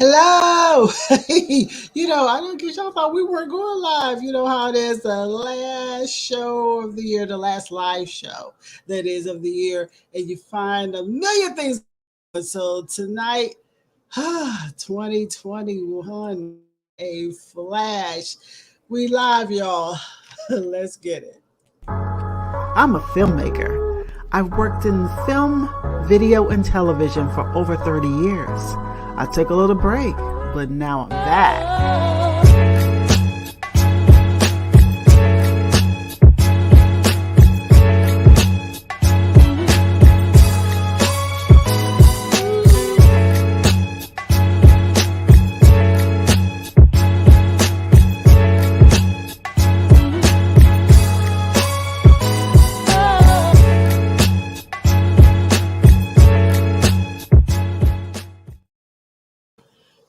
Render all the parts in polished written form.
Hello. I don't get y'all thought we weren't going live. You know how it is the last show of the year, the last live show that is of the year, and you find a million things. So tonight, 2021, a flash. We live, y'all. Let's get it. I'm a filmmaker. I've worked in film, video, and television for over 30 years. I took a little break, but now I'm back.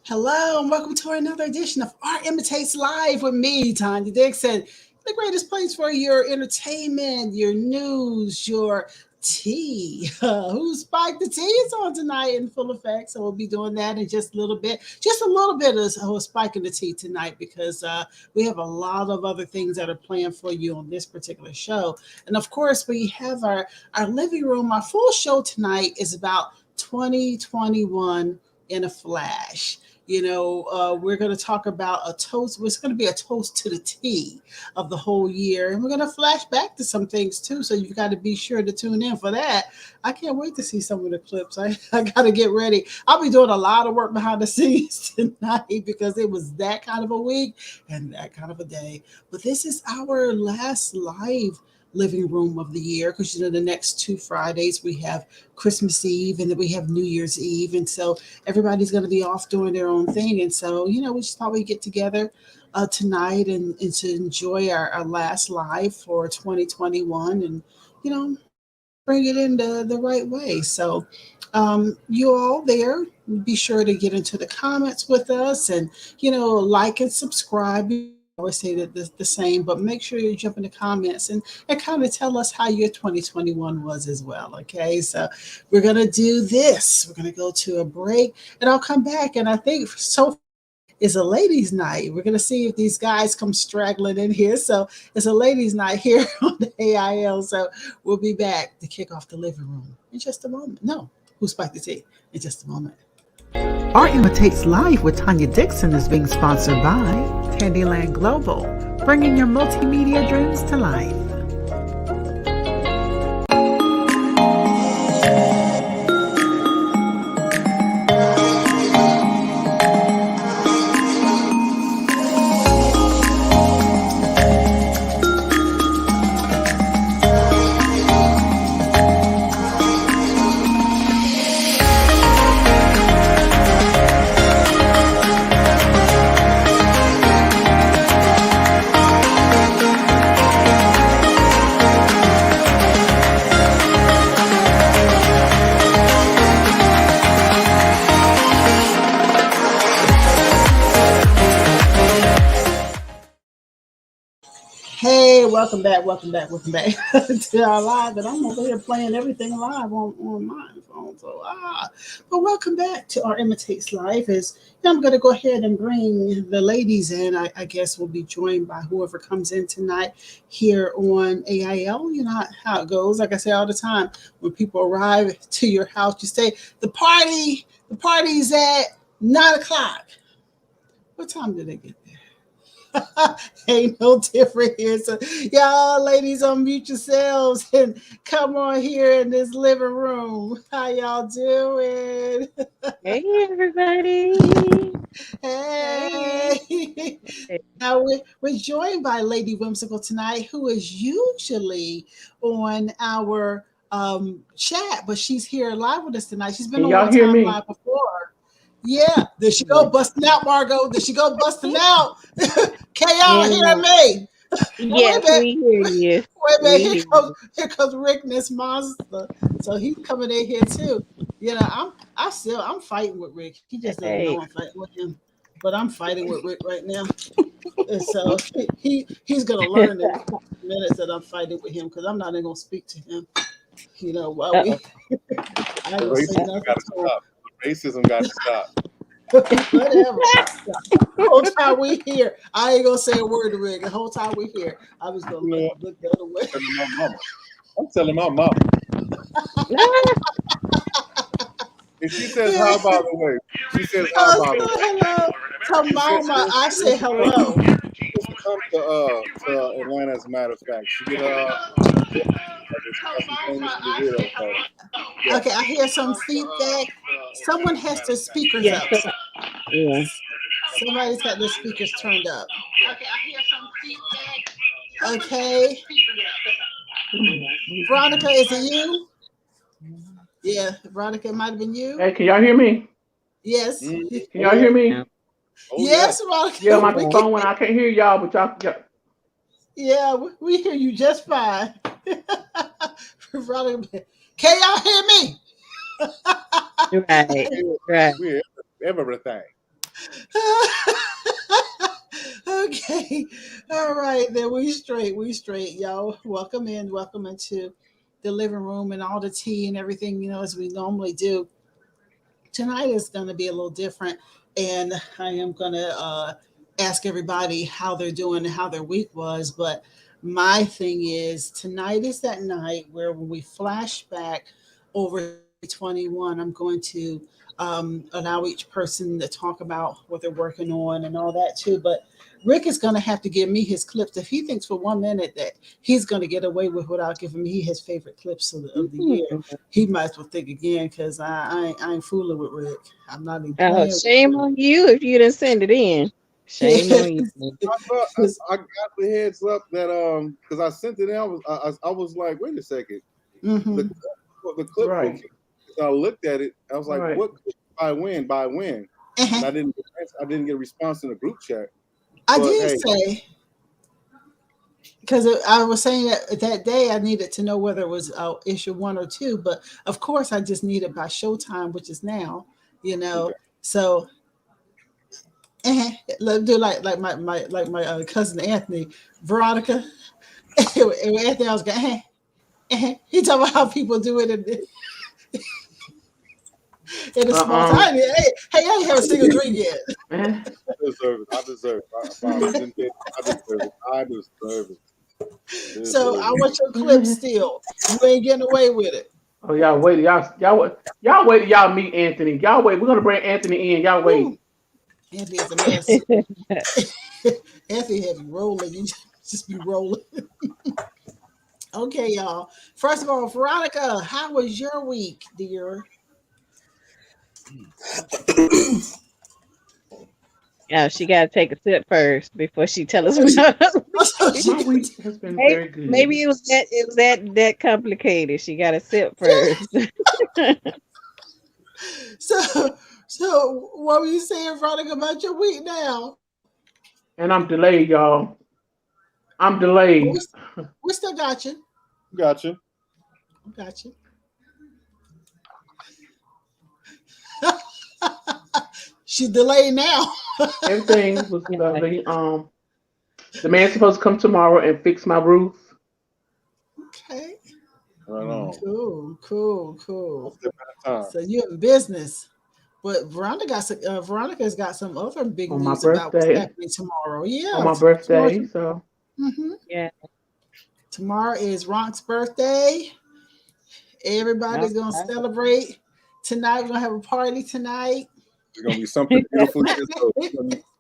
Hello and welcome to another edition of Art Imitates Live with me, Tanya Dixon. The greatest place for your entertainment, your news, your tea. Who spiked the tea is on tonight in full effect, so we'll be doing that in just a little bit of spiking the tea tonight because we have a lot of other things that are planned for you on this particular show. And of course, we have our living room. Our full show tonight is about 2021 in a flash. We're going to talk about a toast. It's going to be a toast to the tea of the whole year. And we're going to flash back to some things too. So you've got to be sure to tune in for that. I can't wait to see some of the clips. I got to get ready. I'll be doing a lot of work behind the scenes tonight because it was that kind of a week and that kind of a day. But this is our last live living room of the year because the next 2 Fridays we have Christmas Eve and then we have New Year's Eve, and so everybody's going to be off doing their own thing, and so we just thought we'd get together tonight and to enjoy our last live for 2021 and bring it in the right way. So you all there, be sure to get into the comments with us and like and subscribe. I always say that the same, but make sure you jump in the comments and kind of tell us how your 2021 was as well. Okay, so we're going to do this. We're going to go to a break and I'll come back. And I think so is a ladies' night. We're going to see if these guys come straggling in here. So it's a ladies' night here on the AIL. So we'll be back to kick off the living room in just a moment. No, who spiked the tea? In just a moment. Art Imitates Live with Tanya Dixon is being sponsored by Candyland Global, bringing your multimedia dreams to life. Welcome back to our live. And I'm over here playing everything live on my phone. So, but welcome back to our Imitates Live. I'm going to go ahead and bring the ladies in. I guess we'll be joined by whoever comes in tonight here on AIL. You know how it goes. Like I say all the time, when people arrive to your house, you say, the party's at 9:00. What time did they get there? Ain't no different here. So y'all ladies, unmute yourselves and come on here in this living room. How y'all doing? Hey everybody. Hey. Now we're joined by Lady Whimsical tonight, who is usually on our chat, but she's here live with us tonight. She's been on our time live before. Yeah, there she go busting out, Margo. There she go busting out. Can y'all hear me? Yes, we hear you. Wait a minute, here comes Rick, this monster. So he's coming in here too. I'm fighting with Rick. He just doesn't know I'm fighting with him. But I'm fighting with Rick right now. And so he's gonna learn in minutes that I'm fighting with him because I'm not even gonna speak to him. While we I don't say nothing. The racism got to stop. Whatever. The whole time we here, I ain't gonna say a word to Rick. The whole time we here, I was gonna look the other way. I'm telling my mama. And she says, "How by the way?" She says, "How by the way?" Hello to Mama. I say hello. Come to Atlanta, as a matter of fact. She did Okay, I hear some feedback. Someone has their speakers Yeah. up. Yeah. Somebody's got their speakers turned up. Okay, I hear some feedback. Okay. Veronica, is it you? Yeah, Veronica, it might have been you. Hey, can y'all hear me? Yes. Can y'all hear me? Yes, Veronica. Yeah, my phone went. I can't hear y'all, but y'all. Yeah, we hear you just fine. Veronica, can y'all hear me? Right. We hear everything. Okay. All right. Then we straight. Y'all. Welcome into the living room and all the tea and everything, as we normally do. Tonight is going to be a little different. And I am going to ask everybody how they're doing and how their week was. But my thing is, tonight is that night where when we flash back over 21, I'm going to allow each person to talk about what they're working on and all that too. But Rick is going to have to give me his clips. If he thinks for 1 minute that he's going to get away with without giving me his favorite clips of the year, he might as well think again, because I ain't fooling with Rick. I'm not even playing. Shame on you if you didn't send it in. Shame on you. I got the heads up that because I sent it in. I was like, wait a second. Mm-hmm. The clip. Right. I looked at it. I was like, Right. what? By when? And I didn't get a response in the group chat. I did say, because I was saying that day I needed to know whether it was issue 1 or 2, but of course I just need it by showtime, which is now, Okay. So let's do like my cousin Anthony, Veronica. Anthony, I was going, he talking about how people do it in a small time. Hey, I ain't have a single drink yet. I deserve it. So I want your clip still. You ain't getting away with it. Oh, y'all wait. Y'all wait. Y'all meet Anthony. Y'all wait. We're gonna bring Anthony in. Y'all wait. Ooh. Anthony is a mess. Anthony have you rolling. You just be rolling. Okay, y'all. First of all, Veronica, how was your week, dear? Yeah, she got to take a sip first before she tell us. My week has been very good. Maybe it was that complicated. She got to sip first. So what were you saying, Veronica, about your week now? And I'm delayed, y'all. I'm delayed. We still got you. Gotcha. Got you. She delayed now. Everything was lovely. The man's supposed to come tomorrow and fix my roof. Okay. Right on. Cool. So you're in business. But Veronica's got some other big news about what's happening tomorrow. Yeah. On my birthday. So. Yeah. Tomorrow is Ronk's birthday. Everybody's going to celebrate. Tonight, we're going to have a party tonight. It's going to be something beautiful years old.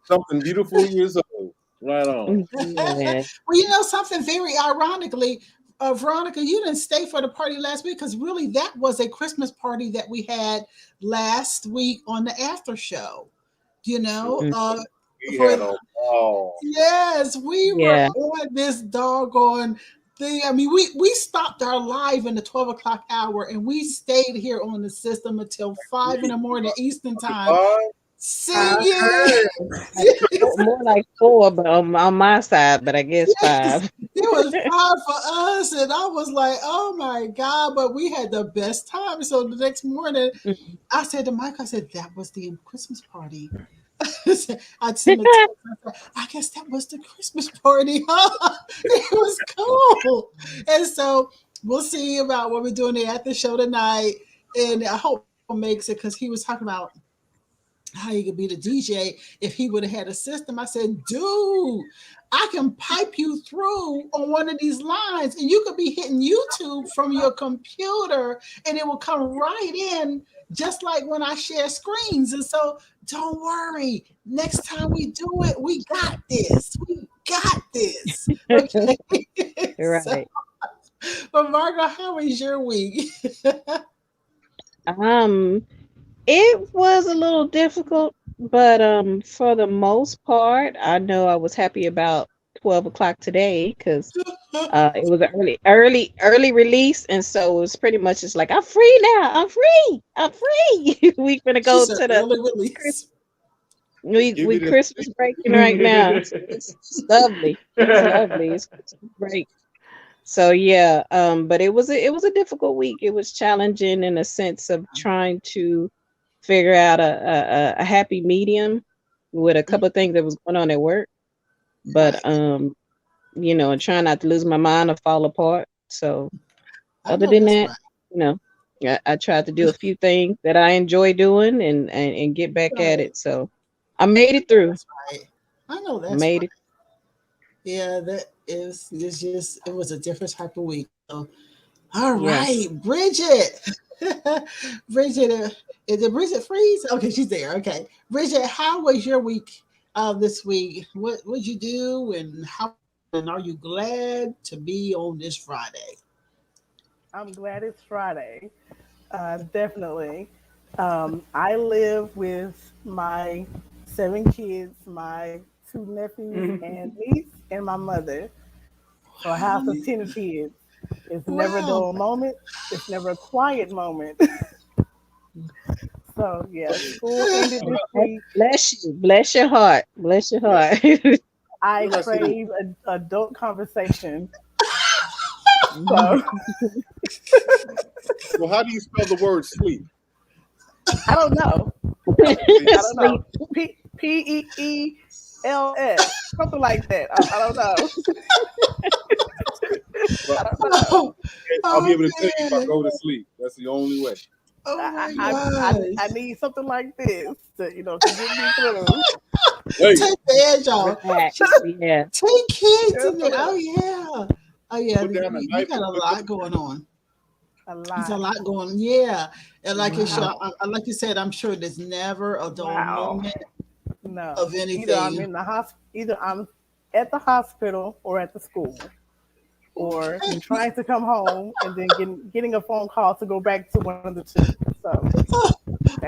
Something beautiful years old. Right on. Yeah. Well, something very ironically, Veronica, you didn't stay for the party last week, because really that was a Christmas party that we had last week on the after show. We had a ball. Yes, we were on this doggone thing. I mean, we stopped our live in the 12 o'clock hour, and we stayed here on the system until 5 a.m. Eastern time. Singing. More like 4, but on my side, but I guess 5. It was 5 for us, and I was like, "Oh my God!" But we had the best time. So the next morning, I said to Mike, "I said that was the Christmas party." I'd send a text. I guess that was the Christmas party, huh? It was cool. And so we'll see about what we're doing at the show tonight, and I hope he makes it, because he was talking about how he could be the DJ if he would have had a system. I said, dude, I can pipe you through on one of these lines and you could be hitting YouTube from your computer and it will come right in just like when I share screens. And so don't worry. Next time we do it, we got this. We got this. Okay. Right. So, but Margo, how was your week? It was a little difficult, but for the most part, I know I was happy about 12 o'clock today because it was an early release, and so it was pretty much just like I'm free now. I'm free. We gonna She go said to the early release. we Christmas breaking right now. It's lovely. It's lovely. It's Christmas break. So yeah, but it was a difficult week. It was challenging in a sense of trying to figure out a happy medium with a couple of things that was going on at work. But you know, and trying not to lose my mind or fall apart. So other than that, you know, I tried to do a few things that I enjoy doing and get back at it. So I made it through. That's right. I know that's Made right. Yeah, that is it's just it was a different type of week. So, all Yeah. right, Bridget. Bridget, is it Bridget Freeze? Okay, she's there. Okay. Bridget, how was your week this week? What'd you do and how and are you glad to be on this Friday? I'm glad it's Friday. Definitely. I live with my 7 kids, my 2 nephews and niece, and my mother. So a house of 10 kids. It's never a Wow. dull moment. It's never a quiet moment. So yeah, school ended this week. Bless you. Bless your heart. Bless your heart. I crave adult conversation. So Well, how do you spell the word sleep? I don't know. I don't know. Peels, something like that. I don't know. I don't know. I'll be able to tell you if I go to sleep. That's the only way. Oh my I need something like this to to get me through. Hey, Take the edge off. Yeah. 10 kids in there. Oh yeah. Oh yeah. Put down a You knife got a and- lot going on. A There's a lot. lot going on. Yeah. And like you Wow. like you said, I'm sure there's never a dull Wow. moment No. of Either I'm anything. in the hospital, either I'm at the hospital or at the school, or trying to come home and then getting a phone call to go back to one of the two. So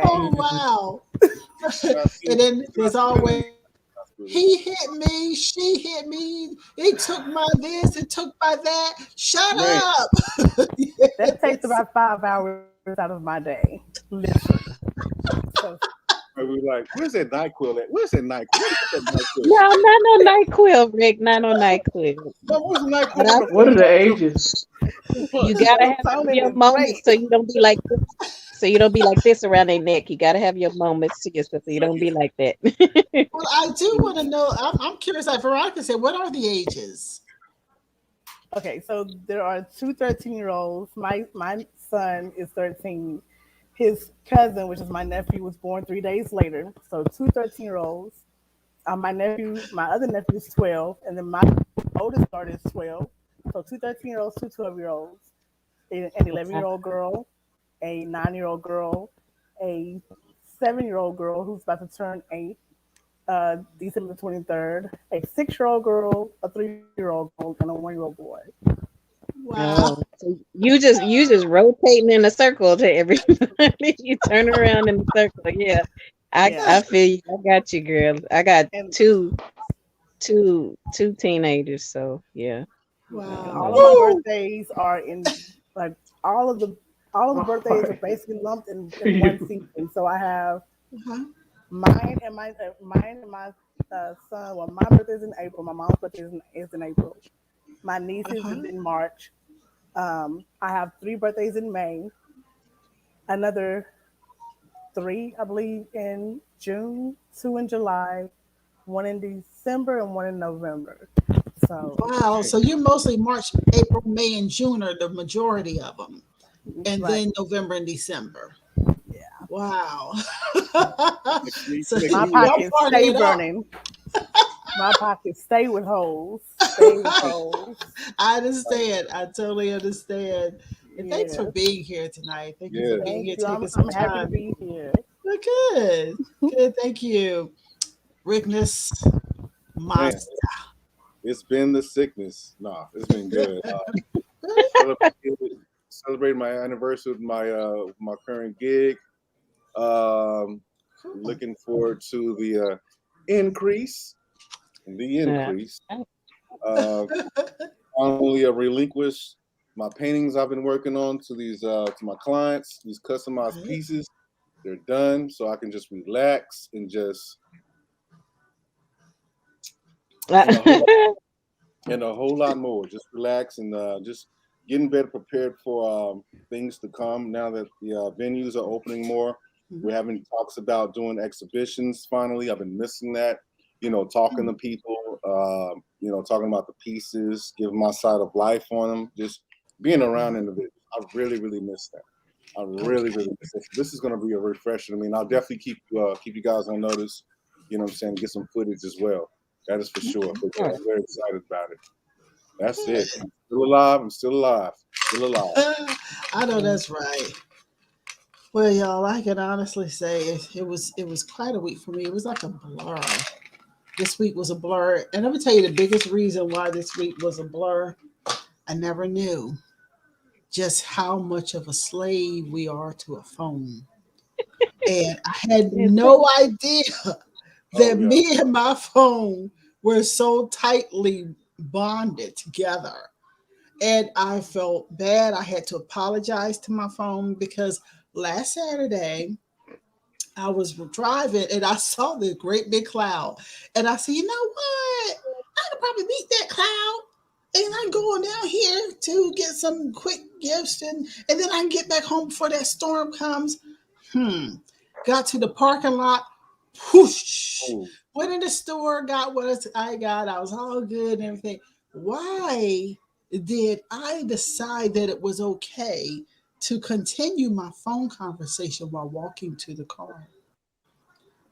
Oh wow. And then there's always he hit me, she hit me, it took my this, it took my that. Shut Man. up. that takes about 5 hours out of my day. Literally. So we were like, where's that NyQuil at? Where's that NyQuil? Where's that NyQuil? No, not no NyQuil, Rick. Not no NyQuil. No, where's NyQuil? What are the ages? You gotta have Sounding your is moments great. so you don't be like this. So you don't be like this around their neck. You gotta have your moments to yourself so you don't be like that. Well, I do want to know. I'm curious. Like Veronica said, what are the ages? Okay, so there are two 13-year-olds. My son is 13. His cousin, which is my nephew, was born 3 days later. So two 13-year-olds. My other nephew is 12, and then my oldest daughter is 12. So two 13-year-olds, two 12-year-olds, an 11-year-old girl, a 9-year-old girl, a 7-year-old girl who's about to turn 8, December 23rd, a 6-year-old girl, a 3-year-old girl, and a 1-year-old boy. Wow. So you just rotating in a circle to everybody. You turn around in a circle. Yeah. I feel you. I got you, girl. I got And two teenagers, so yeah. Wow. all of my birthdays are in like all of the birthdays are basically lumped in one season. So I have Uh-huh. mine and my son. Well, my birthday is in April. My mom's birthday is in April. My niece's is in March. I have 3 birthdays in May. Another 3, I believe, in June. 2 in July. 1 in December and 1 in November. So Wow. So you mostly March, April, May, and June are the majority of them, and right. then November and December. Yeah. Wow. So My pockets stay burning. My pockets stay with holes. Stay with holes. I understand. I totally understand. And thanks for being here tonight. Thank you for being here, taking some time. I'm happy to be here. Well, good. Good. Thank you. Rickness Monster. It's been the sickness. Nah, it's been good. Celebrating my anniversary with my current gig. Looking forward to the increase. Finally, relinquish my paintings I've been working on to these to my clients. These customized pieces, they're done, so I can just relax and just and a whole lot more. Just relax and just getting better prepared for things to come. Now that the venues are opening more, we're having talks about doing exhibitions. Finally, I've been missing that. Talking to people, talking about the pieces, giving my side of life on them, just being around individuals. I really, really miss that. I really, really miss it. This is going to be a refresher. I mean, I'll definitely keep you guys on notice. You know what I'm saying? Get some footage as well. That is for sure. But I'm very excited about it. That's it. I'm still alive. I'm still alive. Still alive. I know that's right. Well, y'all, I can honestly say it was quite a week for me. It was like a blur. This week was a blur. And I'm going to tell you the biggest reason why this week was a blur. I never knew just how much of a slave we are to a phone. And I had no idea that me and my phone were so tightly bonded together. And I felt bad. I had to apologize to my phone because last Saturday, I was driving and I saw this great big cloud. And I said, you know what? I could probably beat that cloud. And I'm going down here to get some quick gifts. And then I can get back home before that storm comes. Got to the parking lot. Whoosh. Went in the store, got what I got. I was all good and everything. Why did I decide that it was okay to continue my phone conversation while walking to the car?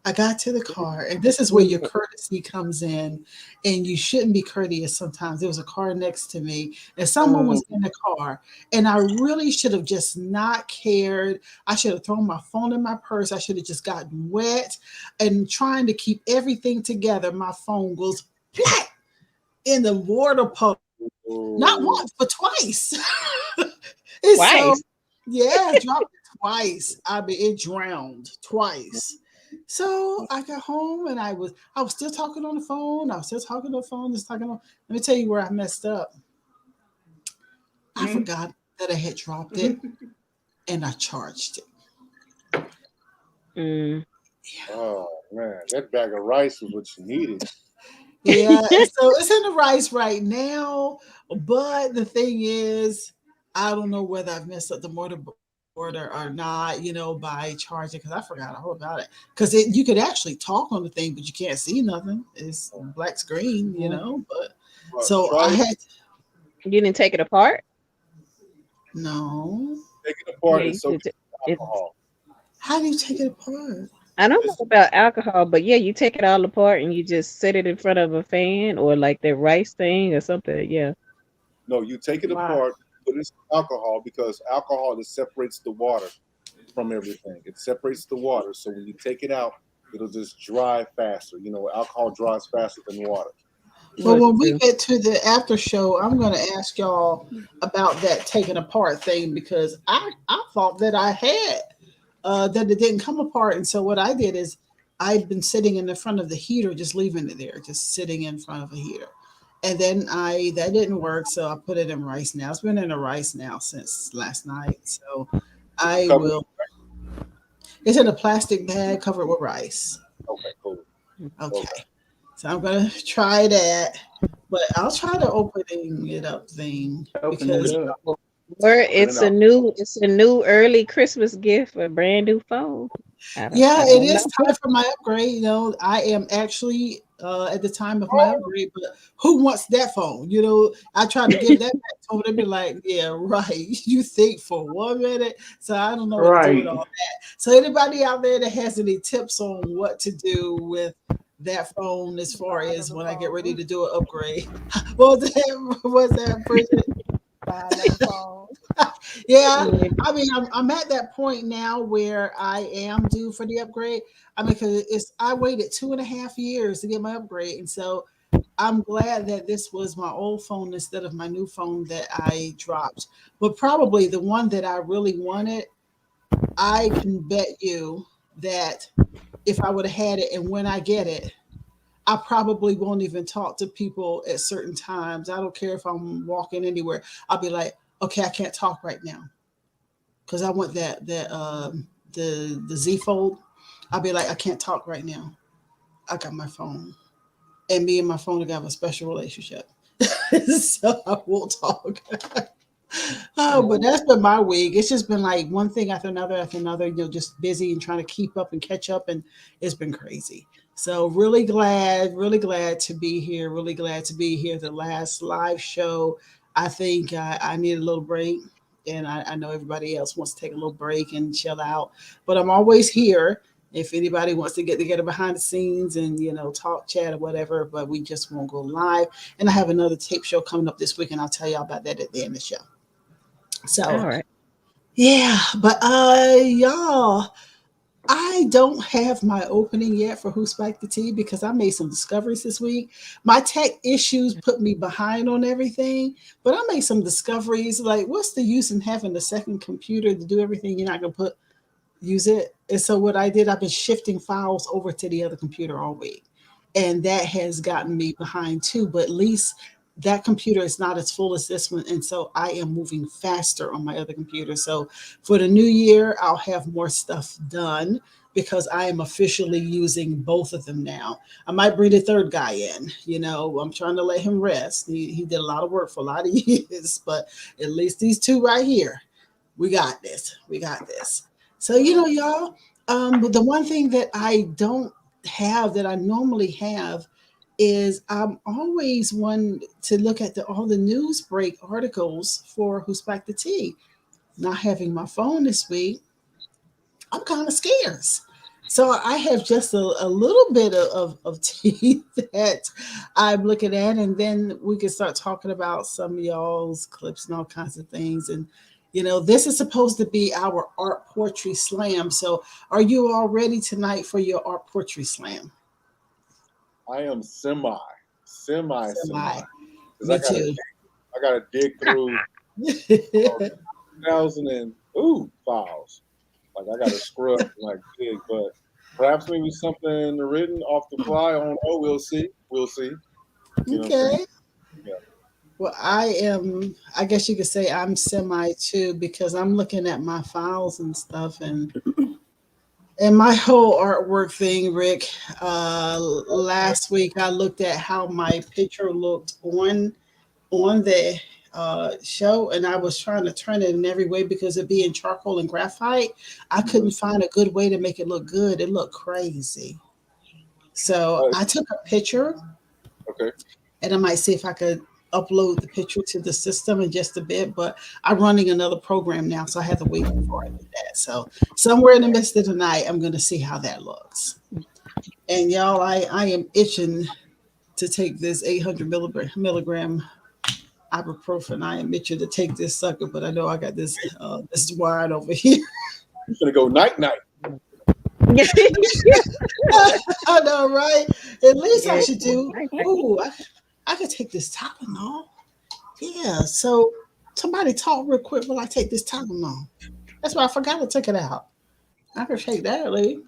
I got to the car, and this is where your courtesy comes in, and you shouldn't be courteous sometimes. There was a car next to me, and someone was in the car, and I really should have just not cared. I should have thrown my phone in my purse. I should have just gotten wet, and trying to keep everything together, my phone goes flat in the water puddle. Not once, but twice. Twice? So, yeah, I dropped it twice. I mean, it drowned twice. So I got home and I was still talking on the phone. Let me tell you where I messed up. I forgot that I had dropped it and I charged it. Yeah. Oh man, that bag of rice was what you needed. Yeah, so it's in the rice right now. But the thing is, I don't know whether I've messed up the motherboard or not, by charging, because I forgot all about it. Because you could actually talk on the thing, but you can't see nothing. It's black screen, But so I had. You didn't take it apart? No. Take it apart and soak it in alcohol. How do you take it apart? I don't know about alcohol, but yeah, you take it all apart and you just set it in front of a fan or like the rice thing or something. Yeah. No, you take it apart, put it in alcohol, because alcohol separates the water from everything. It separates the water. So when you take it out, it'll just dry faster. Alcohol dries faster than water. Well, when we get to the after show, I'm going to ask y'all about that taking apart thing, because I thought that I had. That it didn't come apart. And so what I did is I've been sitting in the front of the heater, just leaving it there, just sitting in front of a heater. And then that didn't work. So I put it in rice now. It's been in the rice now since last night. So I will. It's in a plastic bag covered with rice. Okay, cool. Okay. So I'm going to try that, but I'll try the opening it up thing because. It's a new early Christmas gift, a brand new phone. Yeah, it is time for my upgrade. I am actually at the time of my upgrade, but who wants that phone? You know, I tried to give that back to them. They'd be like, yeah, right. You think for 1 minute. So I don't know what to do with all that. So anybody out there that has any tips on what to do with that phone as far as when I get ready to do an upgrade? What was that person? Yeah, I mean, I'm at that point now where I am due for the upgrade. I mean, because I waited 2.5 years to get my upgrade, and so I'm glad that this was my old phone instead of my new phone that I dropped. But probably the one that I really wanted, I can bet you that if I would have had it and when I get it, I probably won't even talk to people at certain times. I don't care if I'm walking anywhere. I'll be like, okay, I can't talk right now because I want the Z Fold. I'll be like, I can't talk right now. I got my phone, and me and my phone have a special relationship, so I won't talk. Oh, but that's been my week. It's just been like one thing after another, you know, just busy and trying to keep up and catch up, and it's been crazy. So really glad to be here. Really glad to be here. The last live show, I think I need a little break, and I know everybody else wants to take a little break and chill out, but I'm always here. If anybody wants to get together behind the scenes and, you know, talk, chat, or whatever, but we just won't go live. And I have another tape show coming up this week, and I'll tell y'all about that at the end of the show. So, all right. Yeah, but y'all, I don't have my opening yet for Who Spiked the Tea because I made some discoveries this week. My tech issues put me behind on everything, but I made some discoveries. Like, what's the use in having a second computer to do everything you're not gonna use it? And so what I did, I've been shifting files over to the other computer all week, and that has gotten me behind too. But at least that computer is not as full as this one, and so I am moving faster on my other computer. So for the new year, I'll have more stuff done because I am officially using both of them now. I might bring the third guy in. You know, I'm trying to let him rest. He did a lot of work for a lot of years, but at least these two right here, we got this. We got this. So, you know, y'all, the one thing that I don't have that I normally have is I'm always one to look at all the news break articles for Who Spiked the Tea. Not having my phone this week, I'm kind of scarce. So I have just a little bit of tea that I'm looking at, and then we can start talking about some of y'all's clips and all kinds of things. And you know, this is supposed to be our art poetry slam. So are you all ready tonight for your art poetry slam? I am semi. Me too. I gotta dig through 2000 files. Like I gotta scrub and like dig, but perhaps maybe something written off the fly. I don't know. We'll see. You okay. Yeah. Well, I guess you could say I'm semi too, because I'm looking at my files and stuff, and my whole artwork thing, Rick. Last week I looked at how my picture looked on the show, and I was trying to turn it in every way because it being charcoal and graphite, I couldn't find a good way to make it look good. It looked crazy. So I took a picture. Okay. And I might see if I could upload the picture to the system in just a bit, but I'm running another program now, so I have to wait before I do that. So somewhere in the midst of the night, I'm going to see how that looks. And y'all, I am itching to take this 800 milligram ibuprofen. I am itching to take this sucker, but I know I got this wine over here. You're going to go night. I know, right? At least I should do. Ooh, I could take this Tylenol. Yeah. So somebody talk real quick while I take this Tylenol. That's why I forgot to take it out. I could take that, Lee.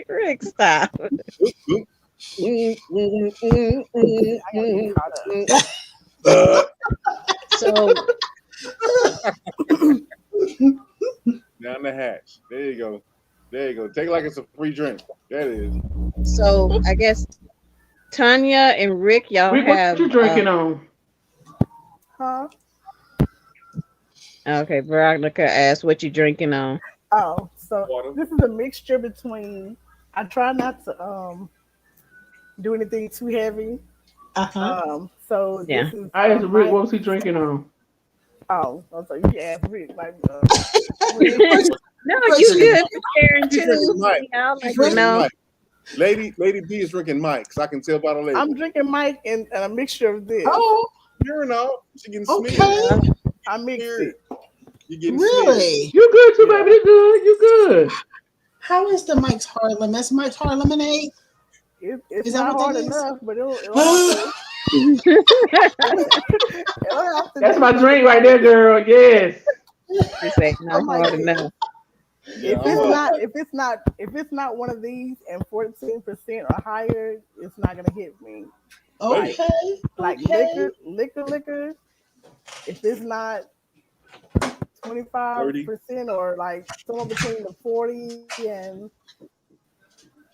Rick, stop. So down the hatch. There you go. Take it like it's a free drink. That is. So I guess Tanya and Rick, y'all Rick, have. What you drinking on? Huh? Okay, Veronica asked, "What you drinking on?" Oh, so Water. this is a mixture between. I try not to do anything too heavy. Uh-huh. So Yeah. this is I asked Rick, my. what was he drinking on? Oh, so you can ask Rick like Rick. No, First, you good for sharing She's drinking too. Mike. Yeah, I like She's to drinking know. Mike. Lady B is drinking Mike, so I can tell by the label. I'm drinking Mike and a mixture of this. oh, You're no. She getting smeared. okay. I mix it. You getting smeared. Really? You good too, Yeah. baby. You good. You good. How is the Mike's Hard Lemonade? That's Mike's Hard Lemonade? It's Is that not what hard that is? enough, but it'll have to. It'll have to That's be my for drink the right there, girl. Yes. She said not I'm like hard this. enough. Yeah, If it's not one of these and 14% or higher, it's not gonna hit me. Okay. Like Okay. liquor. If it's not 25% or like somewhere between the 40 and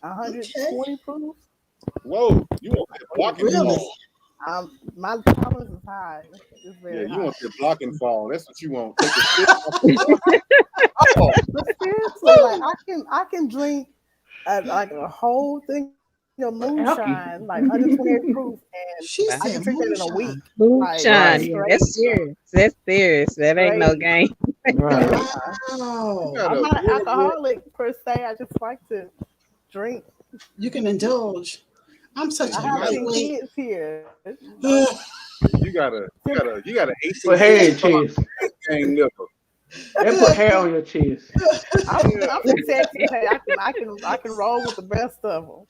120 proof, Whoa, you want that blocking Really? fall. my tolerance is high. It's Yeah, very you high. want that blocking fall. That's what you want. Take a sip off. But seriously, like I can drink like a whole thing of moonshine, like 128 proof, and She Wow. I said can drink that in a week. moonshine. Like Moonshine. Right. Yeah, that's serious. That's serious. That ain't no Straight. game. Right. Wow. Yeah. I'm not an alcoholic per se. I just like to drink. You can indulge. I'm such I a have 10 lightweight. kids here. You gotta ace Put hair in your chest. game liver. And put hair on your chest. I'm sexy. Hey, I can roll with the best of them.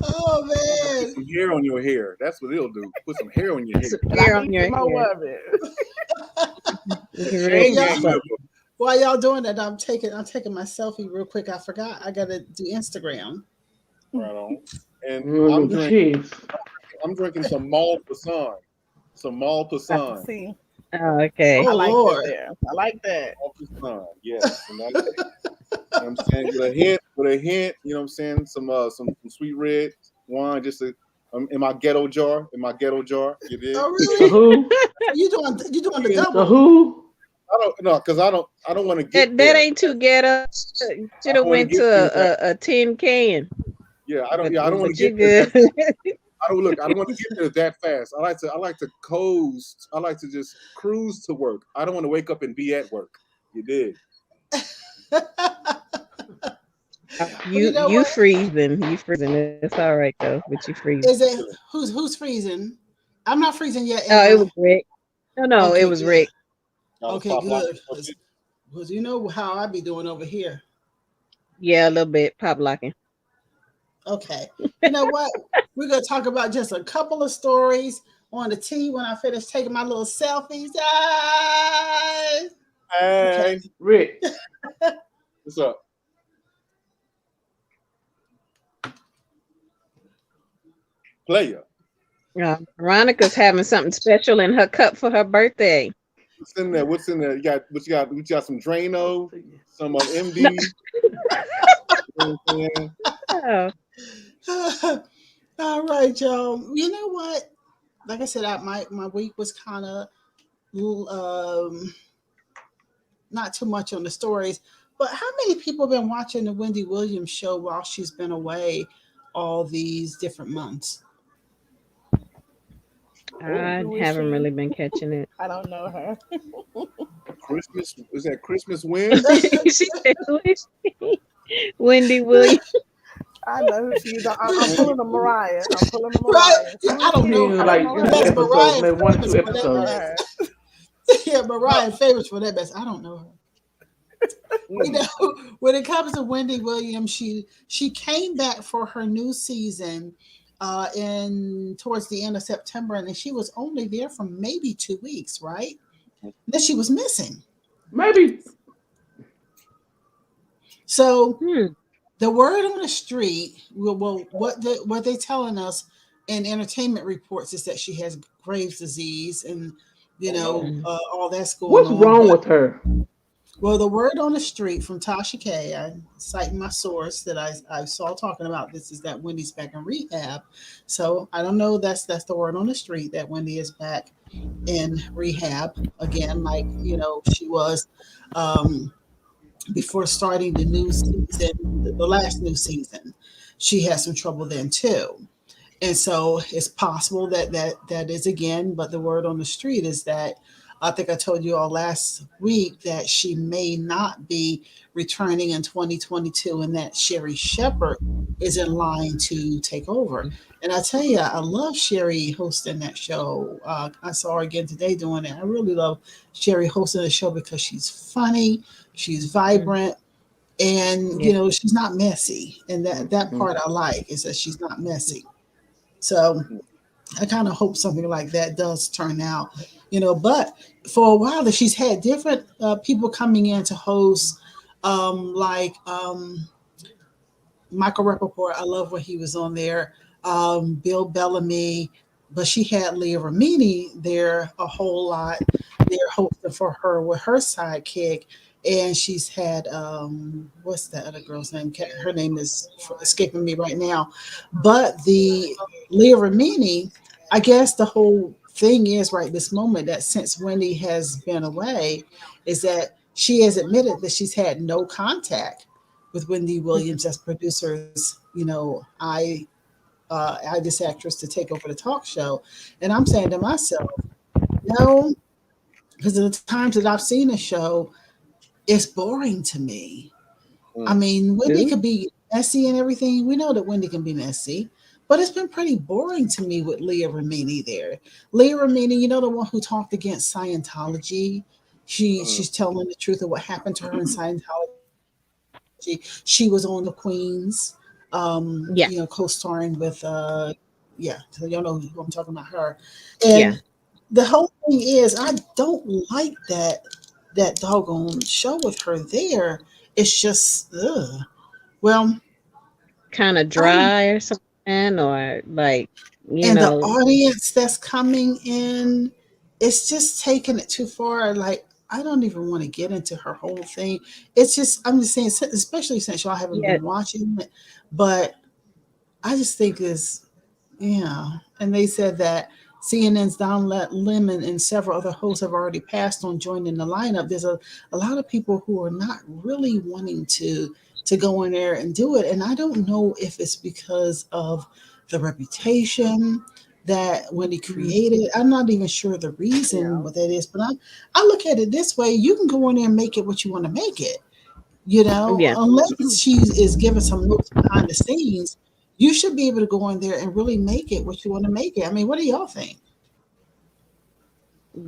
Oh Put man. some hair on your hair. That's what it'll do. Put some hair on your hair. And Hair I on eat your some more hair. of it. You can Game really Yeah. game liver. While y'all doing that, I'm taking my selfie real quick. I forgot. I gotta do Instagram. Right on. And Cheese. I'm drinking some Malpasan. Some Malpasan. See, Oh, okay. I Oh like Lord. that there. I like that. Malpasan, yes. And that's it. You know what I'm saying? With a hint, you know what I'm saying? Some sweet red wine, just in my ghetto jar. You did? Oh The really? who? You doing the The double? who? I don't know, because I don't want to get That there. ain't too ghetto. Should have went to a tin can. Yeah, I don't want to you get there. good. I don't want to get there that fast. I like to coast. I like to just cruise to work. I don't want to wake up and be at work. You did. You freezing. You freezing. It's all right though, but you freezing. Is it who's freezing? I'm not freezing yet. Oh, it was Rick. No, Okay, it was good. Rick. Okay, good. Because you know how I be doing over here. Yeah, a little bit pop locking. Okay. You know what? We're gonna talk about just a couple of stories on the tea when I finish taking my little selfies. Ah! Hey, Rick. what's up? Player. Veronica's having something special in her cup for her birthday. What's in there? You got some Drano, some MD. You know what I'm saying? Oh, All right, y'all. You know what? Like I said, my week was kind of not too much on the stories. But how many people have been watching the Wendy Williams show while she's been away all these different months? I haven't really been catching it. I don't know her. Christmas, is that Christmas win? She said, "Who is she?" Wendy Williams. I know who she is. I'm pulling a Mariah. Right? Yeah, I don't know. Like That's episodes, Mariah maybe 1 or 2 famous for that episodes. mess. Yeah, Mariah famous for that mess. I don't know her. You know, when it comes to Wendy Williams, she came back for her new season in towards the end of September, and she was only there for maybe 2 weeks, right? Then she was missing. Maybe. So the word on the street, what they telling us in entertainment reports is that she has Graves' disease, and you know all that's going What's on. What's wrong with her? Well, the word on the street from Tasha K, I'm citing my source that I saw talking about this, is that Wendy's back in rehab. So I don't know. That's the word on the street, that Wendy is back in rehab again, like she was before starting the new season, the last new season. She had some trouble then too. And so it's possible that is again, but the word on the street is that I think I told you all last week that she may not be returning in 2022 and that Sherry Shepherd is in line to take over. And I tell you, I love Sherry hosting that show. I saw her again today doing it. I really love Sherry hosting the show because she's funny, she's vibrant, and she's not messy. And that part I like is that she's not messy. So I kind of hope something like that does turn out, But for a while, that she's had different people coming in to host, like Michael Rappaport. I love when he was on there. Bill Bellamy, but she had Leah Remini there a whole lot. They're hosting for her with her sidekick. And she's had what's that other girl's name? Her name is escaping me right now. But the Leah Remini, I guess the whole thing is right this moment that since Wendy has been away, is that she has admitted that she's had no contact with Wendy Williams as producers. I this actress to take over the talk show, and I'm saying to myself, no, because of the times that I've seen the show, it's boring to me. I mean, Wendy could be messy and everything. We know that Wendy can be messy, but it's been pretty boring to me with Leah Remini there. Leah Remini, the one who talked against Scientology. She's telling the truth of what happened to her in Scientology. She was on The Queens, co-starring with so y'all know who I'm talking about, her. And the whole thing is I don't like that doggone show with her there. It's just well, kind of dry or something, or like the audience that's coming in, it's just taking it too far. Like, I don't even want to get into her whole thing. It's just, I'm just saying, especially since y'all haven't been watching it, but I just think it's, and they said that CNN's Don Lemon and several other hosts have already passed on joining the lineup. There's a lot of people who are not really wanting to go in there and do it. And I don't know if it's because of the reputation that Wendy created. I'm not even sure the reason what that is, but I look at it this way. You can go in there and make it what you want to make it, unless she is giving some notes behind the scenes. You should be able to go in there and really make it what you want to make it. I mean, what do y'all think?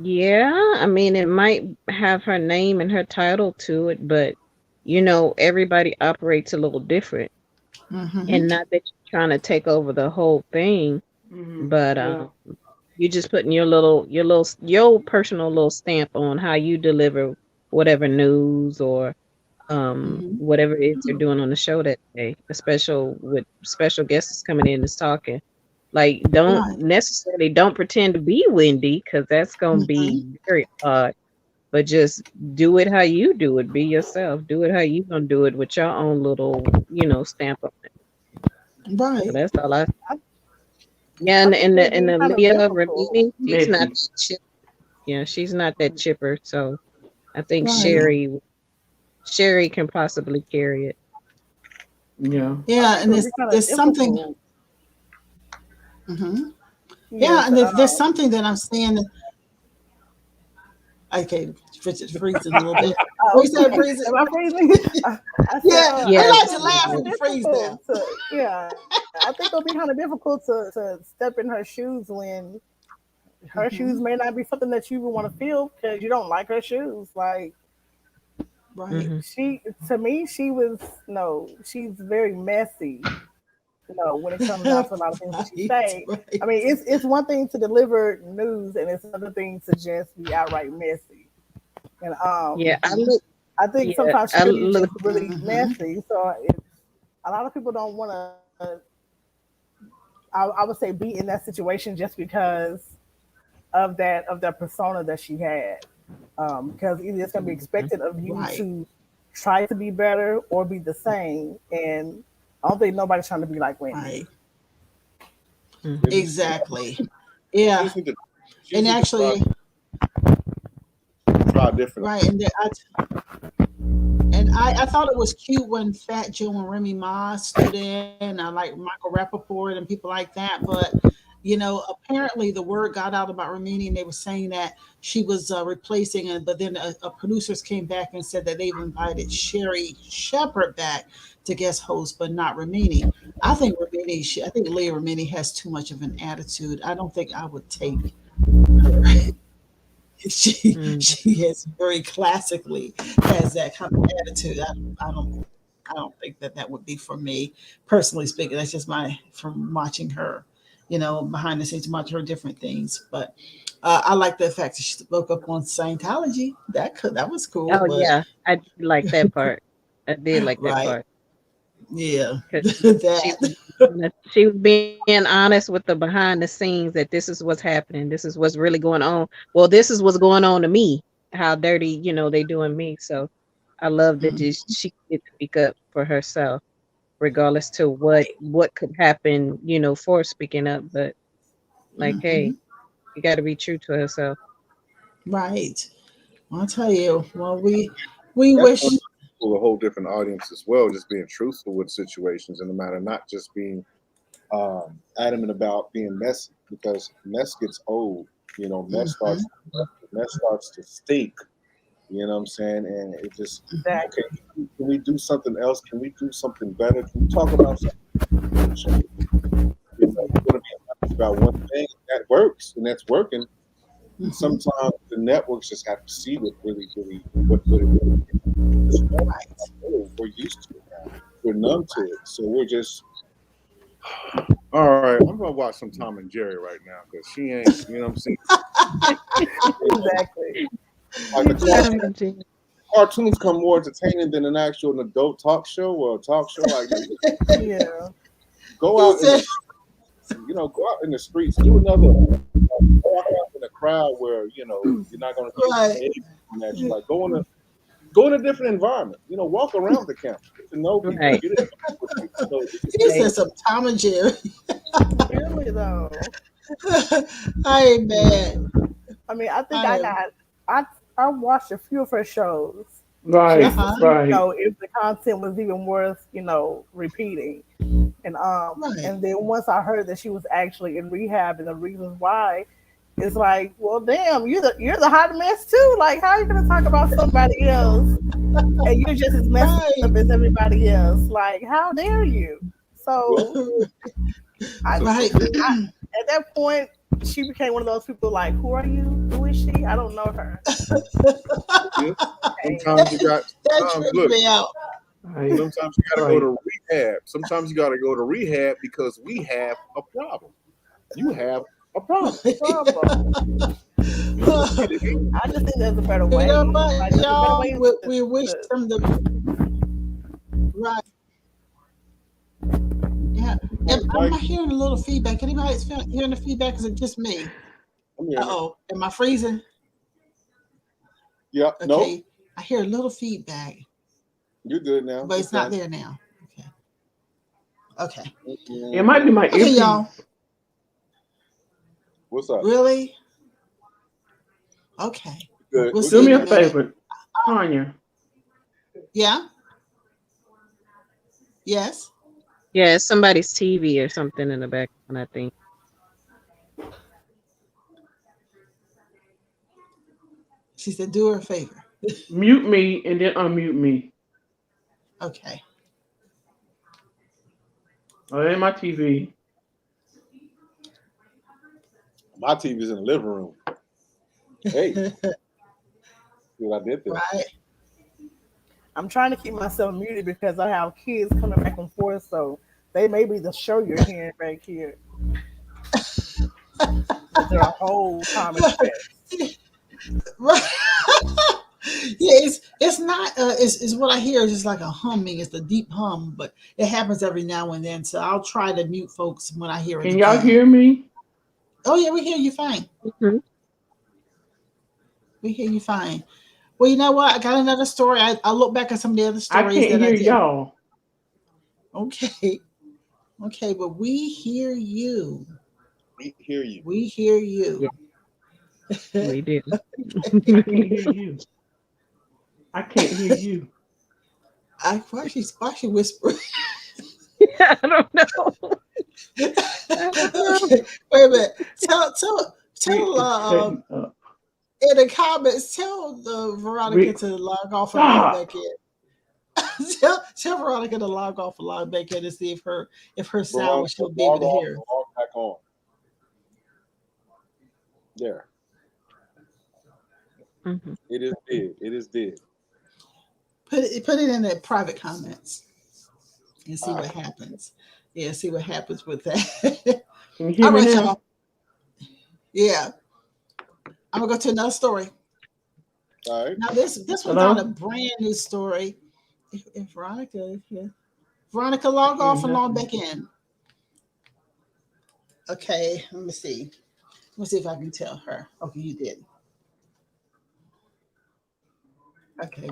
Yeah, I mean, it might have her name and her title to it, but everybody operates a little different. And not that you're trying to take over the whole thing, but you're just putting your personal little stamp on how you deliver whatever news or whatever it is you're doing on the show that day, with special guests coming in and talking. Like, don't pretend to be Wendy, because that's gonna be very odd. But just do it how you do it. Be yourself. Do it how you gonna do it with your own little, stamp on it. Right. So that's all I. Yeah, and the Leah Remini, she's not that chipper. Yeah, she's not that chipper. So I think Sherry can possibly carry it. Yeah. Yeah, and there's something. Yeah, and there's something that I'm saying. Okay, freezing a little bit. What you said, freezing? Am I freezing? I like to laugh when you freeze now. I think it'll be kind of difficult to step in her shoes when her shoes may not be something that you would want to feel because you don't like her shoes. Like, to me, she's very messy. When it comes down to a lot of things that she say. I mean, it's one thing to deliver news, and it's another thing to just be outright messy. And I think sometimes she can be just really messy. So a lot of people don't want to. I would say be in that situation just because of that persona that she had. Because either it's going to be expected of you to try to be better or be the same, and I don't think nobody's trying to be like Wendy. Exactly. Yeah. And actually, try different. Right, and I thought it was cute when Fat Joe and Remy Ma stood in. I like Michael Rappaport and people like that. But, apparently the word got out about Ramini, and they were saying that she was replacing it. But then producers came back and said that they've invited Sherry Shepherd back to guest host, but not Ramini. I think Leah Ramini has too much of an attitude. I don't think I would take her. She has very classically has that kind of attitude. I don't think that would be for me, personally speaking. That's just from watching her, behind the scenes, watching her different things. But I like the fact that she spoke up on Scientology. That was cool. Oh yeah, I did like that part. I did like that part. Yeah, she was being honest with the behind the scenes, that this is what's happening. This is what's really going on. Well, this is what's going on to me. How dirty, they doing me. So I love that she did speak up for herself, regardless to what could happen, for speaking up. But hey, you got to be true to herself. Right. I'll tell you. Well, we wish. A whole different audience as well, just being truthful with situations in the matter, not just being adamant about being messy, because mess gets old. Mess starts to stink. You know what I'm saying? And it just okay. Can we do something else? Can we do something better? Can we talk about something? We're going to be honest about one thing that works, and that's working. And sometimes the networks just have to see what really is. We're used to it now. We're numb to it. So we're just all right. I'm gonna watch some Tom and Jerry right now, because she ain't, what I'm saying? Exactly. Like the cartoons come more entertaining than an adult talk show or a talk show like that. Yeah. Go out in the streets, do another walk out in a crowd where you're not gonna get like go in a different environment. Walk around the campus, get to know people. Right. He said some Tom and Jerry. Really though. Hey man. I mean, I think I watched a few of her shows. Right. Right. If the content was even worth, repeating. And and then once I heard that she was actually in rehab, and the reasons why, it's like, well, damn, you're the hot mess too. Like, how are you gonna talk about somebody else and you're just as messed up as everybody else? Like, how dare you? So, at that point, she became one of those people. Like, who are you? Who is she? I don't know her. Sometimes you got look. Sometimes you gotta go to rehab. Sometimes you gotta go to rehab because we have a problem. You have a problem. I just think there's a better way. Y'all, we wish them the right. Yeah, I'm not hearing a little feedback. Anybody hearing the feedback? Is it just me? Am I freezing? Yeah. Okay. No. I hear a little feedback. You're good now. But it's not there now. Okay. It might be my earpiece. Y'all. What's up? Really? Okay. Good. Do me a favor, Tanya. Yeah. Yes. Yeah, it's somebody's TV or something in the background, I think. She said, do her a favor. Mute me and then unmute me. Okay. Oh, it ain't my TV. My TV's in the living room. Hey. What I did there. Right. I'm trying to keep myself muted because I have kids coming back and forth, so they may be the show you're hearing back here. They're a whole common test. Right. Yeah, it's not it's what I hear is just like a humming. It's the deep hum, but it happens every now and then. So I'll try to mute folks when I hear it. Can y'all hear me? Oh yeah, we hear you fine. Mm-hmm. We hear you fine. Well, you know what? I got another story. I'll look back at some of the other stories. I can't hear y'all. Okay. Okay, but we hear you. We hear you. We hear you. Yeah. We do. I can't hear you. I can't hear you. Why she whisper? I don't know. I don't know. Okay, wait a minute. Tell in the comments, tell Veronica to log off and log back in. tell Veronica to log off and log back in to see if her sound she'll be able to hear. Log back on. There. Mm-hmm. It is dead. It is dead. Put it in the private comments and see what happens. Yeah, see what happens with that. Can you hear me now? Y'all. Yeah. I'm gonna go to another story. All right. Now this one's not a brand new story. If Veronica, log off and log back in. Okay, let me see. Let's see if I can tell her. Okay, you did. Okay.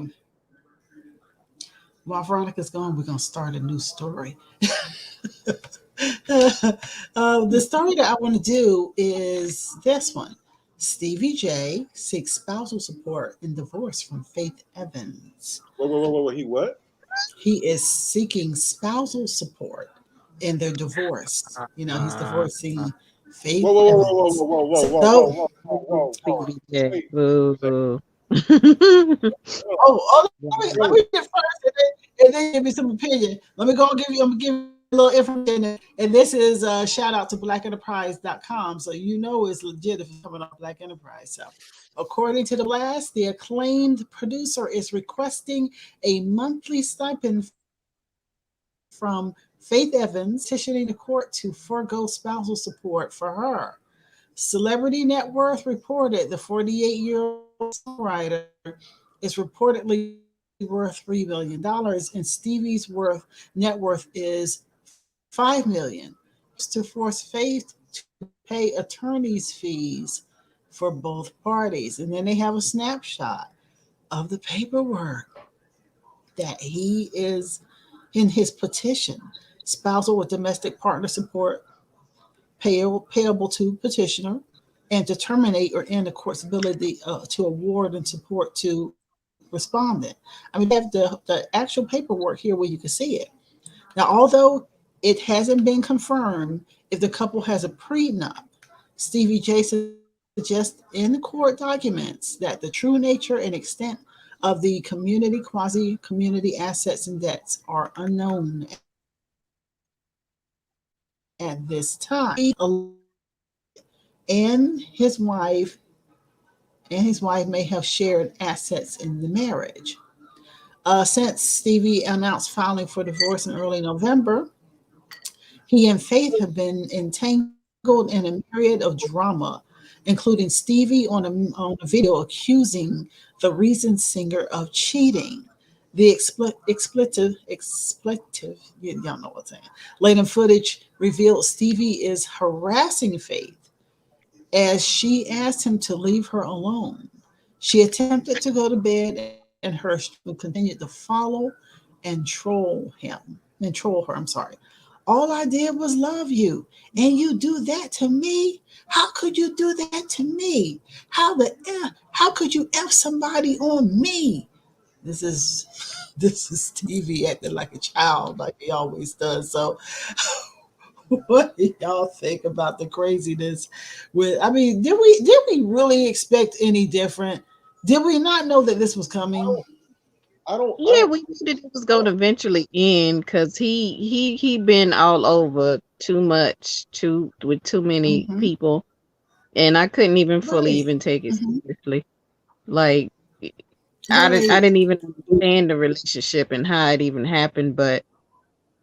While Veronica's gone, we're gonna start a new story. The story that I want to do is this one. Stevie J seeks spousal support in divorce from Faith Evans. Wait, he what? He is seeking spousal support in their divorce. You know, he's divorcing Faith Evans. Whoa. Let me get first, and then give me some opinion. I'm gonna give you a little information, and this is a shout out to blackenterprise.com, so you know it's legit if it's coming off Black Enterprise. So, according to the blast, the acclaimed producer is requesting a monthly stipend from Faith Evans, petitioning the court to forego spousal support for her. Celebrity Net Worth reported the 48-year-old songwriter is reportedly worth $3 million, and Stevie's net worth is $5 million, to force Faith to pay attorney's fees for both parties. And then they have a snapshot of the paperwork that he is in his petition: spousal or domestic partner support payable to petitioner, and to terminate or end the court's ability to award and support to respondent. I mean, they have the actual paperwork here where you can see it. Now, although it hasn't been confirmed if the couple has a prenup, Stevie J suggests in the court documents that the true nature and extent of the community, quasi-community assets and debts are unknown at this time. And his wife may have shared assets in the marriage. Since Stevie announced filing for divorce in early November, he and Faith have been entangled in a myriad of drama, including Stevie on a video accusing the Reason singer of cheating. The expletive, y'all know what I'm saying. Later footage revealed Stevie is harassing Faith as she asked him to leave her alone. She attempted to go to bed, and her continued to follow and troll her. All I did was love you, and you do that to me? How could you do that to me? How could you F somebody on me? This is Stevie acting like a child, like he always does. So, what do y'all think about the craziness? Did we really expect any different? Did we not know that this was coming? We knew that it was going to eventually end, because he been all over too much, with too many people, and I couldn't even fully even take it seriously. Like, I didn't even understand the relationship and how it even happened. But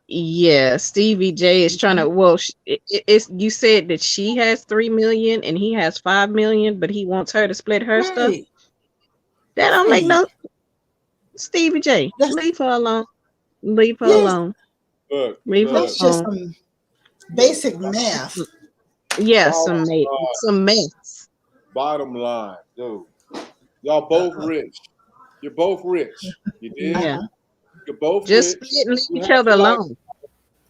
yeah, Stevie J is trying to. Well, it's you said that she has $3 million and he has $5 million, but he wants her to split her stuff. That don't make no. Stevie J, leave her alone. Leave her alone. Leave her alone. That's just some basic math. Yeah, some mess. Bottom line, dude, y'all both rich. You're both rich. You did. Yeah. You're both just rich. Leave each other alone.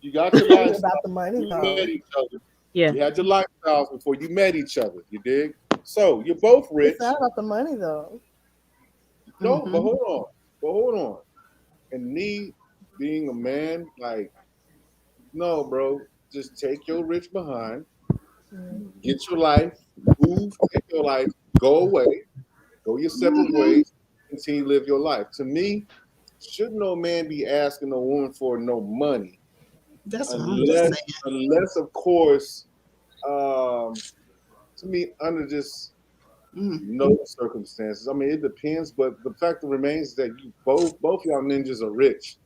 You got your lifestyle about the money. before you met each other. Yeah. You had your lifestyles before you met each other. You dig? So you're both rich. It's not about the money though. No, but hold on. And me being a man, like, no, bro, just take your rich behind, get your life, move, take your life, go away, go your separate ways, continue to live your life. To me, should no man be asking a woman for no money? That's what I'm just saying. Unless, of course, to me, under just no circumstances. I mean, it depends, but the fact remains that you both y'all ninjas are rich.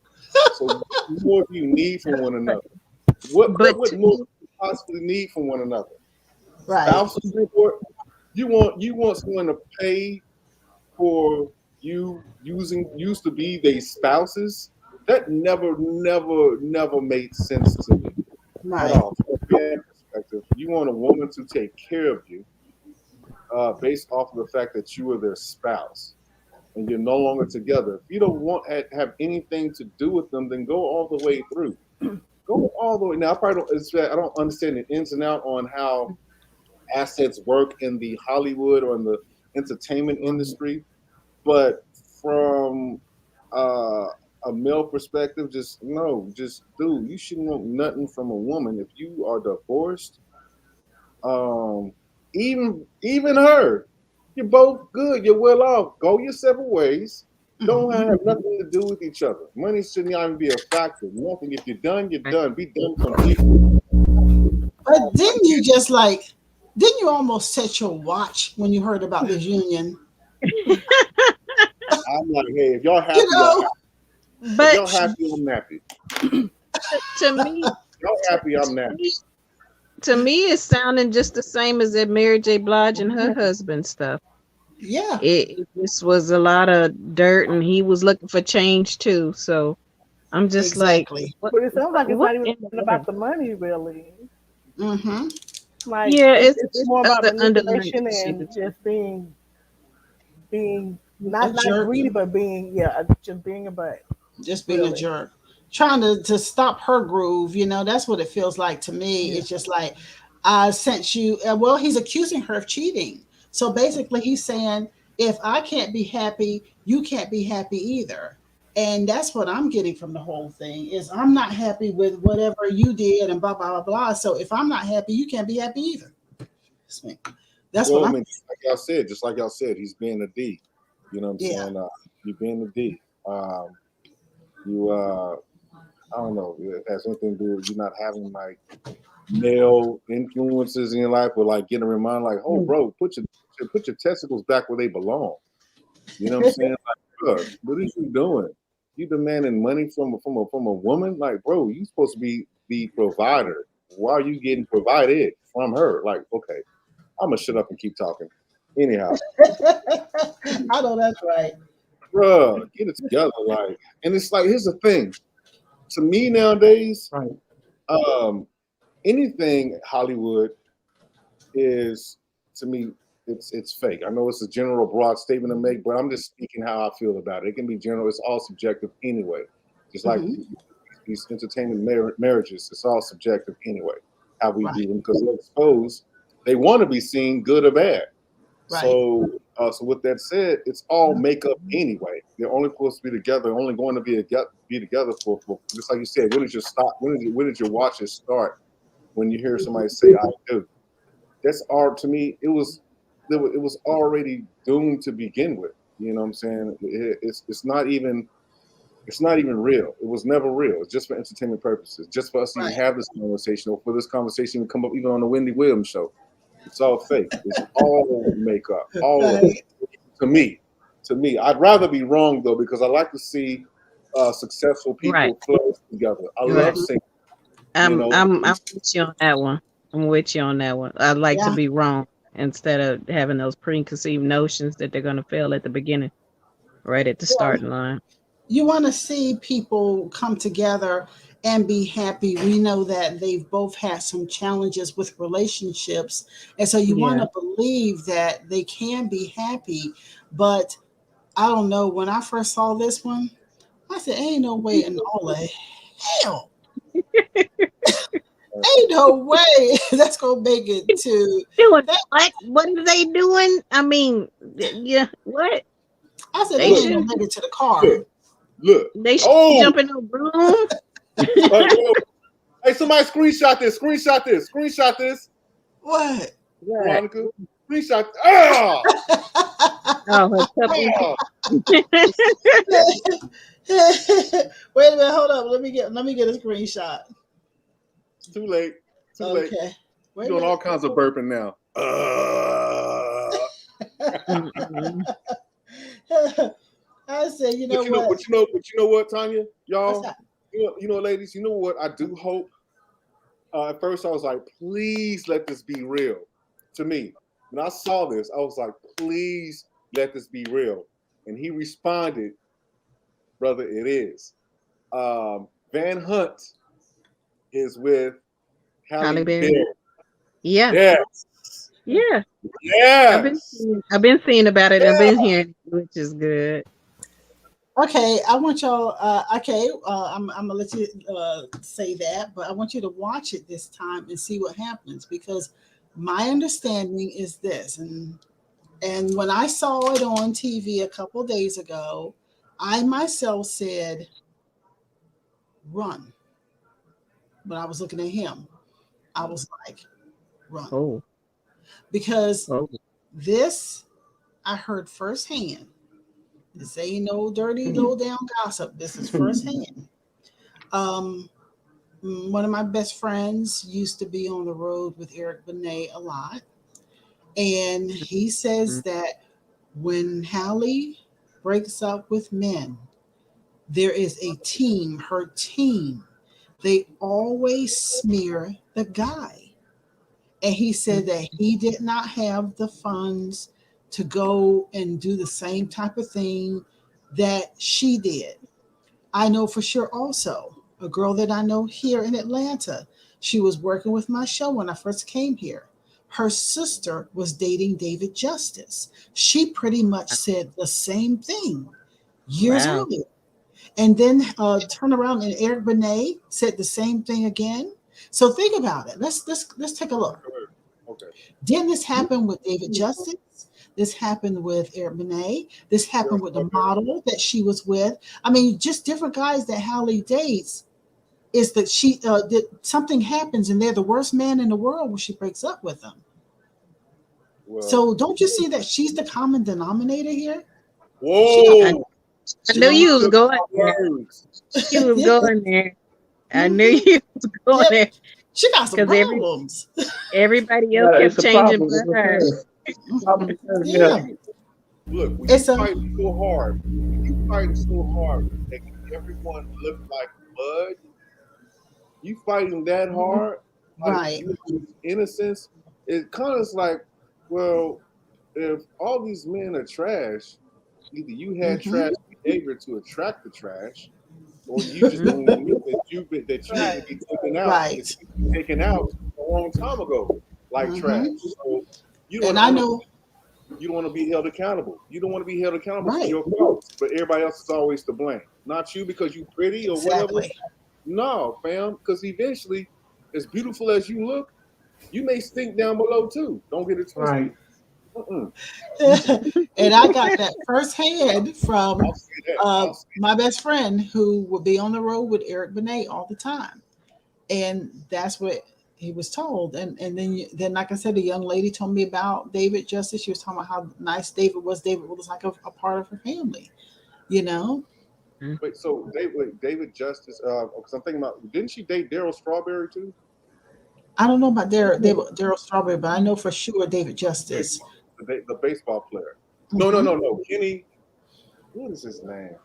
So what more do you need from one another? What more do you possibly need from one another? Right. Spousal support. You want someone to pay for you used to be their spouses? That never made sense to me. Right. At all. From a man perspective, you want a woman to take care of you based off of the fact that you are their spouse and you're no longer together. If you don't want to have anything to do with them, then go all the way through. Go all the way. Now, I don't understand the ins and out on how assets work in the Hollywood or in the entertainment industry, but from a male perspective, dude, you shouldn't want nothing from a woman. If you are divorced, even her, you're both good, you're well off. Go your separate ways. Don't have nothing to do with each other. Money shouldn't even be a factor. Nothing. If you're done, you're done. Be done completely. But didn't you almost set your watch when you heard about this union? I'm like, hey, if y'all happy, but if y'all happy, I'm happy. To me, y'all happy, I'm happy. To me, it's sounding just the same as that Mary J. Blige and her husband stuff. Yeah. It just was a lot of dirt, and he was looking for change too. So I'm just exactly. But it sounds like it's not even about the money, really. Like, yeah, it's more about manipulation and just being not greedy, but just being a butt. Just being a jerk. Trying to stop her groove, that's what it feels like to me. It's just like, I sent you, he's accusing her of cheating. So basically he's saying, if I can't be happy, you can't be happy either. And that's what I'm getting from the whole thing is I'm not happy with whatever you did and blah, blah, blah, blah. So if I'm not happy, you can't be happy either. That's what I mean. Just like y'all said, he's being a D. You know what I'm saying? You're being a D. I don't know. It has anything to do with you not having like male influences in your life, or like getting a reminder, like, oh, bro, put your testicles back where they belong. You know what I'm saying? Like, bro, what are you doing? You demanding money from a woman? Like, bro, you supposed to be the provider. Why are you getting provided from her? Like, okay, I'm gonna shut up and keep talking. Anyhow, I know that's right, bro. Get it together, like, and it's like, here's the thing. To me nowadays, anything Hollywood is, to me, it's fake. I know it's a general broad statement to make, but I'm just speaking how I feel about it. It can be general. It's all subjective anyway. Just like these entertainment marriages, it's all subjective anyway. How we do them, because they're exposed. They want to be seen good or bad. Right. So with that said, it's all makeup anyway. They're only supposed to be together, only going to be together for just like you said. When did your watches start? When you hear somebody say "I do," that's all. To me, it was already doomed to begin with. You know what I'm saying? It's not even real. It was never real. It's just for entertainment purposes, just for us to even have this conversation, or for this conversation to come up even on the Wendy Williams show. It's all fake. It's all makeup. All of it. To me, I'd rather be wrong though, because I like to see successful people flourish together. I love seeing. I'm with you on that one. I'd like to be wrong instead of having those preconceived notions that they're going to fail at the beginning, right at the starting line. You want to see people come together and be happy. We know that they've both had some challenges with relationships. And so you want to believe that they can be happy. But I don't know. When I first saw this one, I said, ain't no way in all of hell. Ain't no way that's gonna make it to doing what? What are they doing? I mean, yeah, what? I said They they ain't should gonna make it to the car. Look. They should jump in a broom. Hey, somebody screenshot this. Screenshot this. Screenshot this. What? Veronica. Screenshot. Oh, Oh, oh. Wait a minute, hold up. Let me get a screenshot. Too late. Too late. Okay. You're doing all kinds of burping now. I said, you know what? what? But you know what, Tanya? Y'all, you know, ladies, you know what I do hope? At first I was like, please let this be real. To me, when I saw this, I was like, please let this be real. And he responded, brother, it is. Van Hunt is with Halle Berry. Yeah. Yes. Yeah. Yes. I've been seeing about it. Yeah. I've been hearing, which is good. Okay, I want y'all. I'm gonna let you say that, but I want you to watch it this time and see what happens, because my understanding is this, and when I saw it on TV a couple days ago, I myself said, "Run." When I was looking at him, I was like, "Run," because this I heard firsthand. This ain't no dirty, low down gossip. This is firsthand. One of my best friends used to be on the road with Eric Benet a lot. And he says that when Halle breaks up with men, there is a team, her team. They always smear the guy. And he said that he did not have the funds to go and do the same type of thing that she did. I know for sure also a girl that I know here in Atlanta. She was working with my show when I first came here. Her sister was dating David Justice. She pretty much said the same thing years earlier. And then turn around and Eric Benet said the same thing again. So think about it. Let's take a look. Okay. Didn't this happen with David Justice? This happened with Eric Benet. This happened with the model that she was with. I mean, just different guys that Halle dates. Is that she did something happens and they're the worst man in the world when she breaks up with them. Well, so don't you see that she's the common denominator here? Whoa! I knew you was going there. She was going there. I knew you was going there. She got some problems. Everybody else kept changing for her. Yeah. Look, when you fighting so hard, making everyone look like mud, you fighting that hard, right? Innocence. It kind of is like, well, if all these men are trash, either you had trash behavior to attract the trash, or you just don't admit that you need to be taken out a long time ago, like trash. So you don't. And I know. You don't want to be held accountable. You don't want to be held accountable for your faults, but everybody else is always to blame. Not you because you pretty or whatever. No, fam, because eventually, as beautiful as you look, you may stink down below too. Don't get it twisted. Right. And I got that firsthand from my best friend who would be on the road with Eric Benet all the time. And that's what he was told. And then, like I said, a young lady told me about David Justice. She was talking about how nice David was. David was like a part of her family, you know? Wait, so David Justice, because I'm thinking about, didn't she date Daryl Strawberry too? I don't know about Daryl Strawberry, but I know for sure David Justice. The baseball player. No. Kenny, what is his name?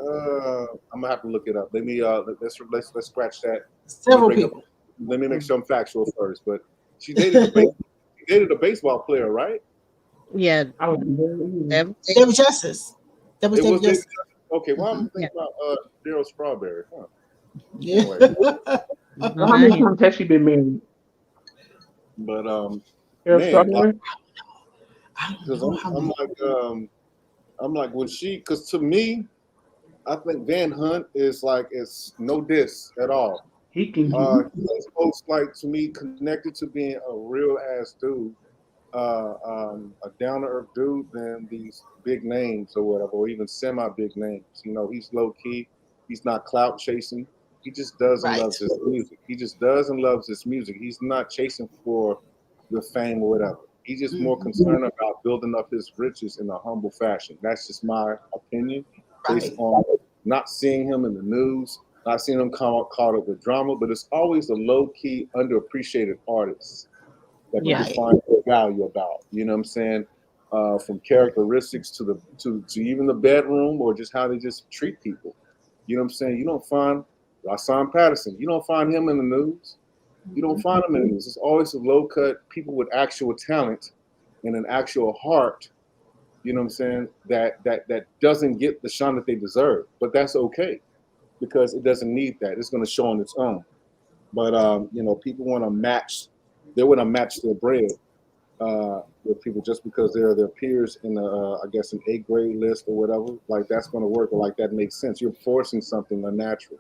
I'm gonna have to look it up. Let me let's scratch that. Several people. Let me make sure I'm factual first. But she dated a baseball player, right? Yeah. David Justice. That was David Justice. Okay, well I'm thinking about Daryl Strawberry. Huh. Yeah. Anyway. How many times has she been married? But Daryl Strawberry. Because I'm like when she, because to me, I think Van Hunt is like, it's no diss at all. He can. He's most like to me connected to being a real ass dude, a down to earth dude than these big names or whatever, or even semi big names. You know, he's low key. He's not clout chasing. He just does and loves his music. He just does and loves his music. He's not chasing for the fame or whatever. He's just more concerned about building up his riches in a humble fashion. That's just my opinion, based on not seeing him in the news, not seeing him caught up with drama, but it's always a low-key, underappreciated artist that people find value about. You know what I'm saying? From characteristics to even the bedroom, or just how they just treat people. You know what I'm saying? You don't find Rasan Patterson. You don't find him in the news. You don't find him in the news. It's always a low-cut people with actual talent and an actual heart. You know what I'm saying? That doesn't get the shine that they deserve, but that's okay, because it doesn't need that. It's going to show on its own. But you know, people want to match. They want to match their bread with people just because they're their peers in I guess an A grade list or whatever. Like that's going to work, or like that makes sense. You're forcing something unnatural.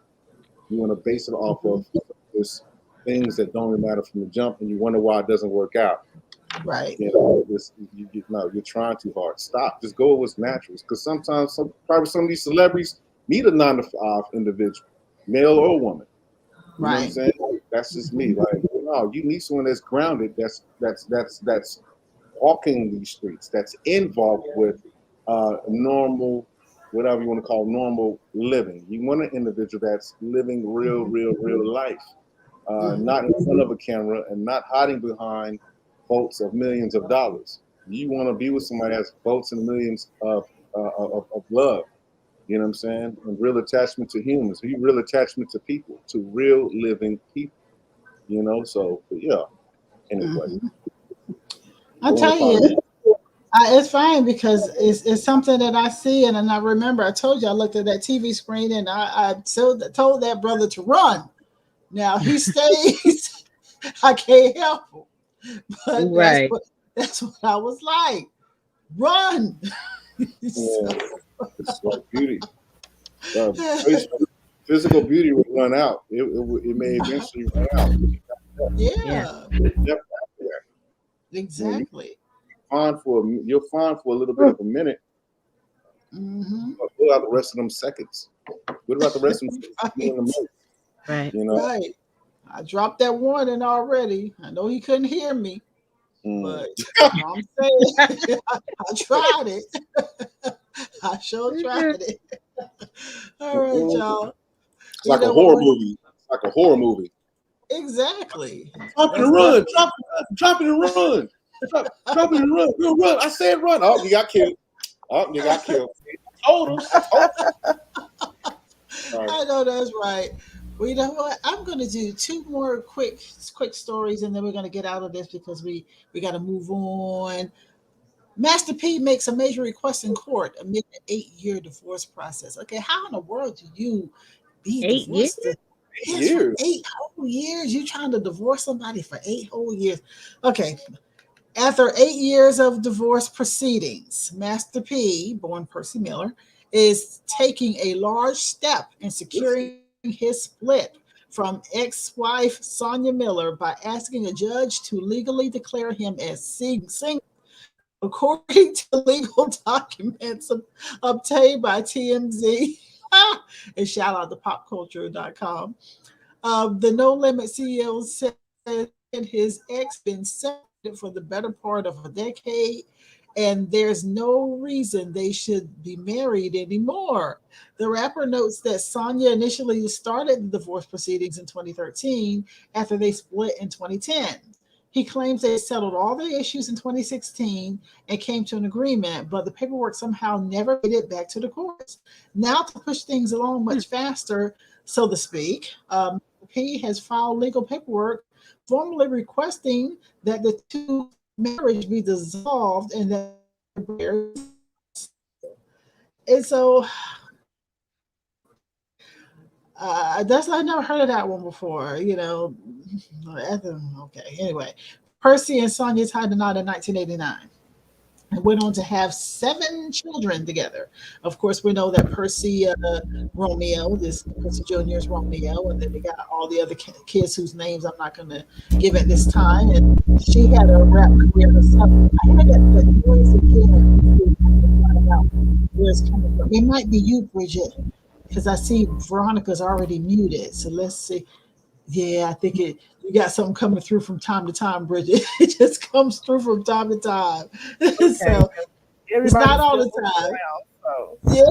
You want to base it off of this things that don't even matter from the jump, and you wonder why it doesn't work out. Right. You know, you're trying too hard. Stop. Just go with what's natural. Because sometimes, probably some of these celebrities need a 9-to-5 individual, male or woman. You know what I'm saying? Like, that's just me. Like, no, you need someone that's grounded. That's walking these streets. That's involved with normal, whatever you want to call normal living. You want an individual that's living real life, not in front of a camera and not hiding behind votes of millions of dollars. You want to be with somebody that's votes and millions of love. You know what I'm saying? And real attachment to humans, real attachment to people, to real living people. You know, so yeah. Anyway, I'll tell you, it's fine because it's something that I see and I remember. I told you I looked at that TV screen and I told that brother to run. Now he stays. I can't help him, but that's what I was like. Run. It's like beauty. Physical beauty will run out. It may eventually run out. Yeah. Exactly. You're fine for a little bit of a minute. But what about the rest of them seconds? What about the rest of them seconds? Right. You know? Right. I dropped that warning already. I know he couldn't hear me, but I'm saying I tried it. I sure tried it. All right, y'all. It's like a horror movie. It's like a horror movie. Exactly. Drop it and run. Drop it and run. Drop it and run. We'll run. I said run. Oh, you got killed. I told him. I know that's right. Well, you know what? I'm going to do 2 more quick stories, and then we're going to get out of this because we got to move on. Master P makes a major request in court amid an 8-year divorce process. Okay, how in the world do you be 8 divorced? years? 8 years. 8 whole years? You trying to divorce somebody for 8 whole years? Okay. After 8 years of divorce proceedings, Master P, born Percy Miller, is taking a large step in securing his split from ex-wife Sonia Miller by asking a judge to legally declare him as single. According to legal documents obtained by TMZ, and shout out to popculture.com, the No Limit CEO said his ex been separated for the better part of a decade, and there's no reason they should be married anymore. The rapper notes that Sonia initially started the divorce proceedings in 2013 after they split in 2010. He claims they settled all the issues in 2016 and came to an agreement, but the paperwork somehow never made it back to the courts. Now, to push things along much faster, so to speak, P has filed legal paperwork formally requesting that the 2 marriage be dissolved and that. And so I never heard of that one before, you know. Okay, anyway. Percy and Sonia tied the knot in 1989. and went on to have 7 children together. Of course, we know that Percy Romeo, this Percy Jr.'s Romeo, and then they got all the other kids whose names I'm not going to give at this time. And she had a rap career herself. I heard that noise again. Where it's coming from. It might be you, Bridget, because I see Veronica's already muted. So let's see. Yeah, I think you got something coming through from time to time, Bridget. It just comes through from time to time. Okay. So it's not all the time. Around, so. Yeah.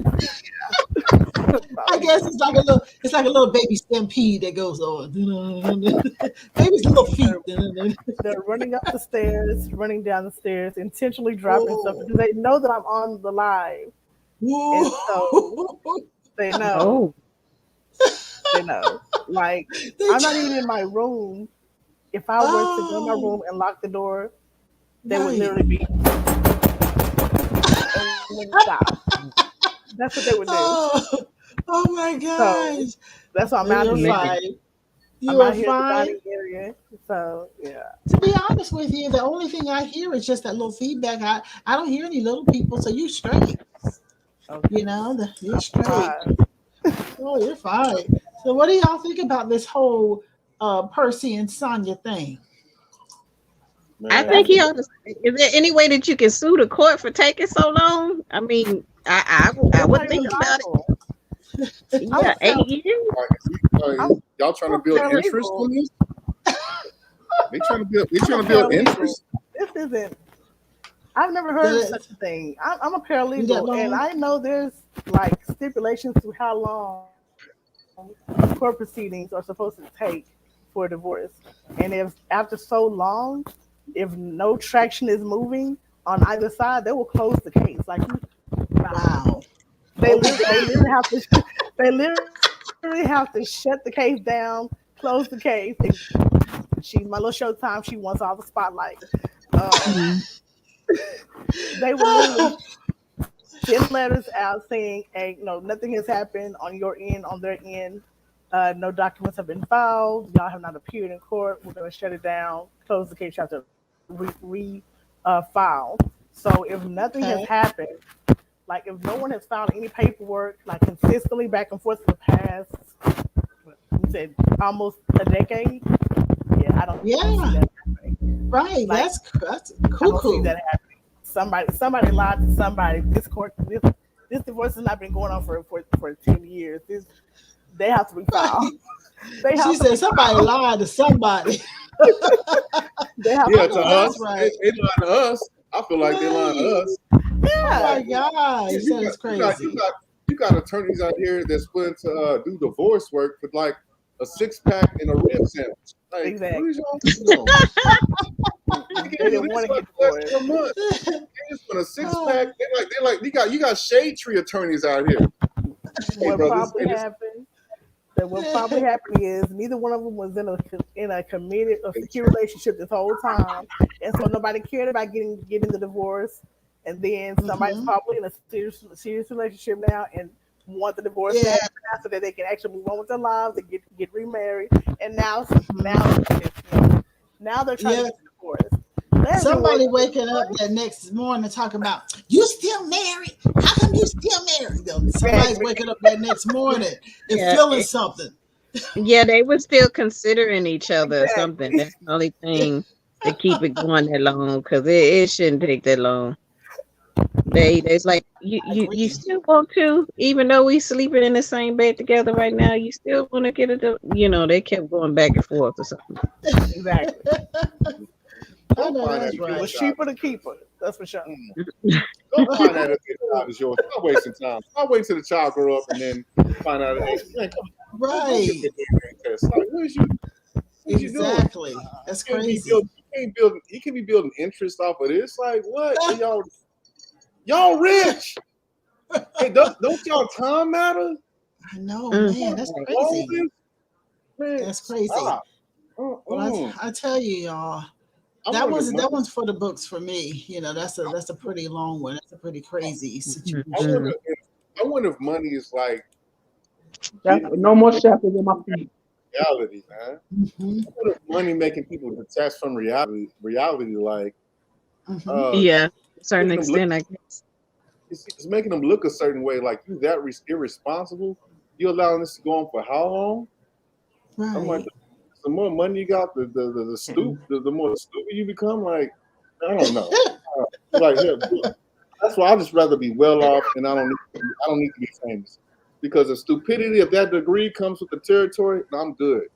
I guess it's like a little baby stampede that goes on. Baby's little feet. They're running up the stairs, running down the stairs, intentionally dropping stuff because they know that I'm on the live. Whoa. And so they know. They know. Like, I'm not even in my room. If I were to go in my room and lock the door, they would literally be and stop. That's what they would do. Oh my gosh. So that's why I'm out here. I'm out here in the dining area. So yeah. To be honest with you, the only thing I hear is just that little feedback. I don't hear any little people, so you straight. Okay. You know, you're straight. Oh, you're fine. So what do y'all think about this whole Percy and Sonia thing? Man. I think he ought to. Is there any way that you can sue the court for taking so long? I mean, I would think about it. Yeah, 8 years. Y'all trying to build interest on this? They trying to build interest. This isn't. I've never heard of such a thing. I'm a paralegal, and I know there's like stipulations to how long court proceedings are supposed to take for a divorce. And if after so long, if no traction is moving on either side, they will close the case. Like, wow. They literally have to shut the case down, close the case. She's my little showtime. She wants all the spotlight. They will literally send letters out saying, "Hey, no, nothing has happened on your end, on their end. No documents have been filed. Y'all have not appeared in court. We're going to shut it down, close the case. You have to file." So if nothing has happened, like if no one has filed any paperwork, like consistently back and forth for the past, you said almost a decade. Yeah, I don't. See that happening. Right. Like, that's cool. I don't see that happening. Somebody lied to somebody. This divorce has not been going on for 10 years. They have to be filed. She said somebody lied to somebody. They have to us. Right. They lied to us. I feel like they lied to us. Yeah. Oh my gosh, that's crazy. You got attorneys out here that's willing to do divorce work for like a 6-pack and a rib sandwich. Like, exactly. What is y'all doing? They didn't want to get divorced. They just want a 6-pack. They like you got shade tree attorneys out here. What probably happened is neither one of them was in a committed or secure relationship this whole time, and so nobody cared about getting the divorce. And then somebody's probably in a serious relationship now and want the divorce to happen so that they can actually move on with their lives and get remarried. And now they're trying to get the divorce. Somebody waking up that next morning talking about, you still married? How come you still married? Somebody's waking up that next morning and feeling something. Yeah, they were still considering each other or something. That's the only thing to keep it going that long, because it shouldn't take that long. It's like you still want to, even though we sleeping in the same bed together right now, you still want to get it. They kept going back and forth or something. Exactly. I know that's right. It was cheaper to keep her. That's for sure. Don't find out if the child is yours. Stop wasting time. Stop waiting till the child grow up and then find out. Right. Like, what is you? Exactly. That's crazy. You can be building interest off of this. Like, what? Y'all rich. Hey, don't y'all time matter? I know, man. That's crazy. That's crazy. Well, I tell you, y'all, that one's for the books for me. That's a pretty long one. That's a pretty crazy situation. I wonder if money is like no more shackles in my feet. Reality, man. I wonder if money making people detach from reality. Like, Yeah, to a certain extent, I guess. It's making them look a certain way, like you that irresponsible. You allowing this to go on for how long? Right. I'm like, the more money you got, the more stupid you become. Like, I don't know. Like, that's why I just rather be well off, and I don't need to be famous, because the stupidity of that degree comes with the territory. I'm good.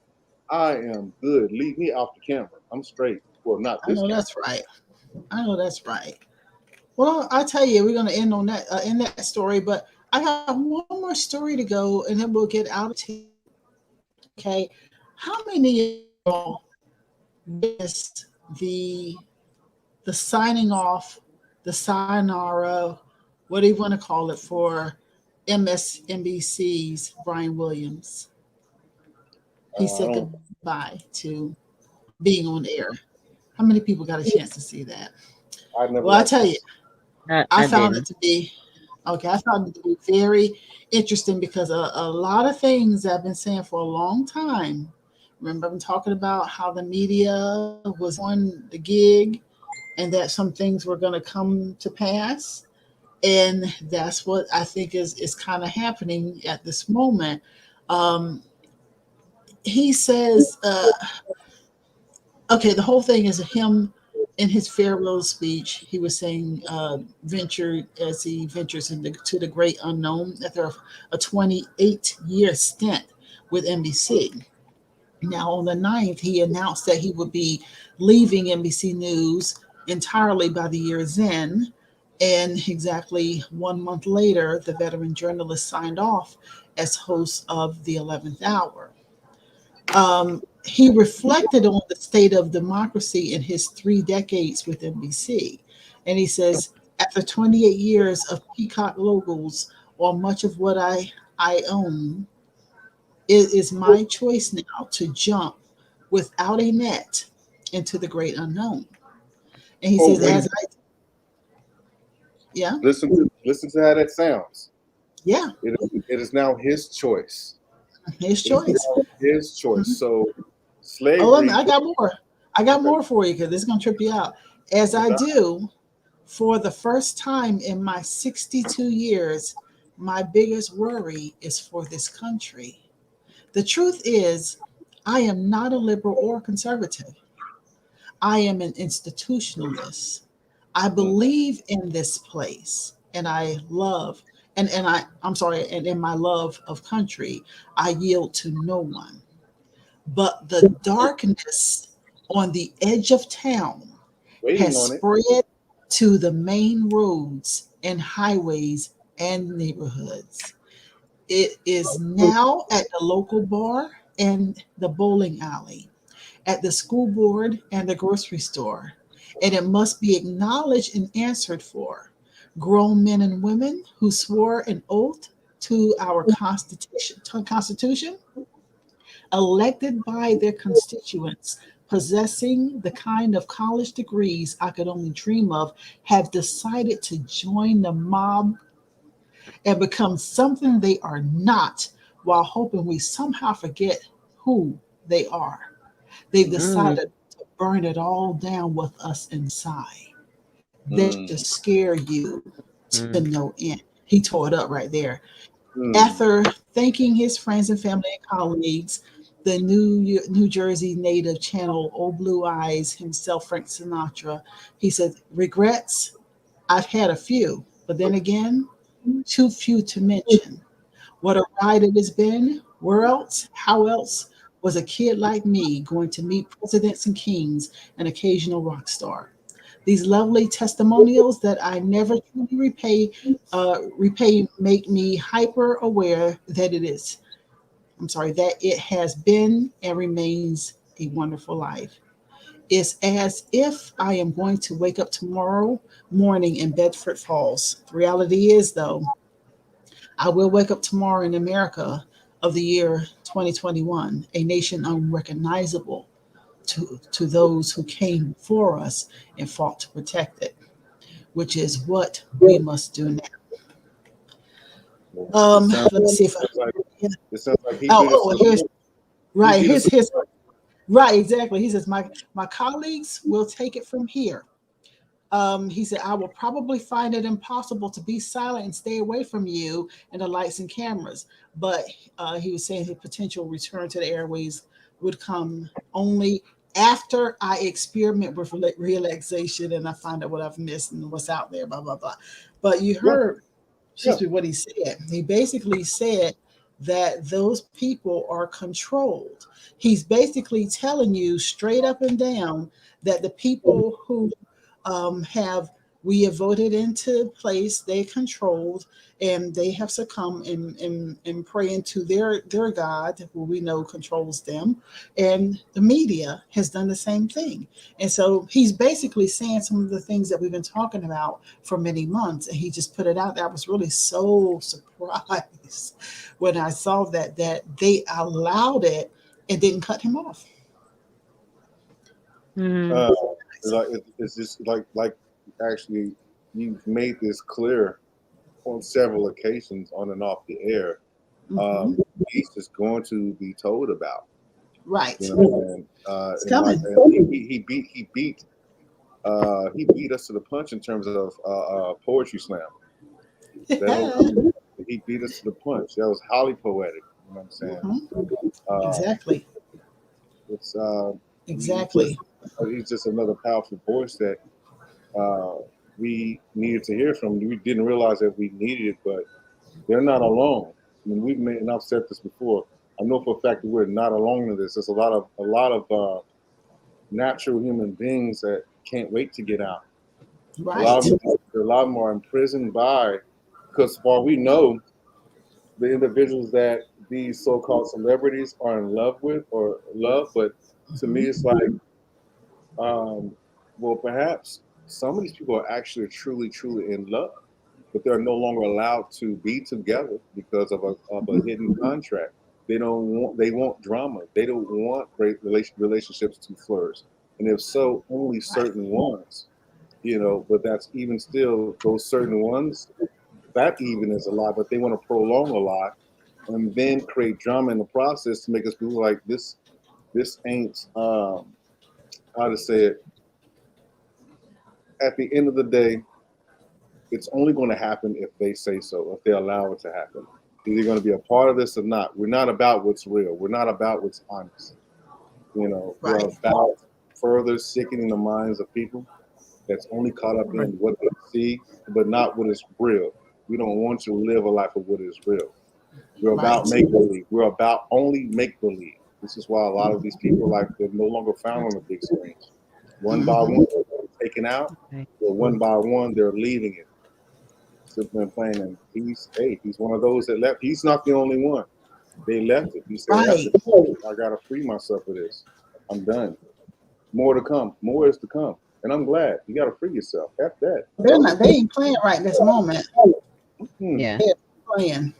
I am good. Leave me off the camera. I'm straight. Well, not this. I know that's right. I know that's right. Well, I tell you, we're going to end on that in that story, but I have one more story to go, and then we'll get out of here. Okay, how many of y'all missed the signing off, the sayonara, what do you want to call it, for MSNBC's Brian Williams? He said goodbye to being on air. How many people got a chance to see that? Well, I tell you, I found it to be very interesting, because a lot of things I've been saying for a long time. Remember, I'm talking about how the media was on the gig and that some things were going to come to pass. And that's what I think is kind of happening at this moment. He says, okay, the whole thing is him in his farewell speech. He was saying, as he ventures to the great unknown, after a 28-year stint with NBC. Now, on the 9th, he announced that he would be leaving NBC News entirely by the year's end. And exactly 1 month later, the veteran journalist signed off as host of the 11th Hour. He reflected on the state of democracy in his 3 decades with NBC. And he says, after 28 years of peacock logos on much of what I own, it is my choice now to jump without a net into the great unknown. And he says, listen to how that sounds. Yeah. It is now his choice. His choice. His choice. Mm-hmm. So slavery. Oh, I got more. I got more for you, because this is going to trip you out. As I do, for the first time in my 62 years, my biggest worry is for this country. The truth is, I am not a liberal or conservative. I am an institutionalist. I believe in this place, and I love, and in my love of country, I yield to no one. But the darkness on the edge of town has spread to the main roads and highways and neighborhoods. It is now at the local bar and the bowling alley, at the school board and the grocery store, and it must be acknowledged and answered for. Grown men and women who swore an oath to our Constitution, elected by their constituents, possessing the kind of college degrees I could only dream of, have decided to join the mob and become something they are not, while hoping we somehow forget who they are. They've decided to burn it all down with us inside. They just scare you to no end. He tore it up right there. After thanking his friends and family and colleagues, the New Jersey native channel Old Blue Eyes himself, Frank Sinatra, he said, regrets, I've had a few, but then again, too few to mention. What a ride it has been. Where else? How else was a kid like me going to meet presidents and kings, an occasional rock star? These lovely testimonials that I never truly repay make me hyper aware that that it has been and remains a wonderful life. It's as if I am going to wake up tomorrow morning in Bedford Falls. The reality is, though, I will wake up tomorrow in America of the year 2021, a nation unrecognizable to those who came before us and fought to protect it, which is what we must do now. Let me see if it sounds like he right, exactly. He says, my colleagues will take it from here. He said, I will probably find it impossible to be silent and stay away from you and the lights and cameras. But he was saying his potential return to the airways would come only after I experiment with relaxation and I find out what I've missed and what's out there, blah, blah, blah. But you heard what he said. He basically said that those people are controlled. He's basically telling you straight up and down that the people who we have voted into place, they controlled, and they have succumbed and praying to their God, who we know controls them. And the media has done the same thing. And so he's basically saying some of the things that we've been talking about for many months, and he just put it out there. I was really so surprised when I saw that they allowed it and didn't cut him off. It's just like actually you've made this clear on several occasions on and off the air. He's just going to be told about. Right. You know, it's coming. He beat us to the punch in terms of poetry slam. He beat us to the punch. That was highly poetic. You know what I'm saying? Exactly. It's exactly. He's just another powerful voice that we needed to hear from. We didn't realize that we needed it, but they're not alone. I mean, and I've said this before. I know for a fact that we're not alone in this. There's a lot of natural human beings that can't wait to get out. Right. A lot of them are imprisoned because far we know, the individuals that these so-called celebrities are in love with or love, but to me it's like, well, perhaps some of these people are actually truly in love, but they're no longer allowed to be together because of a hidden contract. They want drama. They don't want great relationships to flourish. And if so, only certain ones, but that's even still those certain ones, that even is a lie, but they want to prolong a lie and then create drama in the process to make us feel like this ain't, how to say it, at the end of the day, it's only going to happen if they say so, if they allow it to happen. Either you're going to be a part of this or not. We're not about what's real. We're not about what's honest. We're about further sickening the minds of people that's only caught up in what they see, but not what is real. We don't want to live a life of what is real. We're about make-believe. We're about only make-believe. This is why a lot of these people, they're no longer found on the big screens. One by one, they're taken out. But one by one, they're leaving it. Simply and plain. And he's one of those that left. He's not the only one. They left it. He said, I got to free myself of this. I'm done. More to come. More is to come. And I'm glad. You got to free yourself. F that. They ain't playing right this moment. Yeah. They're playing.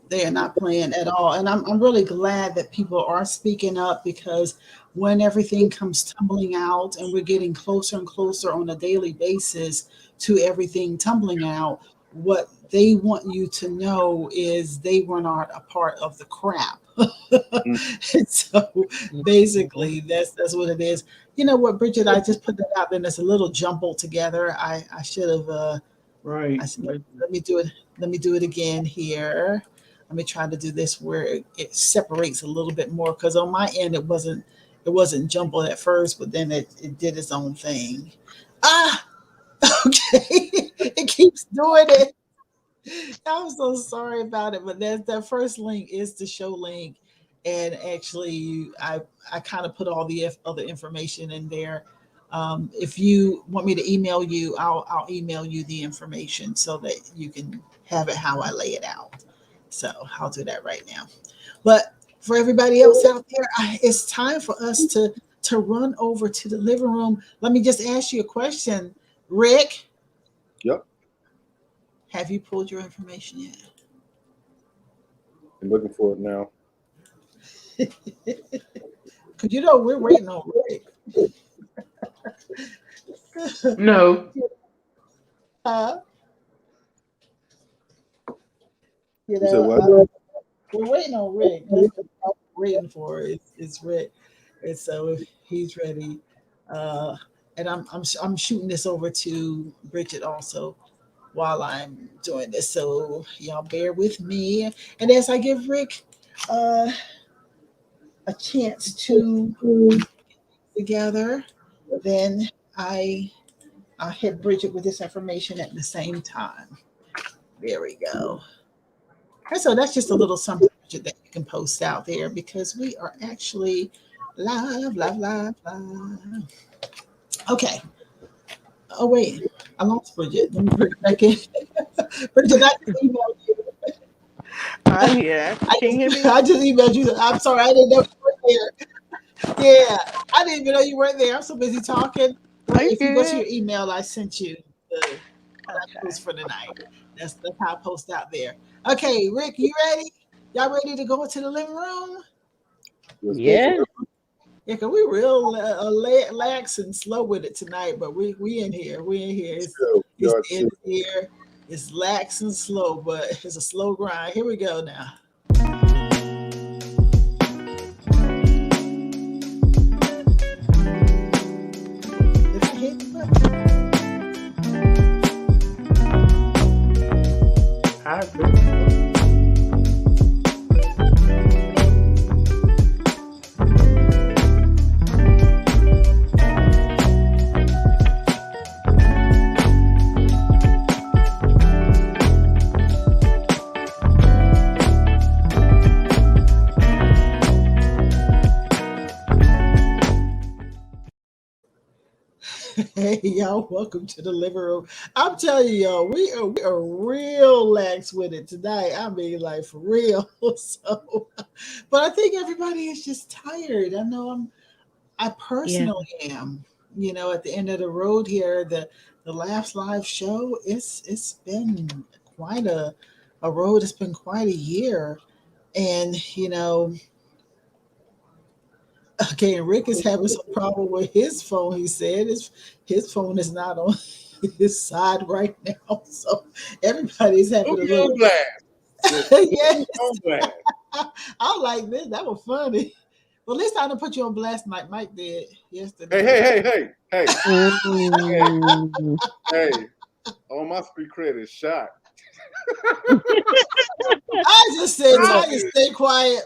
They are not playing at all. And I'm really glad that people are speaking up, because when everything comes tumbling out and we're getting closer and closer on a daily basis to everything tumbling out, what they want you to know is they were not a part of the crap. And so basically that's what it is. You know what, Bridget, I just put that out there and it's a little jumbled together. I should have let me do it again here. Let me try to do this where it separates a little bit more, because on my end it wasn't jumbled at first, but then it did its own thing. Okay. It keeps doing it. I'm so sorry about it, but that first link is the show link, and actually I kind of put all the other information in there. If you want me to email you, I'll email you the information so that you can have it how I lay it out. So I'll do that right now. But for everybody else out there, it's time for us to run over to the living room. Let me just ask you a question, Rick. Yep. Have you pulled your information yet? I'm looking for it now. Because we're waiting on Rick. No. We're waiting on Rick. That's what we're waiting for. It's Rick. And so if he's ready, and I'm shooting this over to Bridget also while I'm doing this. So y'all bear with me. And as I give Rick uh, a chance to together, then I'll hit Bridget with this information at the same time. There we go. And so that's just a little something Bridget, that you can post out there because we are actually live, live, live, live. Okay. Oh wait, I lost Bridget. Let me bring it back in. Bridget, I just emailed you. I'm here. Can you hear me? I just emailed you. I'm sorry, I didn't know you were there. Yeah, I didn't even know you weren't there. I'm so busy talking. Are you If you go to good? your email, I sent you the news Okay. for the night. That's how I post out there. Okay, Rick, you ready? Y'all ready to go into the living room? Yeah. Yeah, cause we real lax and slow with it tonight, but we in here. We in here. It's the end of the year. It's lax and slow, but it's a slow grind. Here we go now. Did I hit the button? I agree. Hey y'all, welcome to the living room. I'm telling y'all, we are real lax with it tonight. I mean, like for real. So, but I think everybody is just tired. I know I Yeah. personally am. You know, at the end of the road here, the last live show, it's been quite a road. It's been quite a year, and you know, okay, and Rick is having some problem with his phone. He said his phone is not on his side right now, so everybody's having a little. On blast. Yes, On blast. I like this. That was funny. Well, at least I didn't put you on blast like Mike did yesterday. Hey. Mm. Hey. All my street credit is shot. I just said, Oh, Tanya, stay quiet.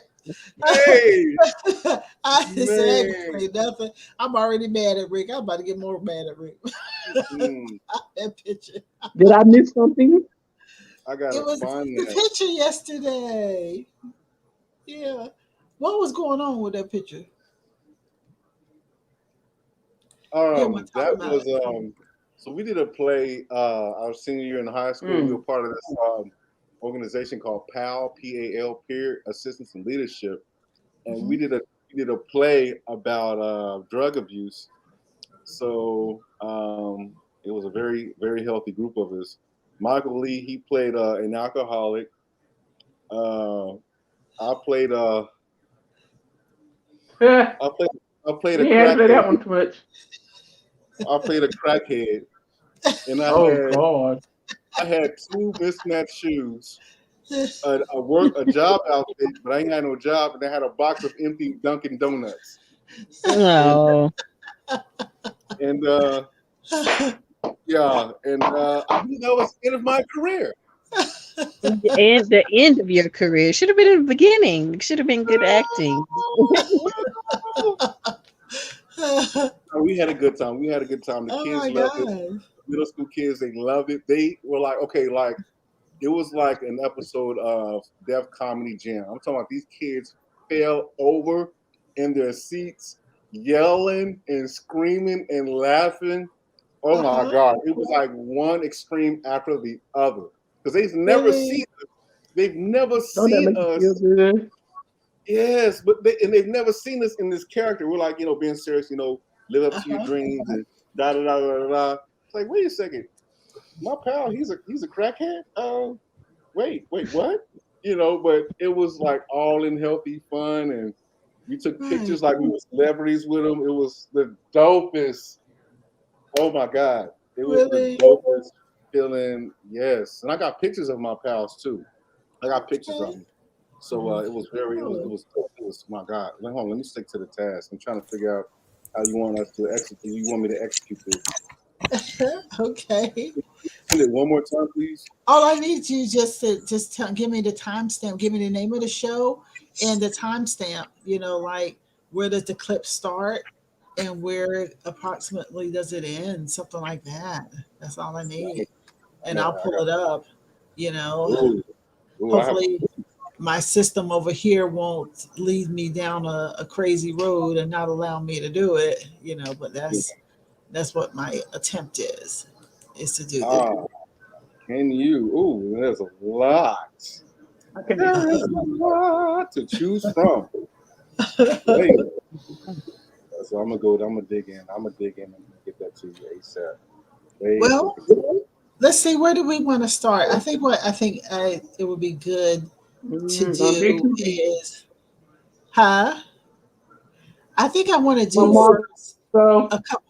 hey, I just said, I ain't man. gonna say nothing. I'm already mad at Rick. I'm about to get more mad at Rick. Mm, That picture. Did I miss something? I It gotta was find the that. picture yesterday. Yeah. What was going on with that picture? Yeah, we're talking That about was it. so we did a play our senior year in high school. We were part of this organization called PAL, PAL, Peer Assistance and Leadership. And we did a play about drug abuse. So it was a very, very healthy group of us. Michael Lee, he played an alcoholic. I played I played a You ain't answer that crackhead. one too much. I played a crackhead, and Oh God. I had two mismatched shoes, a job outfit, but I ain't had no job, and I had a box of empty Dunkin' Donuts, and Oh. and yeah, and I believe that was the end of my career. The end of your career should have been in the beginning. It should have been good acting. We had a good time. We had a good time. The Oh kids my loved it. God. Middle school kids, they loved it. They were like, okay, like it was like an episode of Def Comedy Jam. I'm talking about these kids fell over in their seats, yelling and screaming and laughing. Oh my Uh-huh. God. It was like one extreme after the other. Because Really? they've never Don't that seen make you us. feel good? Yes, but they've never seen us in this character. We're like, being serious, live up to your Uh-huh. dreams and da da da da da. It's like, wait a second, my pal, he's a crackhead. Wait, what? But it was like all in healthy fun, and we took Right. pictures like we were celebrities with them. It was the dopest. Oh my God, it was the Really? dopest feeling. Yes, and I got pictures of my pals too. I got pictures of Okay. them. So it was Cool. my God. Hold on, let me stick to the task. I'm trying to figure out. how you want us to execute. You want me to execute this? Okay. Send it one more time, please. All I need you just to give me the timestamp, give me the name of the show and the timestamp. You know, like where does the clip start and where approximately does it end? Something like that. That's all I need, and I'll pull it up. You know, hopefully my system over here won't lead me down a crazy road and not allow me to do it. You know, but that's what my attempt is to do that. Can you? Ooh, there's a lot. There's a lot to choose from. So I'm gonna dig in and get that to you ASAP. Well, let's see. Where do we want to start? I think it would be good to do is, I think I want to do first a couple.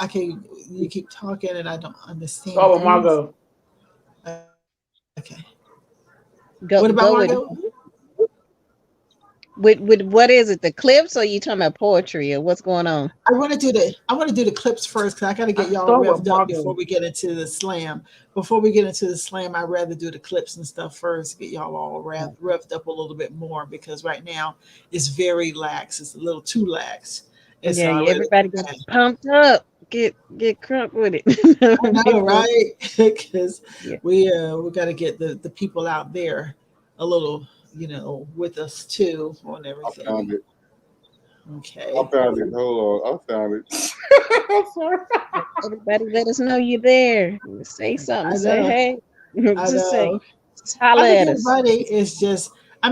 Okay, you keep talking and I don't understand. Oh, Margo. Okay. What about Margo? With what is it? The clips, or you talking about poetry, or what's going on? I want to do the clips first because I got to get y'all revved up before we get into the slam. Before we get into the slam, I'd rather do the clips and stuff first, get y'all all revved up a little bit more because right now it's very lax. It's a little too lax. And yeah, everybody gets pumped up. Get crunk with it. I know, right? Because we got to get the people out there a little, with us too on everything. I found it. Okay. I found it. Hold on. I found it. I'm sorry. Everybody, let us know you're there. Say something. Say hey. Just say. I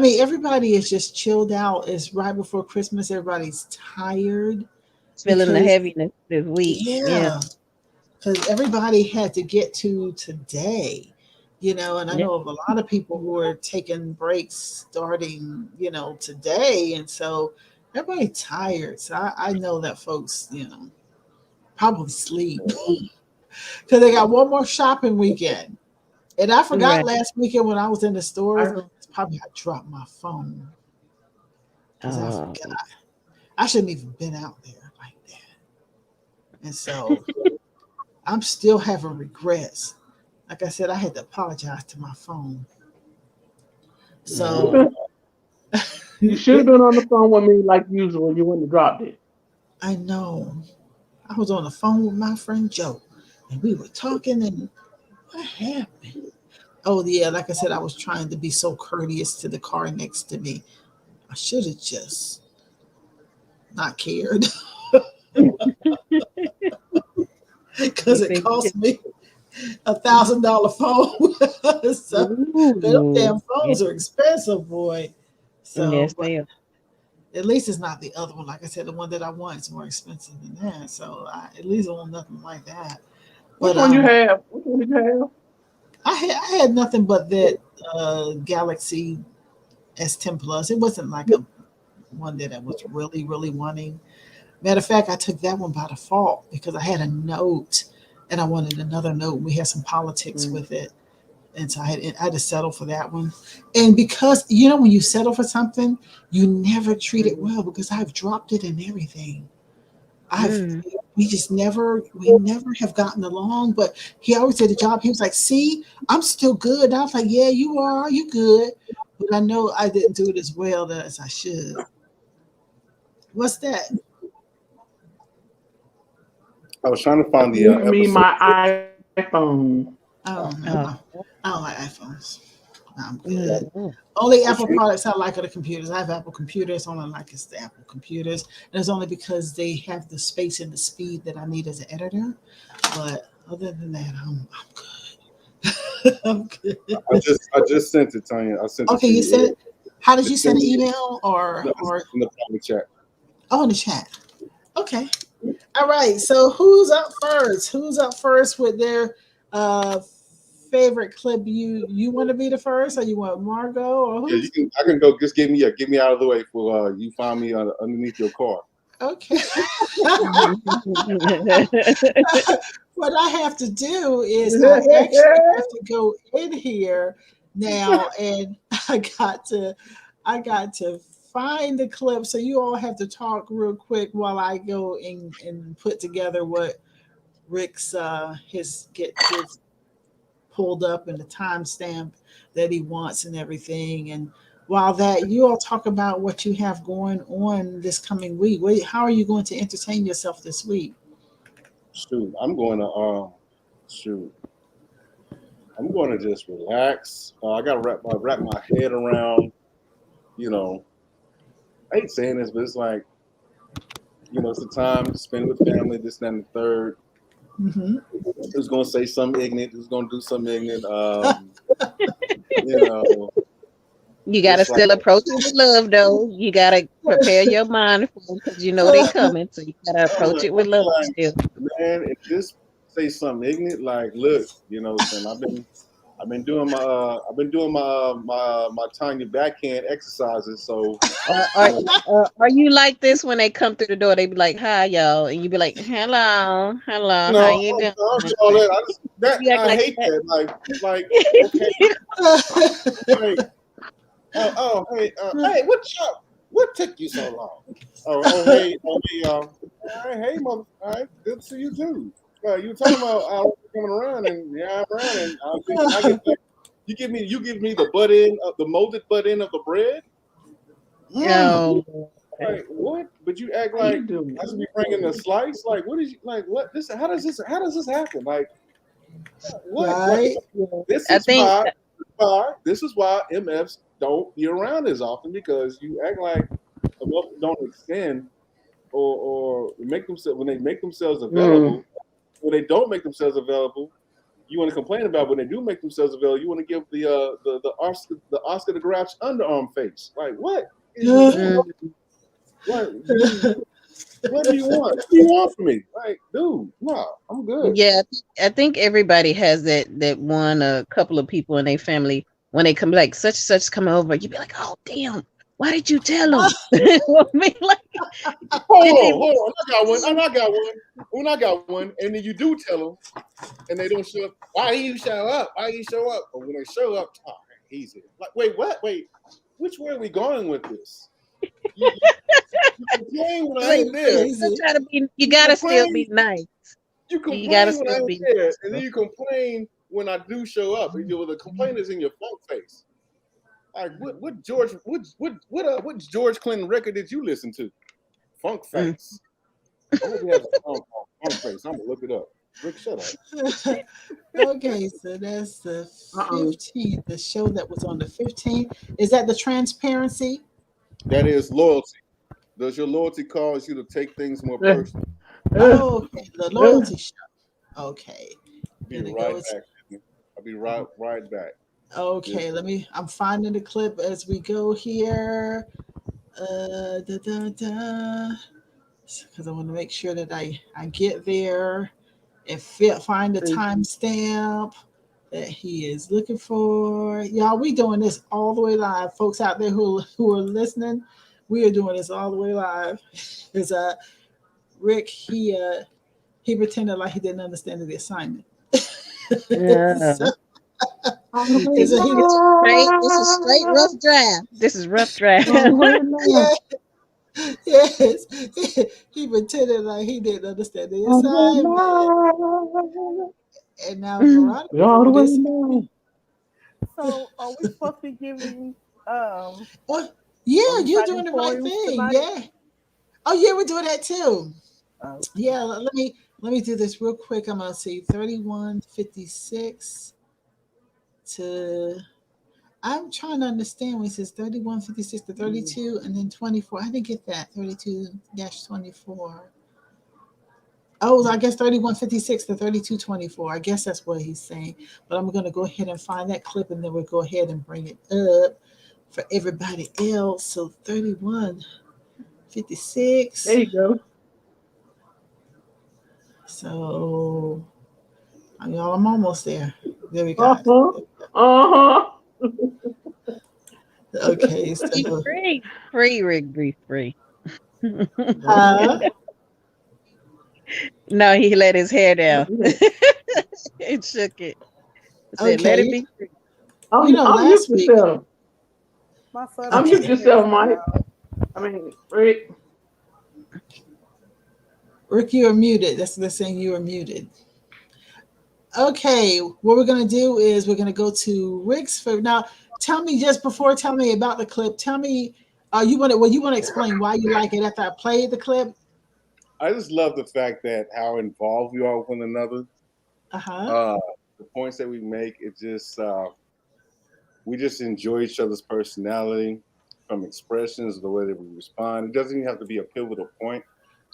think everybody is just chilled out. It's right before Christmas. Everybody's tired. Feeling the heaviness this week. Yeah. Because everybody had to get to today, and I know of a lot of people who are taking breaks starting, today. And so everybody's tired. So I know that folks, probably sleep because they got one more shopping weekend. And I forgot last weekend when I was in the stores, probably I dropped my phone because I forgot. I shouldn't even been out there like that. And so I'm still having regrets. Like I said, I had to apologize to my phone. So you should have been on the phone with me like usual. You wouldn't have dropped it. I know. I was on the phone with my friend Joe, and we were talking, and what happened? Oh, yeah, like I said, I was trying to be so courteous to the car next to me. I should have just not cared. Because it cost me $1,000 phone. So them damn phones are expensive, boy. So yes, they are. At least it's not the other one. Like I said, the one that I want is more expensive than that. So at least I want nothing like that. Which one you have? Which one did you have? I had nothing but that Galaxy S10 Plus. It wasn't like a one that I was really, really wanting. Matter of fact, I took that one by default because I had a note and I wanted another note. We had some politics with it. And so I had to settle for that one. And because, when you settle for something, you never treat it well because I've dropped it and everything. We never have gotten along, but he always did a job. He was like, see, I'm still good. And I was like, yeah, you are. You good. But I know I didn't do it as well as I should. What's that? I was trying to find the my iPhone. Oh, no. I don't like iPhones. No, I'm good. Only Apple products I like are the computers. I have Apple computers. All I like is the Apple computers. And it's only because they have the space and the speed that I need as an editor. But other than that, I'm good. I'm good. I just sent it, Tanya. I sent it. Okay, you sent it? How did you send an email or in the private chat? Oh, in the chat. Okay. All right. So who's up first? Who's up first with their favorite clip? You want to be the first, or you want Margo? Or who's... Yeah, I can go. Just get me out of the way for you. Find me underneath your car. Okay. What I have to do is I actually have to go in here now, and I got to find the clip, so you all have to talk real quick while I go and put together what Rick's his pulled up and the timestamp that he wants and everything. And while that, you all talk about what you have going on this coming week. How are you going to entertain yourself this week? I'm going to just relax. I got to wrap my head around, I hate saying this, but it's like, it's the time to spend with family, this, that, and the third. Mm-hmm. Who's going to say something ignorant? Who's going to do something ignorant? You got to still approach it with love, though. You got to prepare your mind for them because they're coming. So you got to approach it with love still. Man, if this say something ignorant, like, look, I've been doing my Tanya backhand exercises. So are you like this when they come through the door? They be like, "Hi, y'all," and you be like, "Hello, no, how you doing?" I hate that. Like, okay. Hey, what took you so long? Hey, hey, mother. All right, good to see you too. You were talking about coming around, and I'm around, and I get that. You give me the butt end of the molded butt end of the bread. No. Like what? But you act like I should be bringing a slice. Like what is like what? This how does this happen? Like what? Right. This is why MFs don't be around as often, because you act like emotions don't extend or make themselves when they make themselves available. When they don't make themselves available, you want to complain about. When they do make themselves available, you want to give the Oscar the Grouch underarm face. Like what? What do you want? What do you want from me? Like, dude, no, I'm good. Yeah, I think everybody has that one. A couple of people in their family, when they come like such and such coming over, you be like, oh damn, why did you tell them? Hold on. I got one. And then you do tell them, and they don't show up. Why do you show up? But when they show up, oh, easy. Like, wait, what? Wait, which way are we going with this? You complain when I ain't there. You gotta still be nice. You complain when I ain't there, and then you complain when I do show up. The complaint is in your funk face. Like what George Clinton record did you listen to? Funk face. I hope he has a song called Funk Face. I'm gonna look it up. Rick, shut up. Okay, so that's the 15th. The show that was on the 15th. Is that the transparency? That is loyalty. Does your loyalty cause you to take things more personally? Oh, okay. The loyalty show. Okay. I'll be right back. Okay, I'm finding the clip as we go here. Because I want to make sure that I get there and find the timestamp that he is looking for. Y'all, we doing this all the way live. Folks out there who are listening, we are doing this all the way live. Because Rick, he pretended like he didn't understand the assignment. Yeah. This is straight rough draft. This is rough draft. Yes. He pretended like he didn't understand the assignment. And now Veronica. So are we supposed to be giving you're doing the right thing. Tonight? Yeah. Oh yeah, we're doing that too. Yeah, let me do this real quick. I'm gonna see 3156 to I'm trying to understand when it says 3156 to 32 and then 24. I didn't get that. 32-24. Oh, I guess 3156 to 3224. I guess that's what he's saying. But I'm going to go ahead and find that clip, and then we'll go ahead and bring it up for everybody else. So 3156. There you go. So, y'all, I'm almost there. There we go. Okay. So. Free, Rick, be free. No, he let his hair down. It shook it. Said, let it be free. Last week. I'm yourself, Mike. I mean, Rick. Rick, you are muted. They're saying you are muted. Okay, what we're gonna do is we're gonna go to Rick's favorite. Now, tell me about the clip. Tell me, you want to explain why you like it after I played the clip. I just love the fact that how involved we are with one another. The points that we make, it just we just enjoy each other's personality, from expressions, the way that we respond. It doesn't even have to be a pivotal point.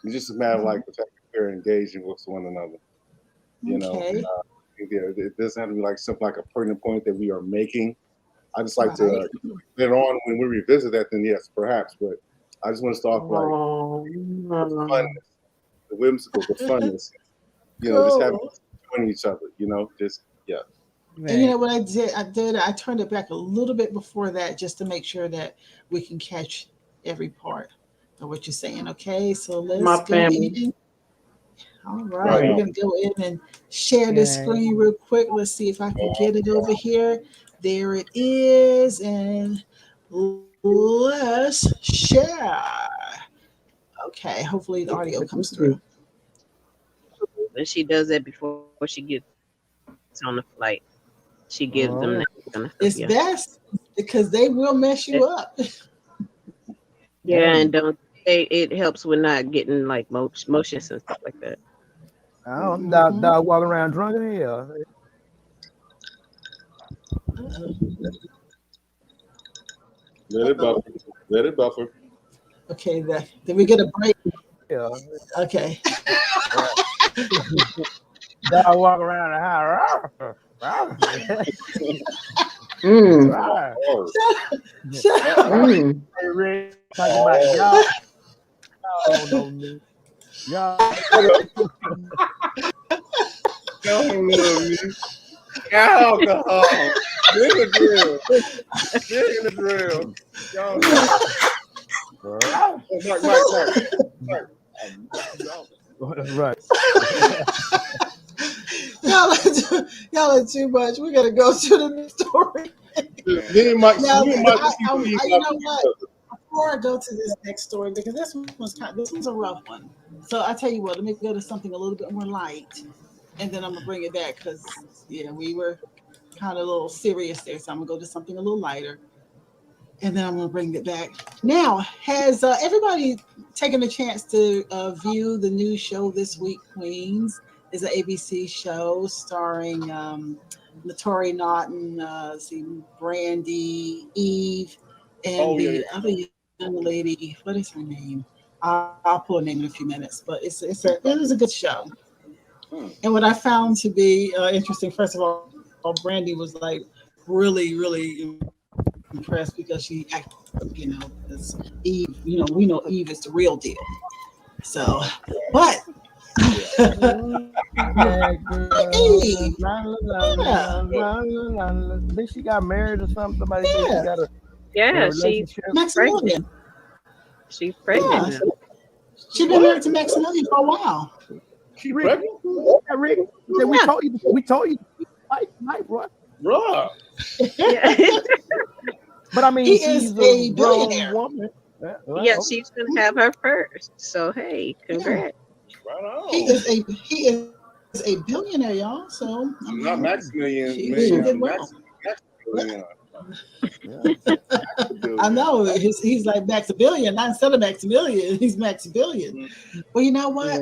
It's just a matter of like the fact that we're engaging with one another. You know, it doesn't have to be like something like a pertinent point that we are making. I just like to later on when we revisit that, then yes, perhaps. But I just want to start like the funness, the whimsical, the funness. You know, just having joining each other. You know, just yeah. Right. And you know what I did? I turned it back a little bit before that just to make sure that we can catch every part of what you're saying. Okay, so let's go in. All right, we're gonna go in and share this screen real quick. Let's see if I can get it over here. There it is, and let's share. Okay, hopefully the audio comes through. And she does that before she gets on the flight. She gives them that kind of stuff. It's best because they will mess you up. Yeah, and it helps with not getting like motions and stuff like that. Dog walking around drunk in hell. Let it buffer. Okay, did we get a break? Yeah. Okay. Dog walk around the house. Shut up. Hey, Rick, talking about y'all. Y'all know me. Y'all. Alcohol. Dig the drill. Y'all Right. Y'all are too much. We gotta go to the next story. You know what? Before I go to this next story, because this one's a rough one. So I tell you what, let me go to something a little bit more light, and then I'm gonna bring it back because we were kind of a little serious there. So I'm gonna go to something a little lighter, and then I'm gonna bring it back. Now, has everybody taken a chance to view the new show this week? Queens is an ABC show starring Latoya Naughton, Brandy, Eve, and the other young lady. What is her name? I'll pull her name in a few minutes. But it was a good show. And what I found to be interesting, first of all, Brandy was like really, really impressed because she acted, as Eve. We know Eve is the real deal. So, but. Think she got married or something? Somebody said she got a she's Maximilian. She's pregnant. Yeah. She's been married to Maximilian for a while. She pregnant? Rick, we told you, Mike, bro. But I mean, he she's is a billionaire woman. She's gonna have her first. So hey, congrats. Right on. He is a billionaire, y'all. So not Maximilian. She did well. Maximilian. I know he's like Maximilian, not instead of Maximilian, he's Maximilian. Well, you know what?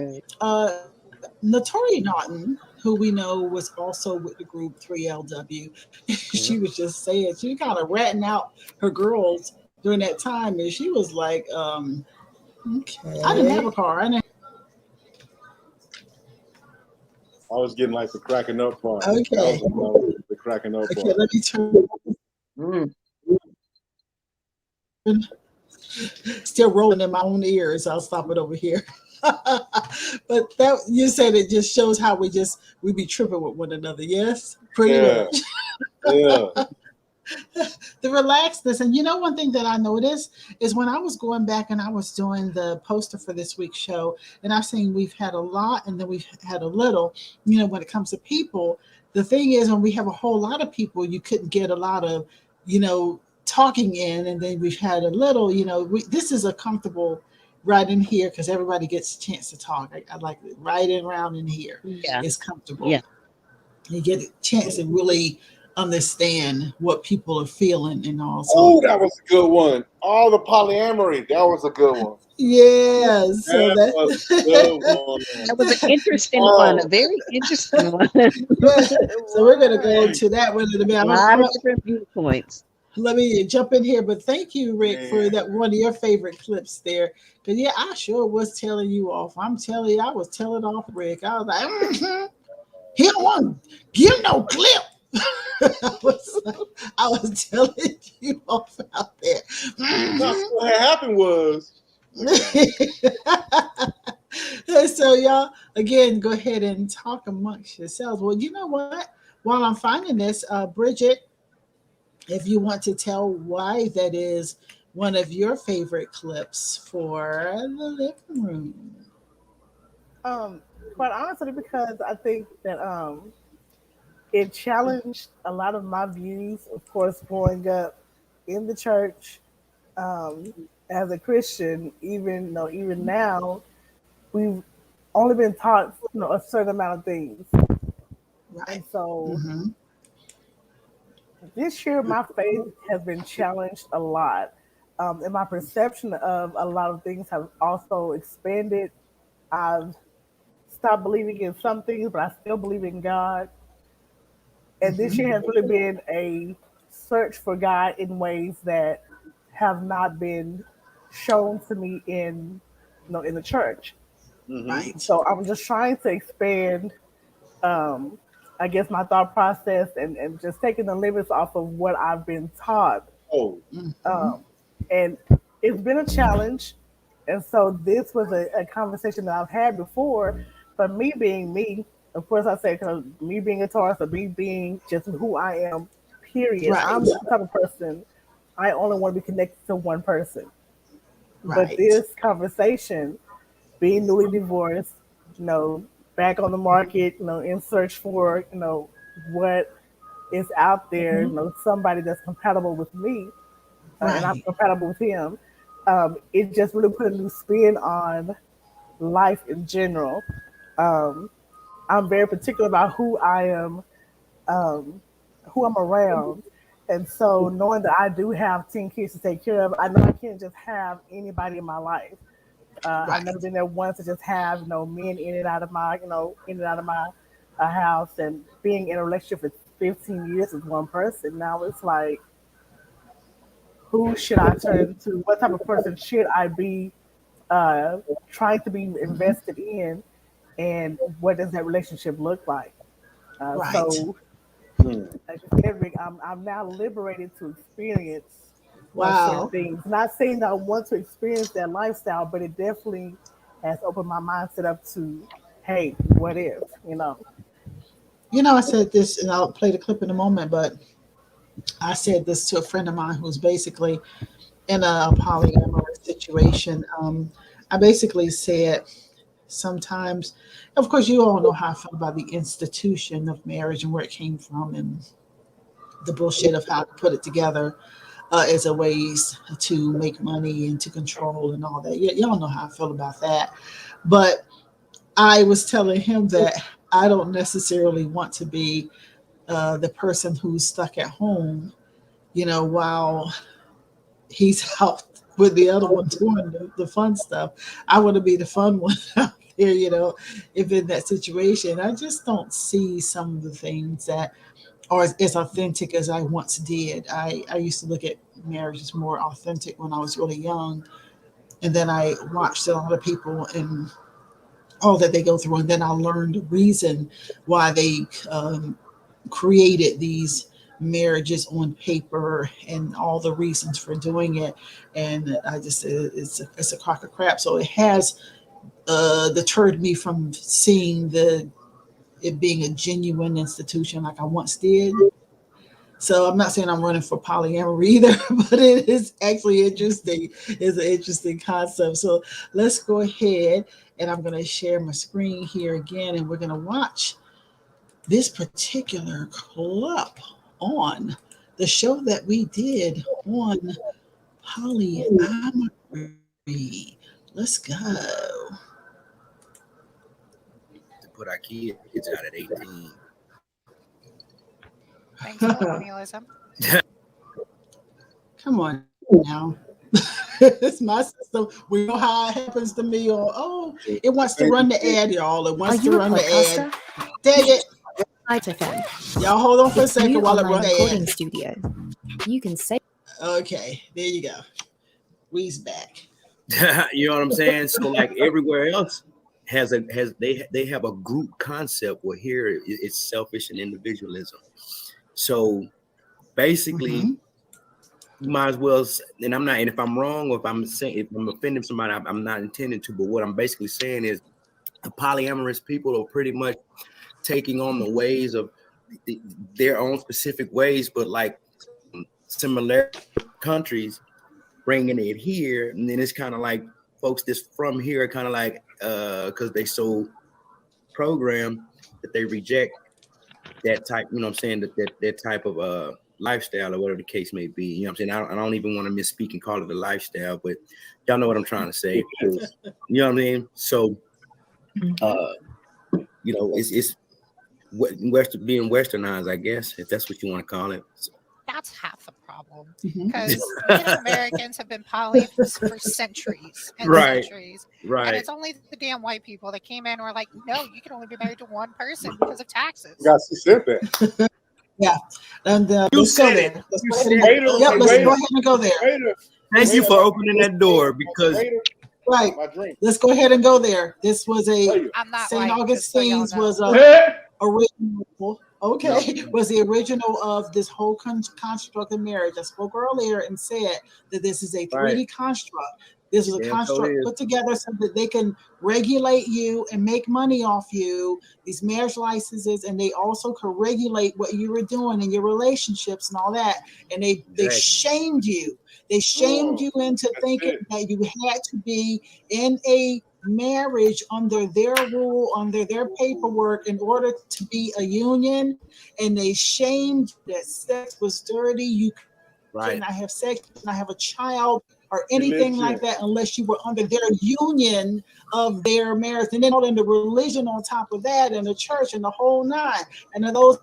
Latoya Naughton, who we know was also with the group 3LW, she was just saying she was kind of ratting out her girls during that time, and she was like, "Okay, I didn't have a car. I was getting like the cracking up part. Okay. The cracking up part. Okay, let me turn. Still rolling in my own ears. I'll stop it over here. But that you said it just shows how we be tripping with one another. Yes, pretty much. Yeah. The relaxedness. And one thing that I noticed is when I was going back and I was doing the poster for this week's show, and I've seen we've had a lot and then we've had a little, when it comes to people. The thing is, when we have a whole lot of people, you couldn't get a lot of, talking in, and then we've had a little, this is a comfortable right in here because everybody gets a chance to talk. I like it right in around in here. Yeah. It's comfortable. Yeah. You get a chance to really understand what people are feeling and also. Oh, that was a good one. Oh, the polyamory. That was a good one. Yeah. So that was a good one. That was an interesting one, a very interesting one. Yeah. So we're going to go into that one in a minute. A lot of different viewpoints. Let me jump in here, but thank you, Rick, for that one of your favorite clips there. Because I sure was telling you off. I'm telling you, I was telling off Rick. I was like, he don't want to give no clip. I was telling you off out there. What happened was. So y'all, again, go ahead and talk amongst yourselves. Well, you know what? While I'm finding this, Bridget, if you want to tell why that is one of your favorite clips for the living room. Quite honestly, because I think that it challenged a lot of my views, of course, growing up in the church as a Christian. Even now, we've only been taught a certain amount of things, Right. and so this year my faith has been challenged a lot, and my perception of a lot of things have also expanded. I've stopped believing in some things, but I still believe in God. And this year has really been a search for God in ways that have not been shown to me in the church. Right. So I'm just trying to expand, I guess, my thought process and just taking the limits off of what I've been taught. And it's been a challenge. And so this was a conversation that I've had before. But me being me, of course, I say, because me being a Taurus, or me being just who I am, period. Right. I'm the type of person, I only want to be connected to one person. Right. But this conversation, being newly divorced, back on the market, in search for, what is out there, somebody that's compatible with me, and I'm compatible with him. It just really put a new spin on life in general. I'm very particular about who I am, who I'm around. And so knowing that I do have 10 kids to take care of, I know I can't just have anybody in my life. I've never been there once to just have, men in and out of my house, and being in a relationship for 15 years with one person. Now it's like, who should I turn to? What type of person should I be trying to be invested in? And what does that relationship look like? So, like you said, Rick, I'm now liberated to experience certain things. Not saying that I want to experience that lifestyle, but it definitely has opened my mindset up to, hey, what if, I said this, and I'll play the clip in a moment, but I said this to a friend of mine who's basically in a polyamorous situation. I basically said, sometimes, of course, you all know how I feel about the institution of marriage and where it came from, and the bullshit of how to put it together as a ways to make money and to control and all that. Y'all know how I feel about that. But I was telling him that I don't necessarily want to be the person who's stuck at home, while he's out with the other one doing the fun stuff. I want to be the fun one out there, if in that situation. I just don't see some of the things that are as authentic as I once did. I used to look at marriage as more authentic when I was really young. And then I watched a lot of people and all that they go through. And then I learned the reason why they created these marriages on paper and all the reasons for doing it. And I just, it's a crock of crap. So it has deterred me from seeing it being a genuine institution like I once did. So I'm not saying I'm running for polyamory either, but it is actually interesting. It's an interesting concept. So let's go ahead, and I'm going to share my screen here again, and we're going to watch this particular clip on the show that we did on polyamory. Let's go. To put our kids out at 18. Thanks, millennialism. Come on now. It's my system. We know how it happens to me. Or it wants to run the ad, y'all. It wants to run the ad. Dang it. Y'all hold on for a second while it runs the ad. Studio. You can say. Okay, there you go. We's back. You know what I'm saying? So like everywhere else they have a group concept where here it's selfish and individualism. So basically, you might as well, and I'm not, and if I'm wrong or if I'm offending somebody, I'm not intending to, but what I'm basically saying is the polyamorous people are pretty much taking on the ways of their own specific ways, but like similar countries bringing it here. And then it's kind of like folks that's from here are kind of like, because they so programmed that they reject that type, you know what I'm saying, that type of lifestyle or whatever the case may be. You know what I'm saying? I don't even want to misspeak and call it a lifestyle, but y'all know what I'm trying to say. You know what I mean? So, you know, it's being westernized, I guess, if that's what you want to call it. So, that's half the problem, because Americans have been poly for centuries and centuries, and it's only the damn white people that came in and were like, no, you can only be married to one person because of taxes. Yes, you said that. Yeah, and let's go there. Let's go ahead and go there. Thank you for opening that door, because let's go ahead and go there. This was a St. Augustine's was a original. Okay, was the original of this whole construct of marriage. I spoke earlier and said that this is a 3D construct. This is a construct put together so that they can regulate you and make money off you, these marriage licenses, and they also can regulate what you were doing in your relationships and all that. And they shamed you. They shamed you into thinking that you had to be in a marriage under their rule, under their paperwork in order to be a union. And they shamed that sex was dirty. You cannot have sex, you cannot have a child or anything like that unless you were under their union of their marriage. And then all in the religion on top of that, and the church and the whole nine. And then those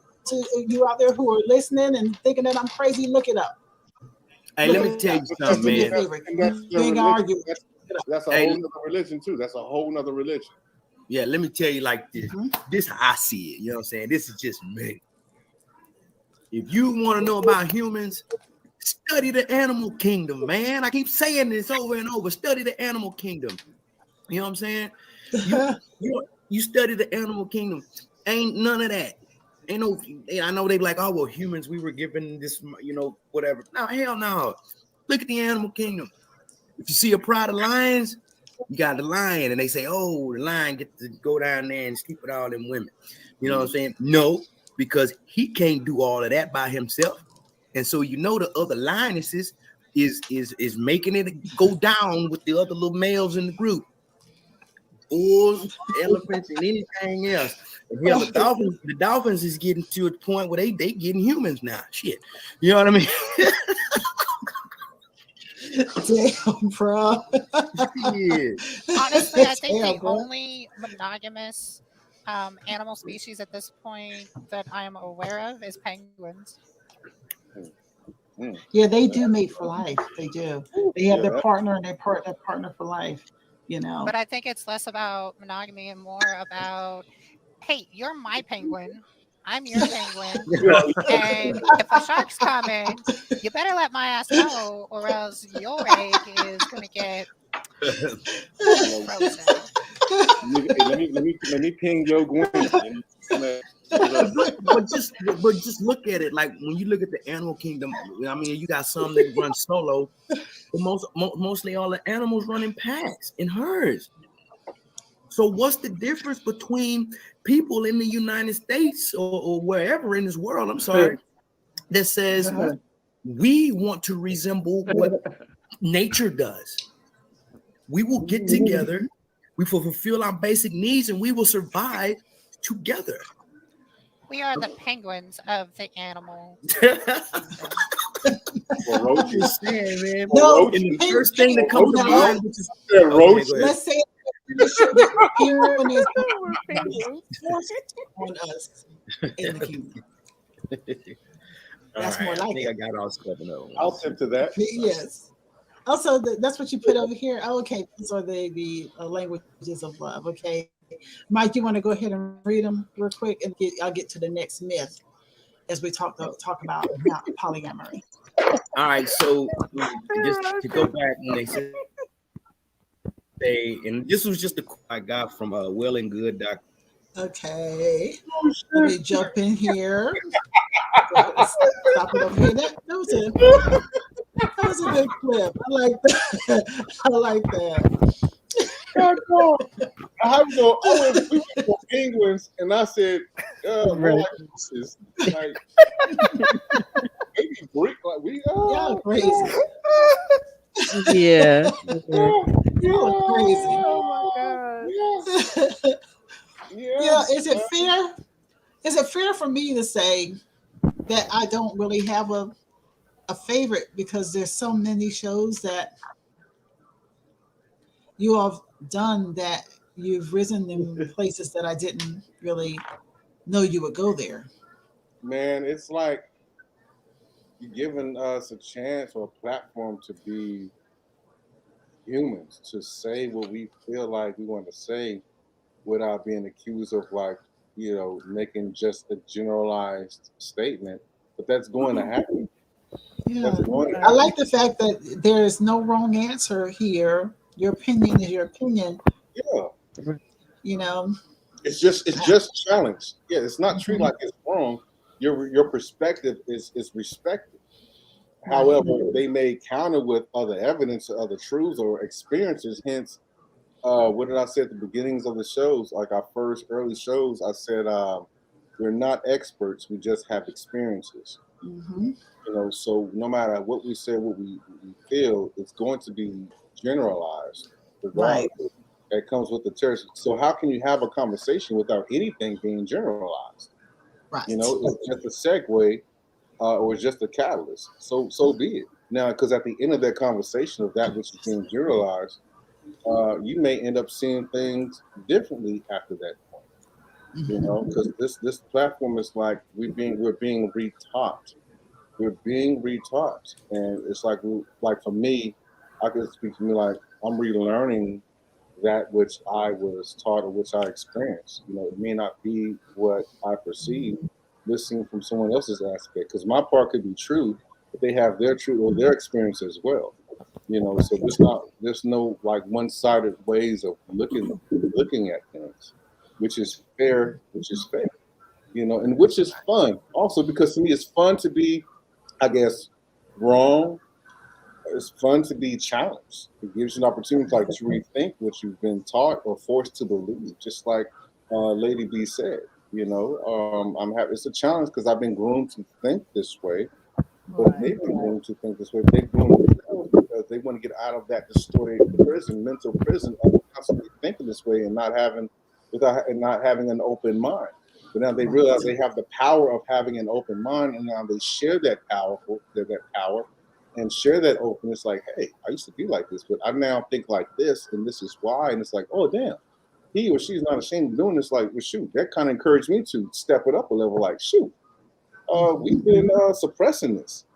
you out there who are listening and thinking that I'm crazy, look it up. Hey, let me tell you something, man. That's a whole nother religion too. That's a whole nother religion. Yeah, let me tell you like this. This how I see it. You know what I'm saying? This is just me. If you want to know about humans, study the animal kingdom, man. I keep saying this over and over. Study the animal kingdom. You know what I'm saying? You study the animal kingdom. Ain't none of that. Ain't no. I know they be like, oh well, humans. We were given this, you know, whatever. No, hell no. Look at the animal kingdom. If you see a pride of lions, you got the lion, and they say, oh, the lion get to go down there and sleep with all them women. You know what I'm saying? No, because he can't do all of that by himself. And so you know the other lionesses is making it go down with the other little males in the group. Bulls, elephants, and anything else. And hell, the dolphins is getting to a point where they getting humans now. Shit. You know what I mean? Damn, bro. Honestly, I think the only monogamous animal species at this point that I am aware of is penguins. Yeah, they do mate for life. They do. They have their partner and their partner for life, you know. But I think it's less about monogamy and more about, hey, you're my penguin. I'm your penguin. And if the shark's coming, you better let my ass know, or else your egg is going to get frozen. Let me ping your Gwen. But just look at it. Like when you look at the animal kingdom, I mean, you got some that run solo, but mostly all the animals run in packs, in herds. So what's the difference between people in the United States or wherever in this world, I'm sorry, that says we want to resemble what nature does? We will get together, we will fulfill our basic needs, and we will survive together. We are the penguins of the animal. I'm just saying, man. No, And the first thing that comes to no. mind, which is roach. Let's say the human is We're penguins. forced on us in the kingdom. That's all more right, I like think it. I got all 7 of them. I'll tip to that. Yes. Also, that's what you put over here. Oh, okay, these are the languages of love. Okay, Mike, you want to go ahead and read them real quick, and I'll get to the next myth as we talk about polyamory. All right, so just to go back when they said and this was just a quote I got from Well and Good Doc. Okay, let me jump in here. Stop it over here. That was a good clip. I like that. I like that. I went for penguins, and I said, like this. Like, maybe Greek, like we are. Y'all crazy. Yeah. Y'all crazy. Oh my God. Yeah, is it fair? Is it fair for me to say that I don't really have a favorite because there's so many shows that you have done that you've risen in places that I didn't really know you would go there? Man, it's like you're giving us a chance or a platform to be humans, to say what we feel like we want to say without being accused of making just a generalized statement. But that's going to happen. Yeah, I like the fact that there is no wrong answer here. Your opinion is your opinion. Yeah. You know, it's just challenged. Yeah, it's not treated like it's wrong. Your perspective is respected. Right. However, they may counter with other evidence or other truths or experiences. Hence, what did I say at the beginnings of the shows? Like our first early shows, I said we're not experts. We just have experiences. Mm-hmm. So no matter what we say, what we feel, it's going to be generalized. Right. That comes with the church. So how can you have a conversation without anything being generalized? Right. It's just a segue or just a catalyst. So be it. Now, because at the end of that conversation of that which is being generalized, you may end up seeing things differently after that point. Mm-hmm. Because this platform is like we're being retaught. We're being retaught, and it's like for me, I could speak to me like I'm relearning that which I was taught or which I experienced. It may not be what I perceive listening from someone else's aspect, because my part could be true, but they have their truth or their experience as well. So there's no like one-sided ways of looking at things, which is fair, and which is fun also, because to me it's fun to be, I guess, wrong. It's fun to be challenged. It gives you an opportunity to rethink what you've been taught or forced to believe. Just like Lady B said, I'm happy. It's a challenge because I've been groomed to think this way, but they've been groomed to think this way. They've groomed themselves because they want to get out of that distorted mental prison of constantly thinking this way and not having an open mind. But now they realize they have the power of having an open mind, and now they share that power and share that openness. Like, hey, I used to be like this, but I now think like this, and this is why. And it's like, oh damn, he or she's not ashamed of doing this. Like, well, shoot, that kind of encouraged me to step it up a level. Like, shoot, we've been suppressing this.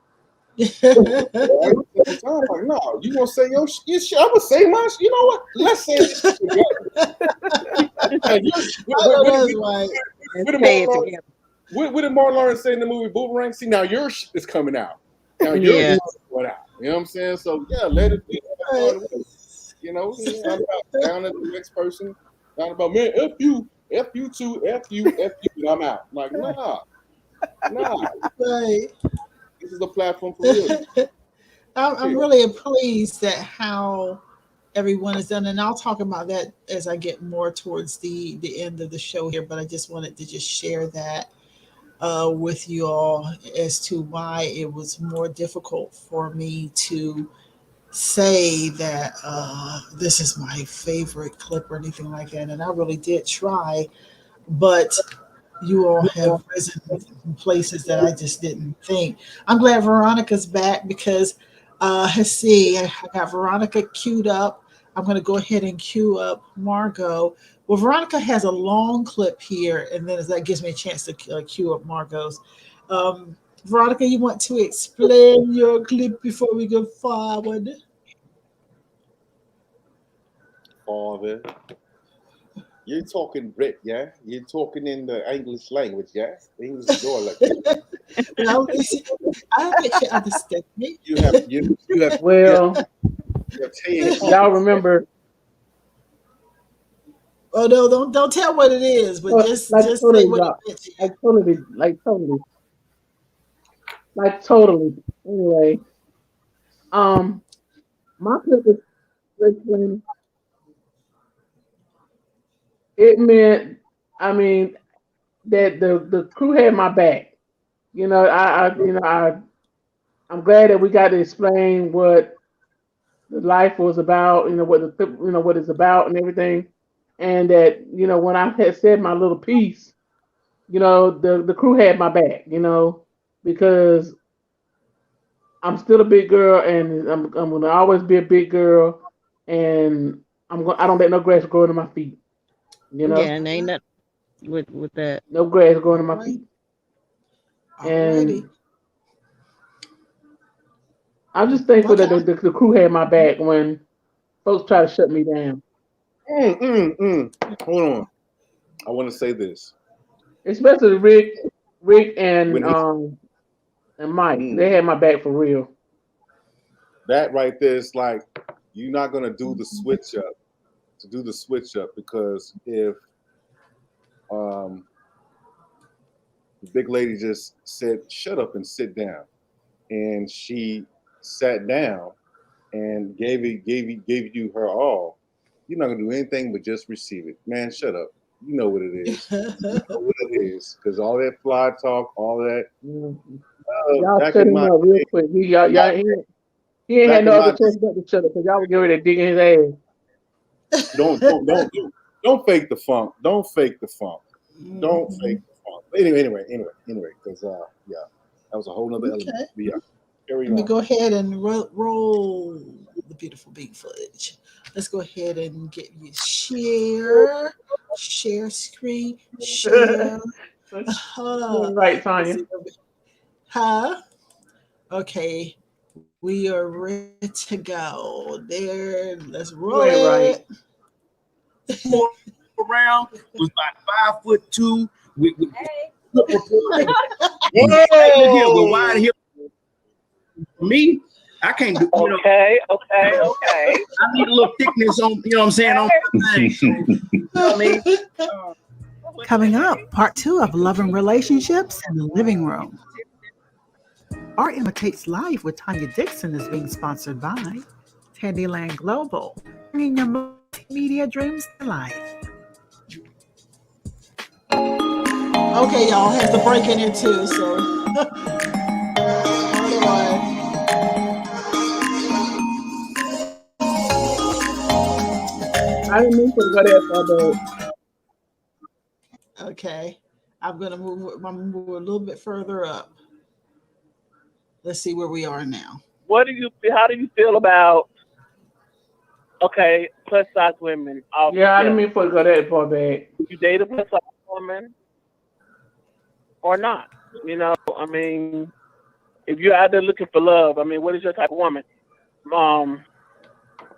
Right? Like, no, you gonna say your shit? I'm gonna say my shit. You know what? Let's say this shit together. What did Martin Lawrence say in the movie Boomerang? See, now your shit is coming out. Now your shit is coming out. You know what I'm saying? So yeah, let it be. It's not about down at the next person. Not about, man, F you too, F you, and I'm out. Like, nah. Right. This is a platform for real. I'm really pleased at how everyone is done, and I'll talk about that as I get more towards the end of the show here. But I just wanted to just share that with you all as to why it was more difficult for me to say that this is my favorite clip or anything like that. And I really did try, but you all have risen in places that I just didn't think. I'm glad Veronica's back because let's see, I got Veronica queued up. I'm going to go ahead and queue up Margo. Well, Veronica has a long clip here, and then that gives me a chance to queue up Margo's. Veronica, you want to explain your clip before we go forward? Father. You're talking Brit, yeah? You're talking in the English language, yeah? English door like that. Well, I bet you understand me. Well, y'all remember. Oh no! Don't tell what it is, but just like just totally, say what it is. like totally. Anyway, my clip is explaining. It meant, I mean, that the crew had my back. You know, I'm glad that we got to explain what the life was about. You know what it's about and everything, and that when I had said my little piece, the crew had my back. Because I'm still a big girl, and I'm gonna always be a big girl, and I don't let no grass grow under my feet. Yeah, and ain't nothing with that. No grass growing under my feet. Alrighty. And I'm just thankful that the crew had my back when folks try to shut me down. Hold on. I want to say this. Especially Rick and Mike. They had my back for real. That right there is like, you're not gonna do the switch up. To do the switch up, because if the big lady just said, "Shut up and sit down," and she sat down and gave you her all, you're not gonna do anything but just receive it. Man, shut up. You know what it is. You know what it is, because all that fly talk, all that. Y'all shut him up real quick. He ain't had no other choice but to shut up, because y'all were getting ready to dig in his ass. Don't fake the funk. Don't fake the funk. Don't fake the funk. Anyway, because that was a whole nother element. Yeah. Let me go ahead and roll the beautiful beat footage. Let's go ahead and get you share screen, share. Right, Tanya. Huh? Okay. We are ready to go. There, let's roll it. Around was about 5'2". With wide hip. Me, I can't do. Okay. I need a little thickness on. You know what I'm saying? On things. You know what I mean? Coming up, part 2 of Love and Relationships in the Living Room. Art Imitates Life with Tanya Dixon is being sponsored by Tandyland Global, bringing your multimedia dreams to life. Okay, y'all, has the break in here too, so hold on. I didn't mean to go there for the. Okay, I'm gonna move a little bit further up. Let's see where we are now. How do you feel about plus size women? Yeah, I didn't mean for to go that far back. You date a plus size woman or not? I mean, if you're out there looking for love, I mean, what is your type of woman?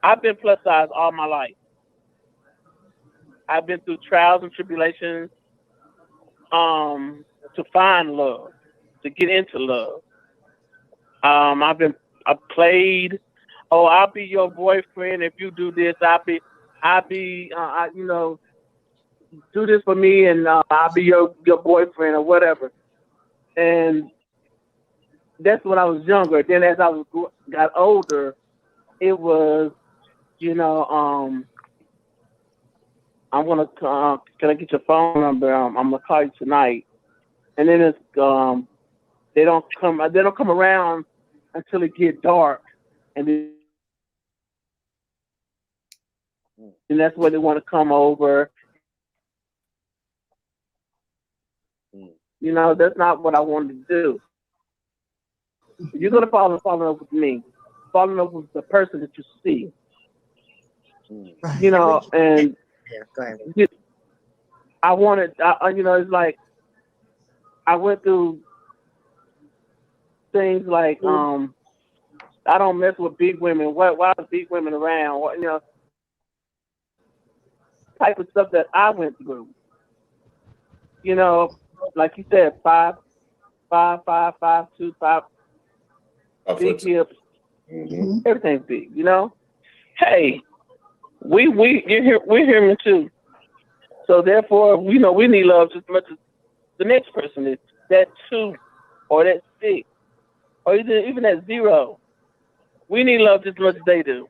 I've been plus size all my life. I've been through trials and tribulations to find love, to get into love. I played. Oh, I'll be your boyfriend if you do this. Do this for me, and I'll be your boyfriend or whatever. And that's when I was younger. Then as I got older, it was, I'm gonna can I get your phone number? I'm gonna call you tonight. And then it's they don't come around until it get dark, and that's when they want to come over. You know, that's not what I wanted to do. You're gonna fall in love with me. Fall in love with the person that you see. You know, and go ahead. I wanted, you know, it's like I went through things like, I don't mess with big women. Why are big women around? What, you know, type of stuff that I went through. You know, like you said, 5'2", 5, big hips, everything's big. You know, hey, we're human too. So therefore, we know we need love just as much as the next person is. That 2 or that 6 or even that 0. We need love just as much as they do.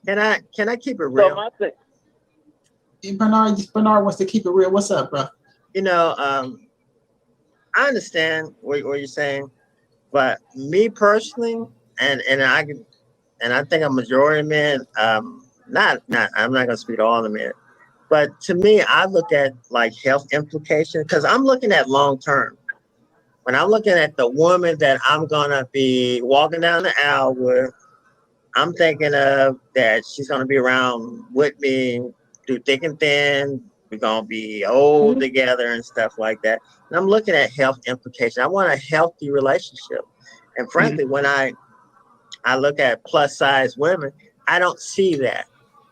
Can I keep it real? So Bernard wants to keep it real. What's up, bro? You know, I understand what you're saying, but me personally, and I think a majority of men, I'm not gonna speak to all the men, but to me, I look at like health implications because I'm looking at long term. When I'm looking at the woman that I'm gonna be walking down the aisle with, I'm thinking of that she's gonna be around with me through thick and thin. We're gonna be old together and stuff like that. And I'm looking at health implications. I want a healthy relationship. And frankly, when I look at plus size women, I don't see that.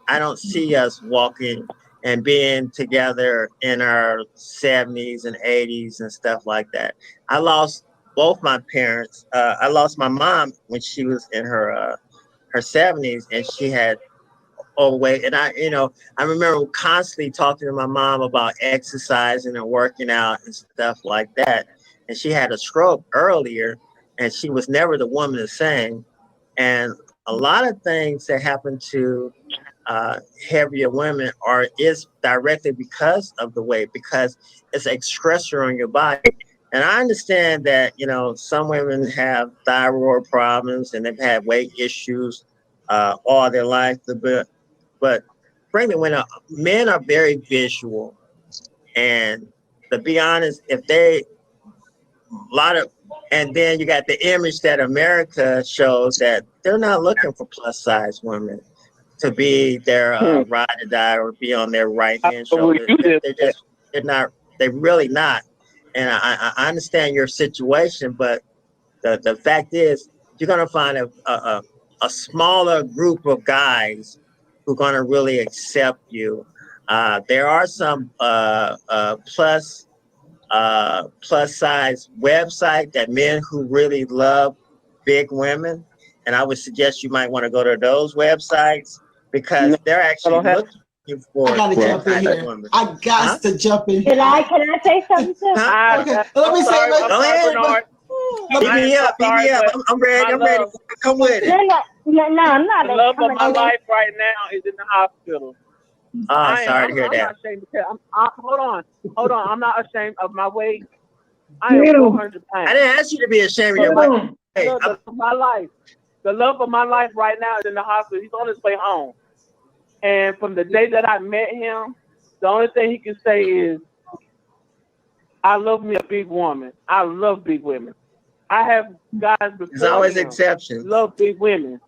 I don't see us walking and being together in our 70s and 80s and stuff like that. I lost both my parents. I lost my mom when she was in her 70s, and she had overweight. And I remember constantly talking to my mom about exercising and working out and stuff like that. And she had a stroke earlier, and she was never the woman the same. And a lot of things that happen to heavier women is directly because of the weight, because it's a stressor on your body. And I understand that, you know, some women have thyroid problems and they've had weight issues all their life. But frankly, when men are very visual, and to be honest, and then you got the image that America shows that they're not looking for plus size women to be their ride or die or be on their right hand shoulder. They're really not. And I understand your situation, but the fact is you're gonna find a smaller group of guys who are gonna really accept you. There are some plus size website that men who really love big women, and I would suggest you might want to go to those websites because they're actually looking for. I gotta jump in here. Women. I got to jump in here. Can I say something too? Okay, let me say. Go ahead. Beat me up. I'm ready. I'm ready. Come with it. No, I'm not. The love of my life right now is in the hospital. Oh, sorry to hear that. I'm not ashamed to hold on. I'm not ashamed of my weight. I am 400 pounds. I didn't ask you to be ashamed of your weight. Hey, the love of my life right now is in the hospital. He's on his way home. And from the day that I met him, the only thing he can say is, I love me a big woman. I love big women. I have guys before. There's always exceptions. Love big women.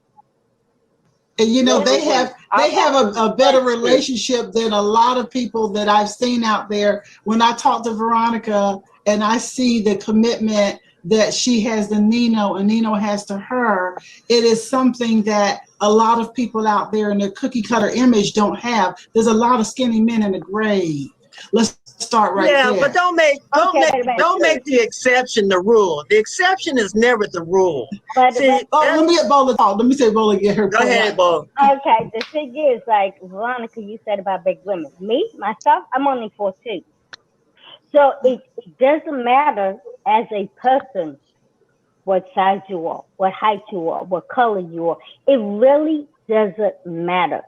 And you know, they have a better relationship than a lot of people that I've seen out there. When I talk to Veronica and I see the commitment that she has to Nino and Nino has to her, it is something that a lot of people out there in their cookie cutter image don't have. There's a lot of skinny men in the grave. Let's start right there. Yeah, but don't make the exception the rule. The exception is never the rule. Let me get Bola talk. Let me say Bola get her. Go ahead, Bola. Okay, the thing is, like Veronica, you said about big women. Me, myself, I'm only 4'2". So it doesn't matter as a person what size you are, what height you are, what color you are. It really doesn't matter.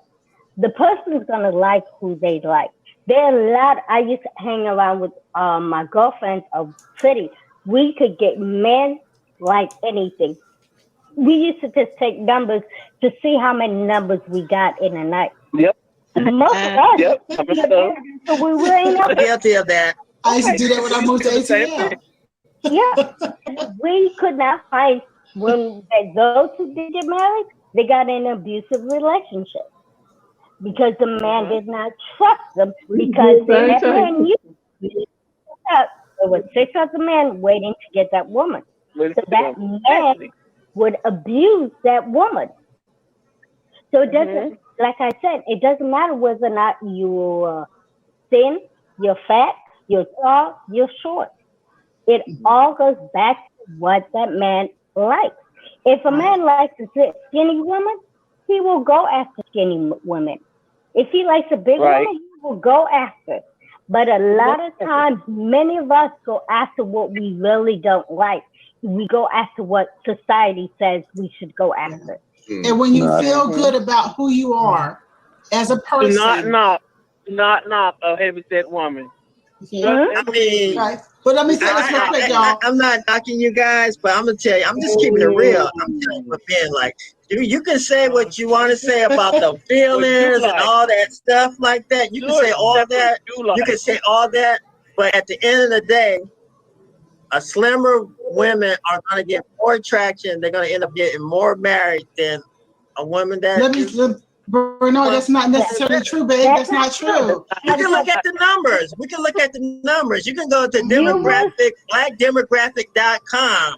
The person is gonna like who they like. There are a lot. I used to hang around with my girlfriends of city. We could get men like anything. We used to just take numbers to see how many numbers we got in a night. Yep. Most of us. Yep. So we really know. I'm guilty of that. I used to do that when I moved to ATL. Yeah, we could not find when those who did get married, they got in an abusive relationship because the man did not trust them because that man knew there were 6 other men waiting to get that woman. So that man would abuse that woman. So it doesn't, like I said, it doesn't matter whether or not you're thin, you're fat, you're tall, you're short. It all goes back to what that man likes. If a man likes a skinny woman, he will go after skinny women. If he likes a big woman, he will go after. But a lot of times, many of us go after what we really don't like. We go after what society says we should go after. And when you feel good about who you are as a person, do not knock a heavy-set woman. I mean, but let me say this real quick, y'all. I'm not knocking you guys, but I'm gonna tell you, I'm just keeping it real. I'm telling you, being like, you can say what you want to say about the feelings and all that stuff like that. You can say all that. You can say all that, but at the end of the day, a slimmer women are gonna get more attraction. They're gonna end up getting more married than a woman that. Bernard, that's not necessarily true, babe. That's not true. You can look at the numbers. We can look at the numbers. You can go to blackdemographic.com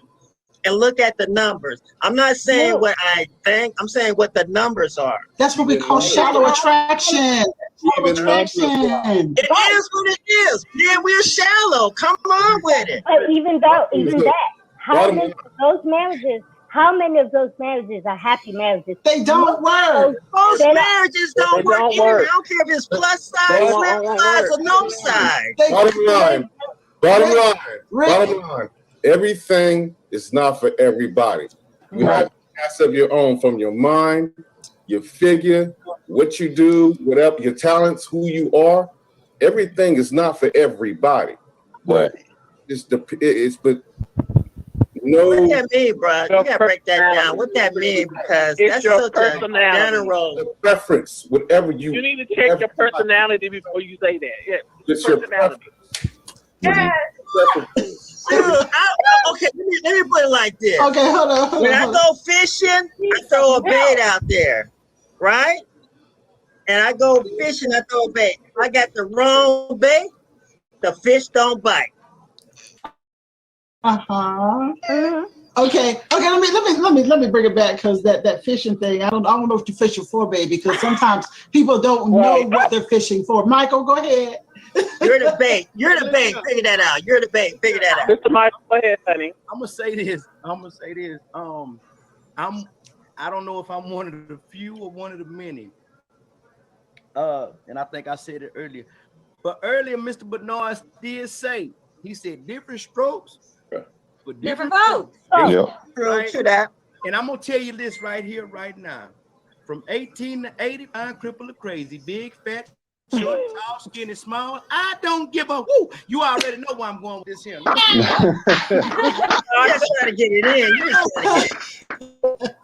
and look at the numbers. I'm not saying what I think. I'm saying what the numbers are. That's what we call shallow attraction. Shallow attraction. It is what it is. Yeah, we're shallow. Come on with it. But even that, how many of those marriages are happy marriages? They don't work. Most marriages don't work either. I don't care if it's plus size, left size, or no size. Bottom line. Everything is not for everybody. You have paths of your own, from your mind, your figure, what you do, whatever your talents, who you are. Everything is not for everybody. But what that mean, bro? You gotta break that down. What that mean? Because that's such a general preference. Whatever you need to check your personality before you say that. Yeah, just personality. Okay, let me put it like this. Okay, hold on. When I go fishing, I throw a bait out there, right? And I go fishing, I throw a bait. If I got the wrong bait, the fish don't bite. Okay. Let me bring it back, because that fishing thing. I don't know what you're fishing for, baby. Because sometimes people don't know what they're fishing for. Michael, go ahead. You're the bait. Figure that out. You're the bait. Figure that out. Mr. Michael, go ahead, honey. I'm gonna say this. I don't know if I'm one of the few or one of the many. And I think I said it earlier. But earlier, Mr. Bernard did say, he said different strokes for different folks. True that. And I'm gonna tell you this right here, right now. From 18 to 80, I'm crippled or crazy, big, fat, short, tall, skinny, small. I don't give a whoo. You already know where I'm going with this here. I'm just trying to get it in. You're just trying to get it.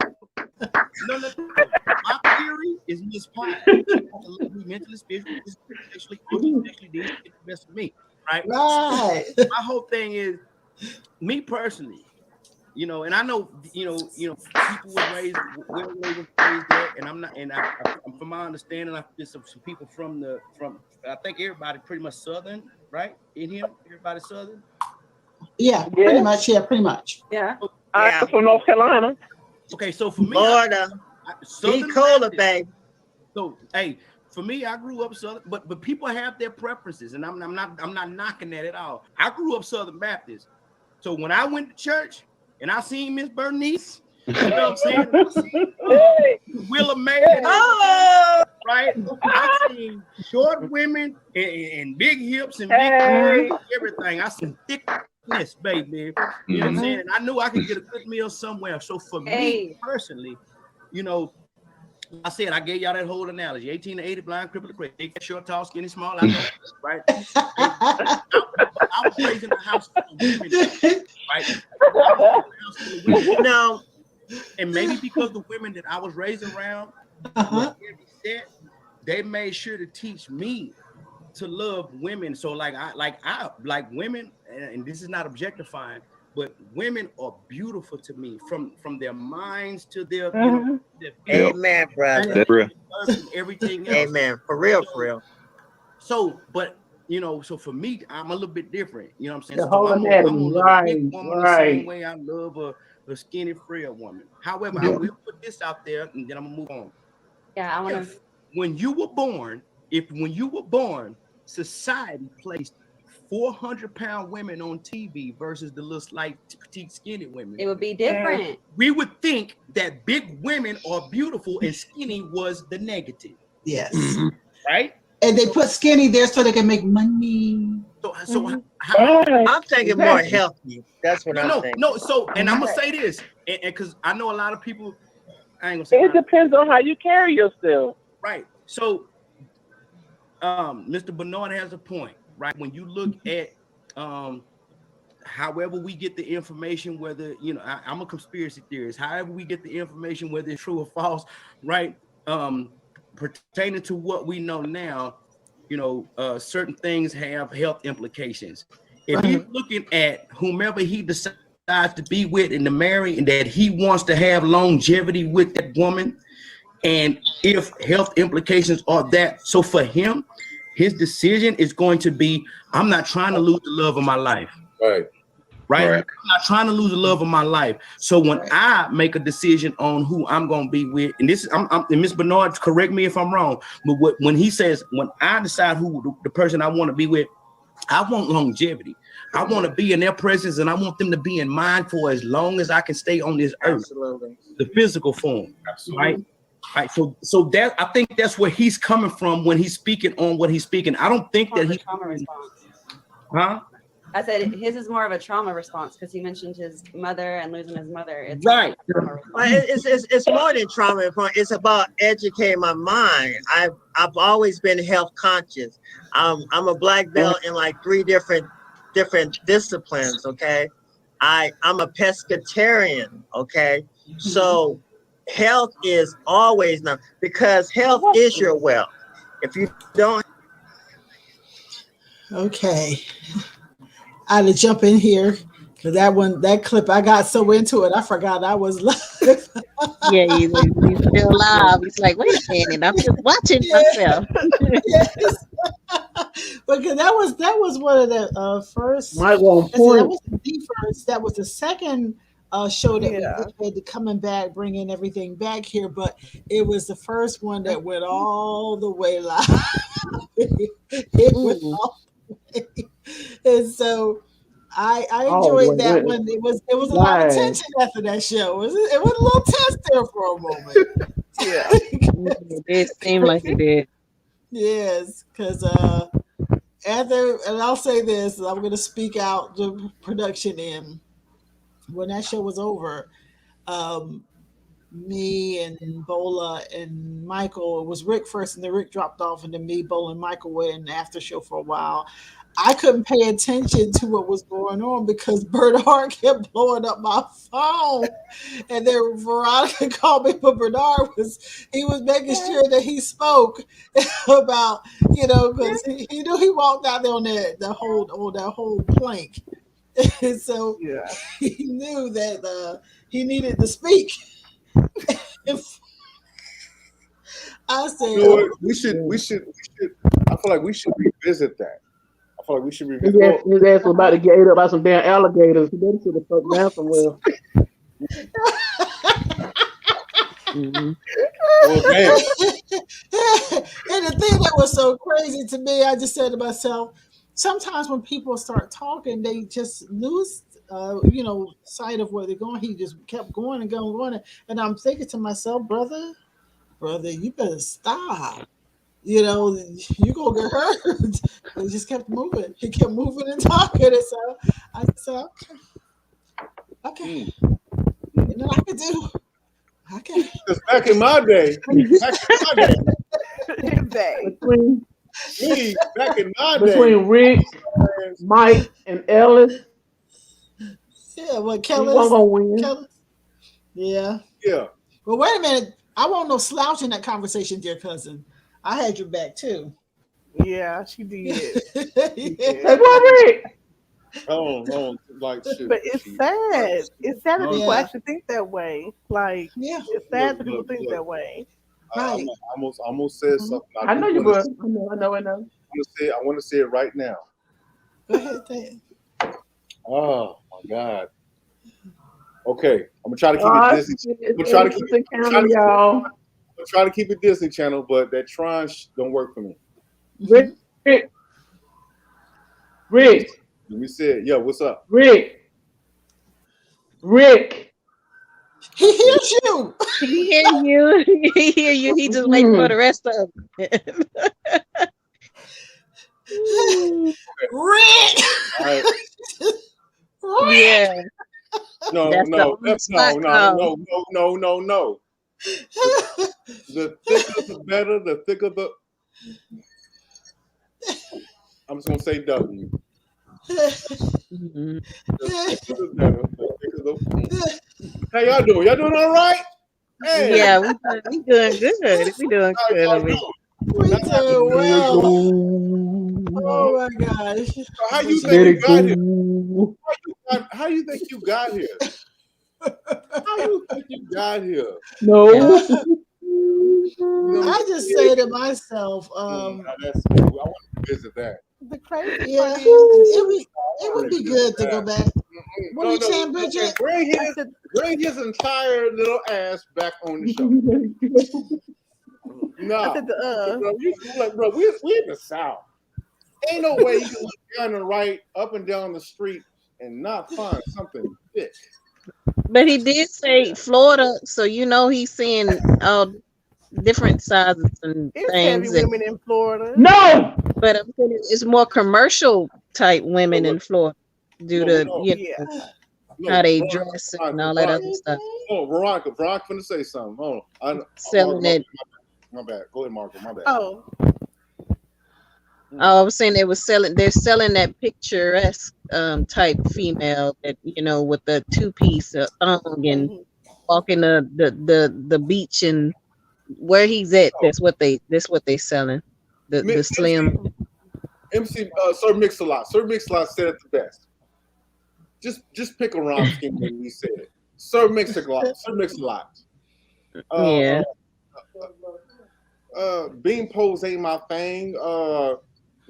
No. My theory is misapplied. Mentally, spiritually, sexually, the best of me. Right. Right. My whole thing is, me personally, and I know, people were raised there, and I'm not, and I'm from my understanding, I there's some people from I think everybody pretty much Southern, right? In here, everybody Southern. Yeah, pretty much. Yeah, pretty much. Yeah. I'm from North Carolina. Okay, so for me, Florida, Cola, baby. So hey, for me, I grew up Southern, but people have their preferences, and I'm not knocking that at all. I grew up Southern Baptist, so when I went to church and I seen Miss Bernice, you know what I'm saying? Willa May, right? I seen short women and big hips and big everything. I seen thickness, baby. You know what I'm saying? And I knew I could get a good meal somewhere. So for me personally, I said, I gave y'all that whole analogy. 18 to 80, blind, crippled, crazy. Big, short, tall, skinny, small. I know, right? I was raised in a house full of women, right? No. And maybe because the women that I was raised around, they made sure to teach me to love women. So like I like women, and this is not objectifying, but women are beautiful to me from their minds to their, their amen, brother. Everything else. Amen. For real, for real. So, but so for me, I'm a little bit different. You know what I'm saying? The So whole I'm anatomy, gonna love a big woman the same way I love a skinny, frail woman. However, I will put this out there, and then I'm gonna move on. Yeah, I want to. When you were born, society placed 400-pound women on TV versus the little slight, petite, skinny women. It would be different. We would think that big women are beautiful and skinny was the negative. Yes. Right? And they put skinny there so they can make money. So I'm thinking more healthy. That's what I'm thinking. No, so, and I'm going to say this, and because I know a lot of people, I ain't going to say it depends on how you carry yourself. Right. So, Mr. Bernard has a point, right? When you look at however we get the information, whether, I'm a conspiracy theorist, however we get the information, whether it's true or false, right? Pertaining to what we know now, certain things have health implications. If he's looking at whomever he decides to be with and to marry, and that he wants to have longevity with that woman, and if health implications are that, so for him, his decision is going to be, I'm not trying to lose the love of my life. Right. I'm not trying to lose the love of my life. So when I make a decision on who I'm going to be with, and this is, and Ms. Bernard, correct me if I'm wrong, but when he says, when I decide who the person I want to be with, I want longevity. I want to be in their presence, and I want them to be in mine for as long as I can stay on this earth. Absolutely. The physical form. Absolutely. Right. So that, I think that's where he's coming from when he's speaking on what he's speaking. I don't think that he trauma response. Huh? I said his is more of a trauma response because he mentioned his mother and losing his mother. It's right. It's more than trauma. It's about educating my mind. I've always been health conscious. I'm a black belt in like 3 different disciplines. Okay, I'm a pescatarian. Okay, so health is always now, because health is your wealth. If you don't. Okay. I had to jump in here because that clip, I got so into it, I forgot I was live. Yeah, he's still live. He's like, wait a minute, I'm just watching myself. Yes. Because that was one of the first. That was the first. That was the second show that we did, coming back, bringing everything back here. But it was the first one that went all the way live. It went all the way. And so I enjoyed that one. It was a lot of tension after that show. It was a little tense there for a moment. Yeah, it seemed like it did. Yes, because after, and I'll say this, I'm going to speak out the production end. When that show was over, me and Bola and Michael, it was Rick first, and then Rick dropped off, and then me, Bola, and Michael were in the after show for a while. I couldn't pay attention to what was going on because Bernard kept blowing up my phone. And then Veronica called me, but Bernard was making sure that he spoke about, because he knew he walked out there on that whole plank. And so he knew that he needed to speak. I said, we should. I feel like we should revisit that. His ass was about to get ate up by some damn alligators. He better should have fucked down somewhere. And the thing that was so crazy to me, I just said to myself, sometimes when people start talking, they just lose sight of where they're going. He just kept going and going, and I'm thinking to myself, brother, you better stop. You're gonna get hurt. He just kept moving. He kept moving and talking. And so I said, okay. And then I could do. Okay. Because back in my day, between Rick, Mike, and Ellis. Yeah, well, Kellis. Gonna win. Kellis. Yeah. Yeah. Well, wait a minute. I won't no slouch in that conversation, dear cousin. I had your back too. Yeah, she did. Hey, what, Rick? Oh, like shit. But it's sad. It's sad that people Yeah. actually think that way. Like, Yeah. it's sad that people Look, think look. that way. Right. I almost said something. I know you wanna- would. I know. I want to say it right now. Go ahead, Dan. Oh my God. Okay, I'm gonna try to keep it Disney. I'm gonna try to keep it, y'all. I'm gonna try to keep it Disney Channel, but that tranche don't work for me. Rick. Let me say it. Yo, what's up? Rick. He hears you. He hear you. He hear you. He just waiting for the rest of them. Rick. All right. Yeah. No. That's the The thicker the better, the thicker the. I'm just gonna say W. Mhm. The thicker the better, the thicker the. How y'all doing? Y'all doing all right? Hey. Yeah, we doing good. We doing good over here. We doing well. Oh my gosh. How you think you got here? How you think you got here? How you think you got here? No. I just say to myself, I want to visit that. The crazy yeah, part is, it would be good to go back. What are you saying, Bridget? Bring his entire little ass back on the show. No, bro, we in the South. Ain't no way you can look down and right, up and down the street, and not find something thick. But he did say Florida, so you know he's seeing all different sizes and it's things. heavy women in Florida. No. But I'm saying it's more commercial type women in Florida due to how they dress and all that other stuff. Oh, Veronica finna say something. Hold on. Selling it. My bad. Go ahead, Margo. My bad. Oh, I was saying they're selling that picturesque type female that with the two-piece and walking the beach and where he's at. That's what they selling. The slim. MC Sir Mix-a-Lot. Sir Mix-a-Lot said it the best. Just pick a rhyme scheme when he said it. Sir Mix-a-Lot. Sir Mix-a-Lot. Yeah. Bean pose ain't my thing.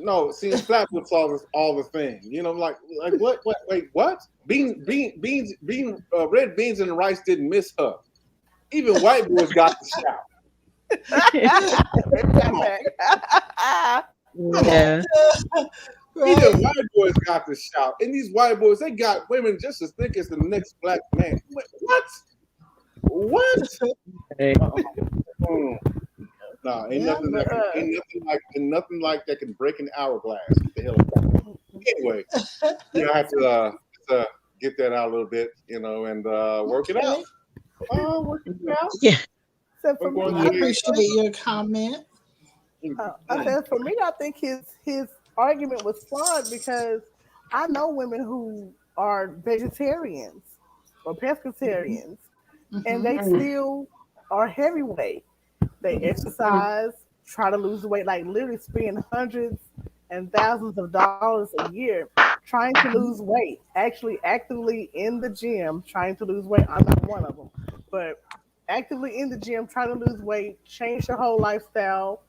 No, seeing flatwoods all the thing. Like what? Wait, what? Red beans and rice didn't miss her. Even white boys got the shout. Yeah. Even white boys got the shout. And these white boys, they got women just as thick as the next black man. What? Hey. Nah, ain't nothing like that can break an hourglass. Get the hell out. Anyway, I have to get that out a little bit, and work it out. Work it out. Yeah. So for me, I appreciate your comment. I said for me, I think his argument was flawed because I know women who are vegetarians or pescatarians, and they still are heavyweight. They exercise, try to lose weight, like literally spend hundreds and thousands of dollars a year trying to lose weight, actually actively in the gym trying to lose weight. I'm not one of them, but actively in the gym trying to lose weight, change their whole lifestyle,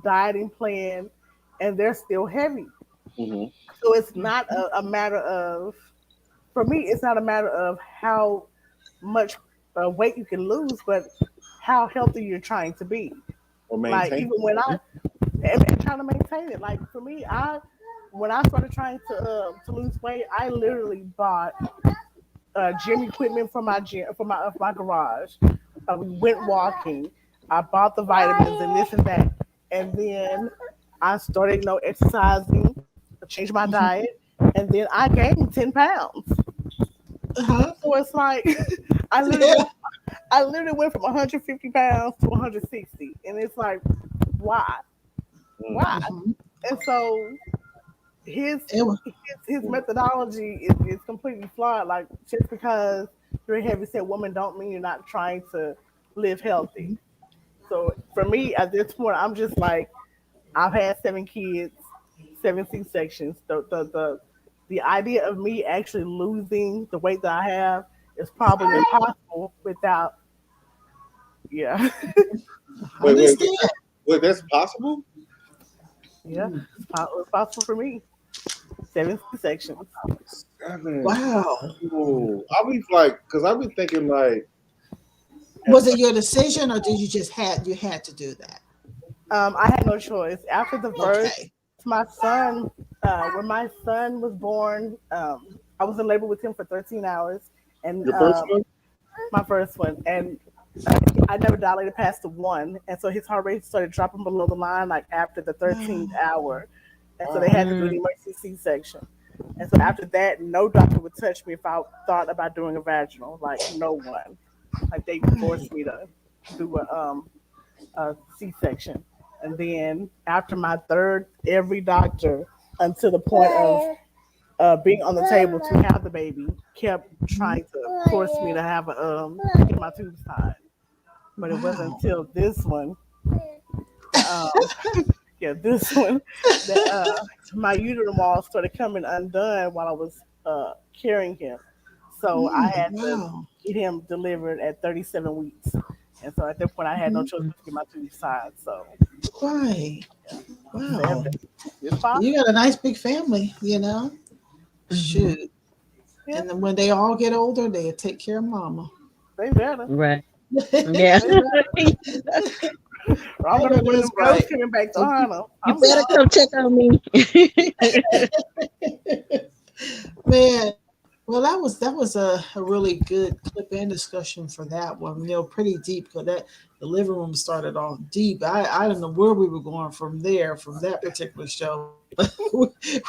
dieting plan, and they're still heavy. Mm-hmm. So it's not a matter of, for me, it's not a matter of how much weight you can lose, but how healthy you're trying to be. Or maintain. Like even when I am trying to maintain it, like for me, when I started trying to lose weight, I literally bought gym equipment for my gym, for my garage. We went walking. I bought the vitamins and this and that, and then I started, exercising, changed my diet, and then I gained 10 pounds. So it's like I literally went from 150 pounds to 160, and it's like, why? And so his methodology is completely flawed. Like, just because you're a heavy-set woman don't mean you're not trying to live healthy. So for me, at this point, I'm just like, I've had 7 kids, 7 C-sections. The idea of me actually losing the weight that I have is probably impossible without. Yeah. Wait, that's possible? Yeah, it's possible for me. 7 C-sections. 7. Wow. Ooh. I was like, because I was thinking like, was it your decision or did you just had to do that? I had no choice. After the first, my son, when my son was born, I was in labor with him for 13 hours, and your first one? My first one, and I never dilated past the 1, and so his heart rate started dropping below the line like after the 13th hour, and so they had to do an emergency C-section. And so after that, no doctor would touch me if I thought about doing a vaginal. Like no one, like they forced me to do a C-section. And then after my 3rd, every doctor, until the point of being on the table to have the baby, kept trying to force me to have get my tubes tied. But it wasn't until this one, this one, that my uterine wall started coming undone while I was carrying him. So I had to get him delivered at 37 weeks. And so at that point, I had no choice but to get my tubes tied. So, right. Wow. It's you got a nice big family, you know? Shoot. Yeah. And then when they all get older, they take care of mama. They better. Right. Yeah. I'm gonna bring them girls coming back to Harlem. You better come check on me. Man, well, that was a really good clip and discussion for that one. You know, pretty deep because the living room started off deep. I don't know where we were going from there from that particular show.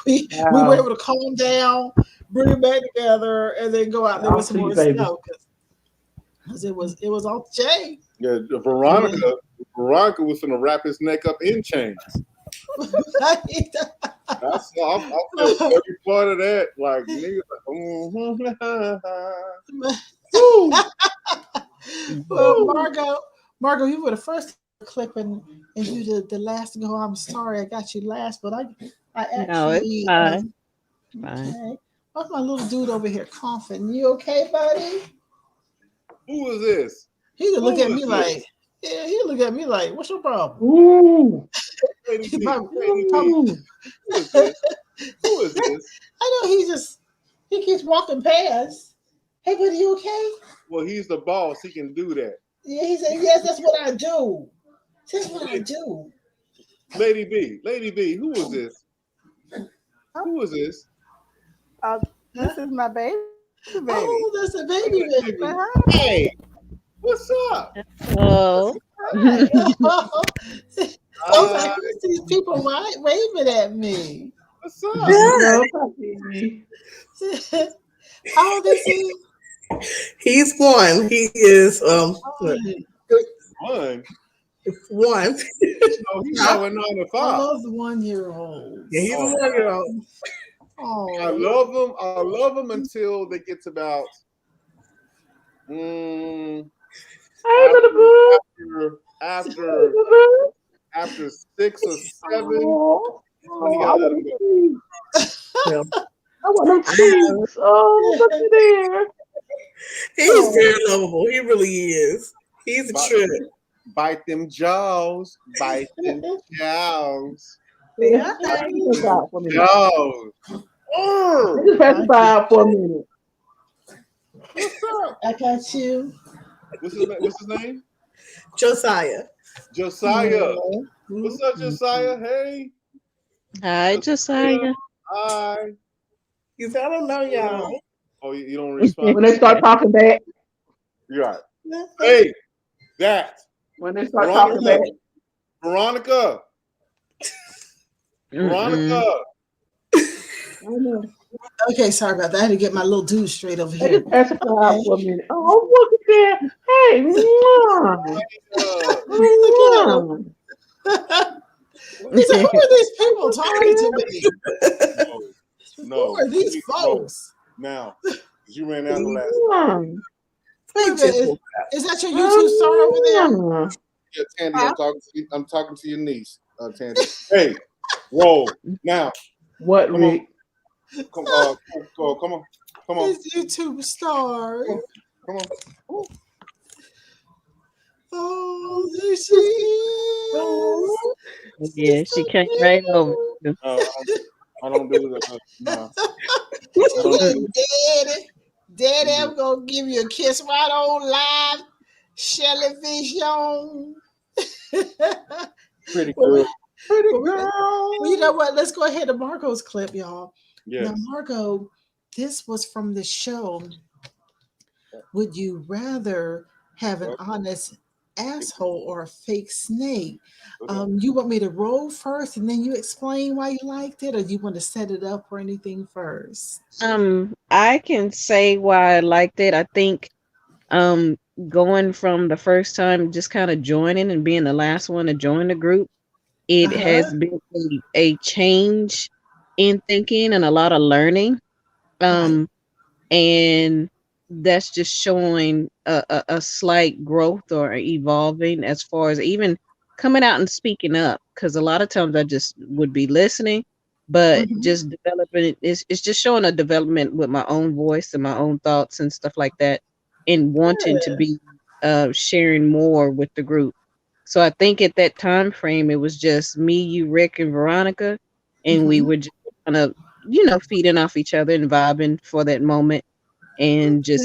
we were able to calm down, bring it back together, and then go out there with some more stuff because it was off the chain. Yeah, Veronica was gonna wrap his neck up in chains. I felt every part of that. Like niggas, well, Margo, you were the first clip and you the last to go. I'm sorry, I got you last, but I actually. No, it's fine. Fine. Okay. What's my little dude over here coughing? You okay, buddy? Who is this? He would look at me like, he look at me like, what's your problem? Ooh. Who is this? Who is this? I know he keeps walking past. Hey, buddy, you okay? Well, he's the boss. He can do that. Yeah, he said, yes, that's what I do. That's what I do. Lady B, who is this? Who is this? This is my baby. Oh, that's a baby. Hey, what's up? Oh. These people waving at me. What's up? How old is he? He's 1. He is One. 1. No, he's going on to 5. I love the 1-year-old. Yeah, he's a 1-year-old. Oh, I love them until they get to about after 6 or 7. When you gotta let them go. I want them cheeks. Oh, look at there. He's very lovable. He really is. He's a trip. Bite them jaws. Bite them jaws. Yeah. Jaws. Just pacified for a minute. What's up? I got you. What's his name? Josiah. Josiah. What's up, Josiah? Hey. Hi, Josiah. Hi. He said, I don't know y'all. Oh, you don't respond? When they start talking back. You're right. Hey, that. When they start talking back. Veronica. Okay, sorry about that. I had to get my little dude straight over here. Just pacified for a minute. Oh, look at that. Hey, He said, who are these people talking to me? No. Who are these folks? Now, you ran out of last. Is that your YouTube star over there? Yeah, Tandy, I'm talking to your niece. Tangent. Hey, roll now. What, Rick? Come on. This YouTube star. Come on. Oh, there she is. Yeah, she came right over. I don't do that. No. Daddy, I'm gonna give you a kiss right on live. Shelly Vision. Pretty girl. Well, you know what? Let's go ahead to Margo's clip, y'all. Yes. Now, Margo, this was from the show. Would you rather have an honest asshole or a fake snake? You want me to roll first and then you explain why you liked it, or you want to set it up or anything first? I can say why I liked it. I think going from the first time, just kind of joining and being the last one to join the group, it has been a change in thinking and a lot of learning. And that's just showing a slight growth or evolving as far as even coming out and speaking up, because a lot of times I just would be listening, but just developing it's just showing a development with my own voice and my own thoughts and stuff like that, and wanting to be sharing more with the group. So I think at that time frame it was just me, you, Rick, and Veronica, and we were just kind of feeding off each other and vibing for that moment, and just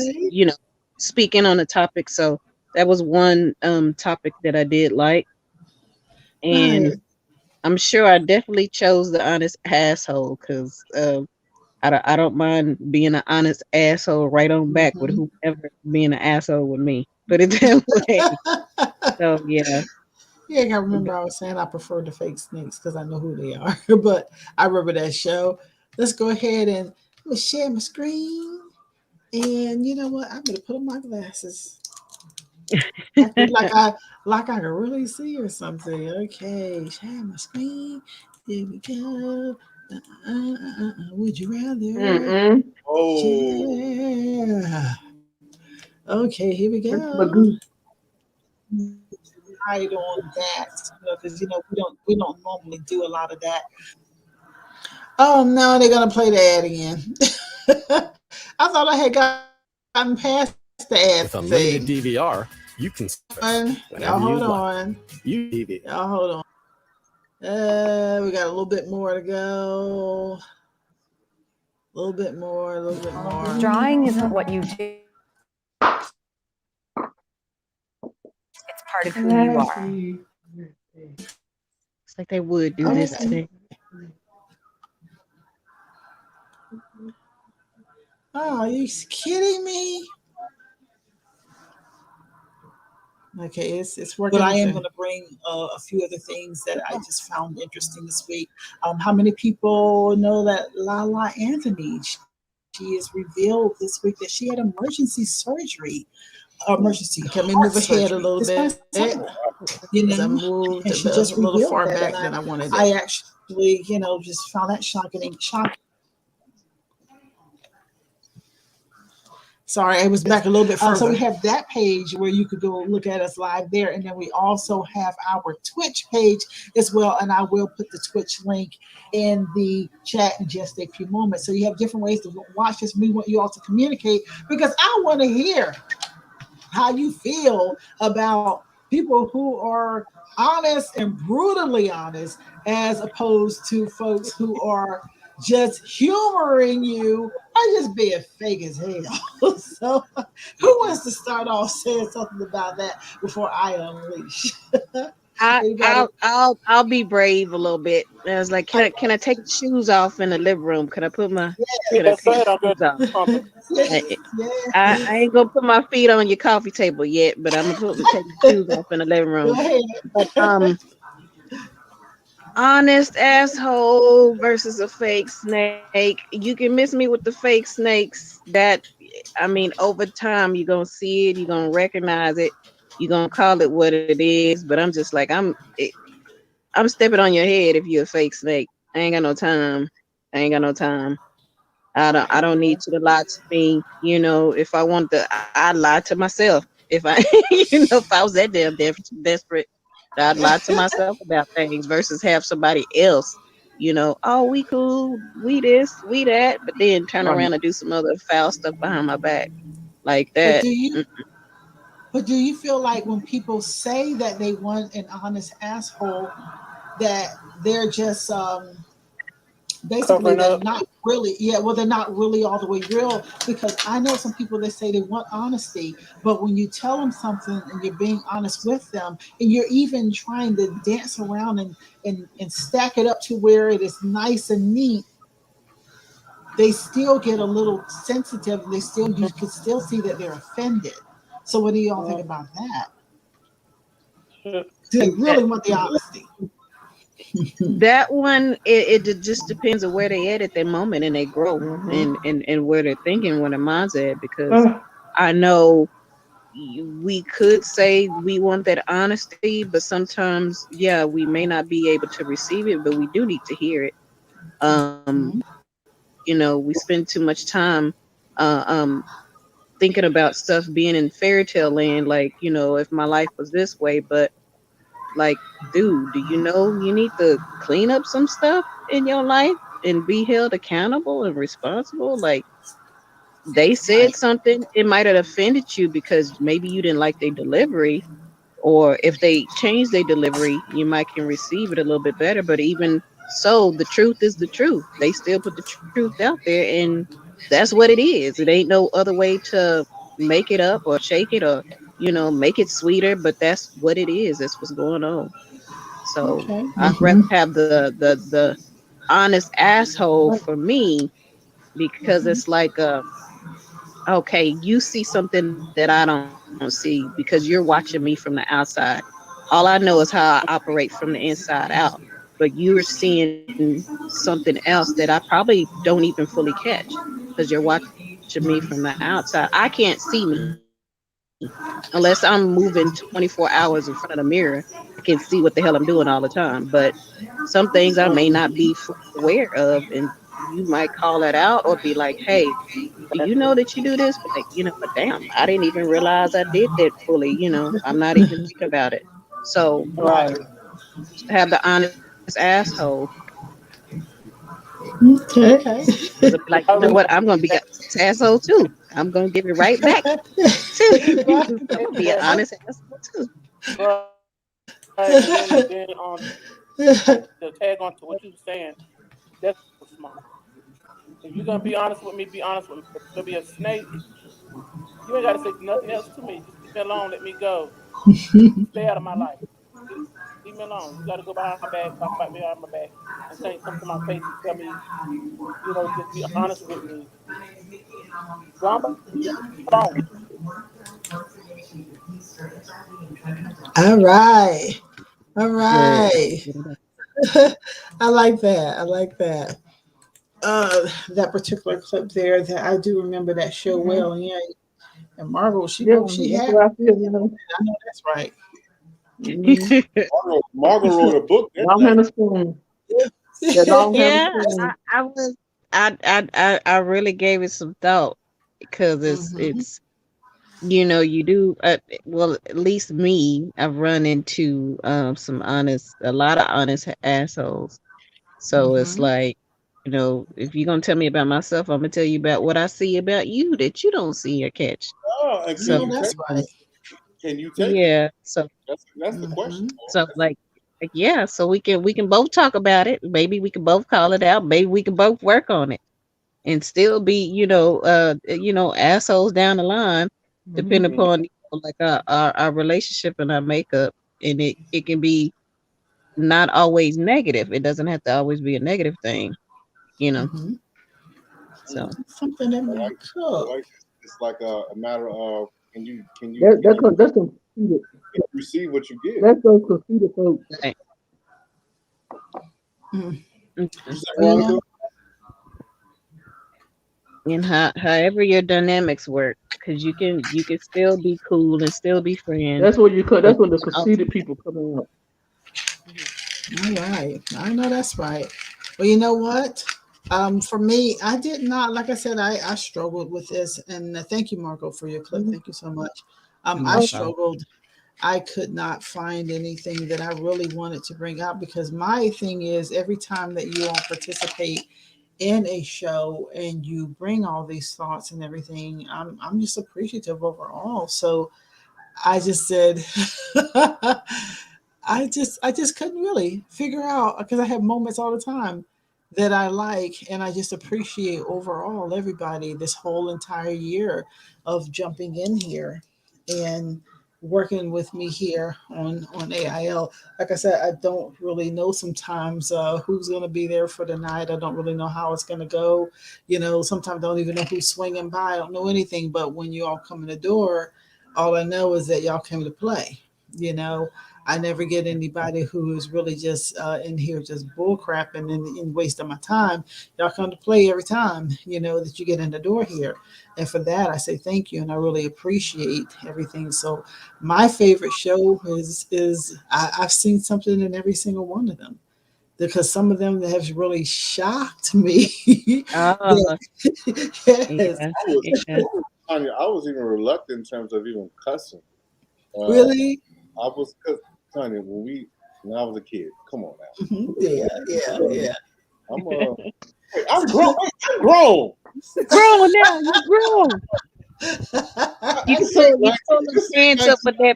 speaking on the topic. So that was one topic that I did like, and I'm sure I definitely chose the honest asshole, because I don't mind being an honest asshole right on back with whoever being an asshole with me. Put it that way. So yeah. Yeah, I remember I was saying I prefer the fake snakes because I know who they are. But I remember that show. Let's go ahead and I'm gonna share my screen. And you know what? I'm gonna put on my glasses. like I can really see or something. Okay, share my screen. There we go. Would you rather? Yeah. Okay, here we go. Right on that, because we don't normally do a lot of that. Oh no, they're gonna play the ad again. I thought I had gotten past the ad. With unlimited DVR, you can. Y'all hold on. Y'all hold on. We got a little bit more to go. A little bit more. Drawing isn't what you do. It's part of who you are. It's like they would do this today. Oh, are you kidding me? Okay, it's working. But I am going to bring a few other things that I just found interesting this week. How many people know that Lala Anthony, she is revealed this week that she had emergency surgery. Can we move ahead a little bit? I moved and she just a little far back than I wanted. I actually, just found that shocking. Sorry, I was back a little bit further. So we have that page where you could go look at us live there. And then we also have our Twitch page as well. And I will put the Twitch link in the chat in just a few moments. So you have different ways to watch this. We want you all to communicate because I want to hear how you feel about people who are honest and brutally honest, as opposed to folks who are just humoring you or just being fake as hell. So who wants to start off saying something about that before I unleash? I'll be brave a little bit. I was like, can I take the shoes off in the living room? Can I put my shoes off? I ain't gonna put my feet on your coffee table yet, but I'm gonna take the shoes off in the living room. But, honest asshole versus a fake snake. You can miss me with the fake snakes. Over time you're gonna see it, you're gonna recognize it, you're gonna call it what it is. But I'm just like I'm stepping on your head if you're a fake snake. I ain't got no time. I don't need you to lie to me. If I want to, I lie to myself. If I, if I was that damn desperate. I'd lie to myself about things versus have somebody else, oh, we cool, we this, we that, but then turn Right. around and do some other foul stuff behind my back like But that. do you? But do you feel like when people say that they want an honest asshole, that they're just basically they're not really, they're not really all the way real? Because I know some people that say they want honesty, but when you tell them something and you're being honest with them, and you're even trying to dance around and stack it up to where it is nice and neat, they still get a little sensitive. You can still see that they're offended. So what do y'all think about that? Do they really want the honesty? That one, it just depends on where they at that moment and their growth, and where they're thinking, where their mind's at. Because I know we could say we want that honesty, but sometimes, we may not be able to receive it, but we do need to hear it. We spend too much time thinking about stuff being in fairy tale land, like, if my life was this way, but like, dude, do you know you need to clean up some stuff in your life and be held accountable and responsible? Like, they said something, it might have offended you because maybe you didn't like their delivery, or if they change their delivery, you might can receive it a little bit better. But even so, the truth is the truth. They still put the truth out there, and that's what it is. It ain't no other way to make it up or shake it or, make it sweeter, but that's what it is. That's what's going on. So I'd rather have the honest asshole for me, because it's like, okay, you see something that I don't see because you're watching me from the outside. All I know is how I operate from the inside out, but you're seeing something else that I probably don't even fully catch because you're watching me from the outside. I can't see me unless I'm moving 24 hours in front of the mirror. I can see what the hell I'm doing all the time, but some things I may not be fully aware of, and you might call it out or be like, hey, do you know that you do this? But but damn, I didn't even realize I did that fully. I'm not even thinking about it. So have the honest asshole. Okay. Like, you know what? I'm gonna be an asshole too. I'm gonna give it right back to you. I'm gonna be an honest asshole too. Then to tag on to what you were saying, that's smart. If you're gonna be honest with me, be honest with me. If you're gonna be a snake, you ain't gotta say nothing else to me. Just leave me alone, let me go. Stay out of my life. Leave me alone. You gotta go behind my back, talk about me behind my back, and come to my face and tell me, just be honest with me. Go on. All right. All right. I like that. I like that. That particular clip there, that I do remember that show well. And and Margo, she had. I know that's right. Margo wrote a book. I really gave it some thought because it's you do well, at least me, I've run into a lot of honest assholes. So it's like, if you're gonna tell me about myself, I'm gonna tell you about what I see about you that you don't see or catch. So that's right. Can you take it? So that's the question. So so we can both talk about it. Maybe we can both call it out. Maybe we can both work on it and still be, assholes down the line, depending upon like our relationship and our makeup. And it can be not always negative. It doesn't have to always be a negative thing, So something that might cook. It's like a matter of can you that's conceited. Receive what you get. That's those conceited folks. Right. And however your dynamics work, because you can still be cool and still be friends. That's what that's when the conceited people come out. All right. I know that's right. Well, you know what? For me, I did not, like I said, I struggled with this. And thank you, Margo, for your clip. Thank you so much. I struggled I could not find anything that I really wanted to bring out, because my thing is every time that you all participate in a show and you bring all these thoughts and everything, I'm just appreciative overall. So I just said, I just couldn't really figure out, because I have moments all the time that I like, and I just appreciate overall everybody this whole entire year of jumping in here and working with me here on AIL. Like I said, I don't really know sometimes who's going to be there for the night. I don't really know how it's going to go. Sometimes I don't even know who's swinging by. I don't know anything. But when you all come in the door, all I know is that y'all came to play. I never get anybody who is really just in here just bull crapping and wasting my time. Y'all come to play every time, that you get in the door here. And for that, I say thank you. And I really appreciate everything. So my favorite show is I've seen something in every single one of them, because some of them have really shocked me. Oh, Yes. Tanya, I was even reluctant in terms of even cussing. Really? I was, because Tanya, when I was a kid, come on now. Mm-hmm. Yeah. I'm grown. I'm grown. Grown now, you grown. You can pull them pants up with that.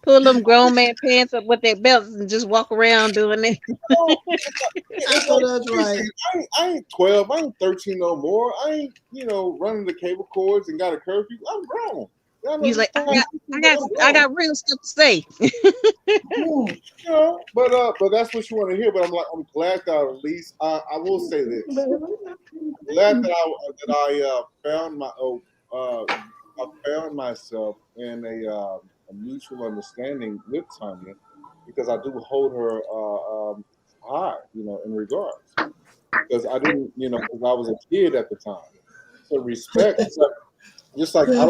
Pull them grown man pants up with their belts and just walk around doing that. I know that's right. I ain't 12. I ain't 13 no more. I ain't, running the cable cords and got a curfew. I'm grown. He's like, I got real stuff to say. But that's what you want to hear. But I'm glad that at least I will say this. I'm glad that I found myself in a mutual understanding with Tanya, because I do hold her high, in regards, because I didn't, because I was a kid at the time. So respect, just like I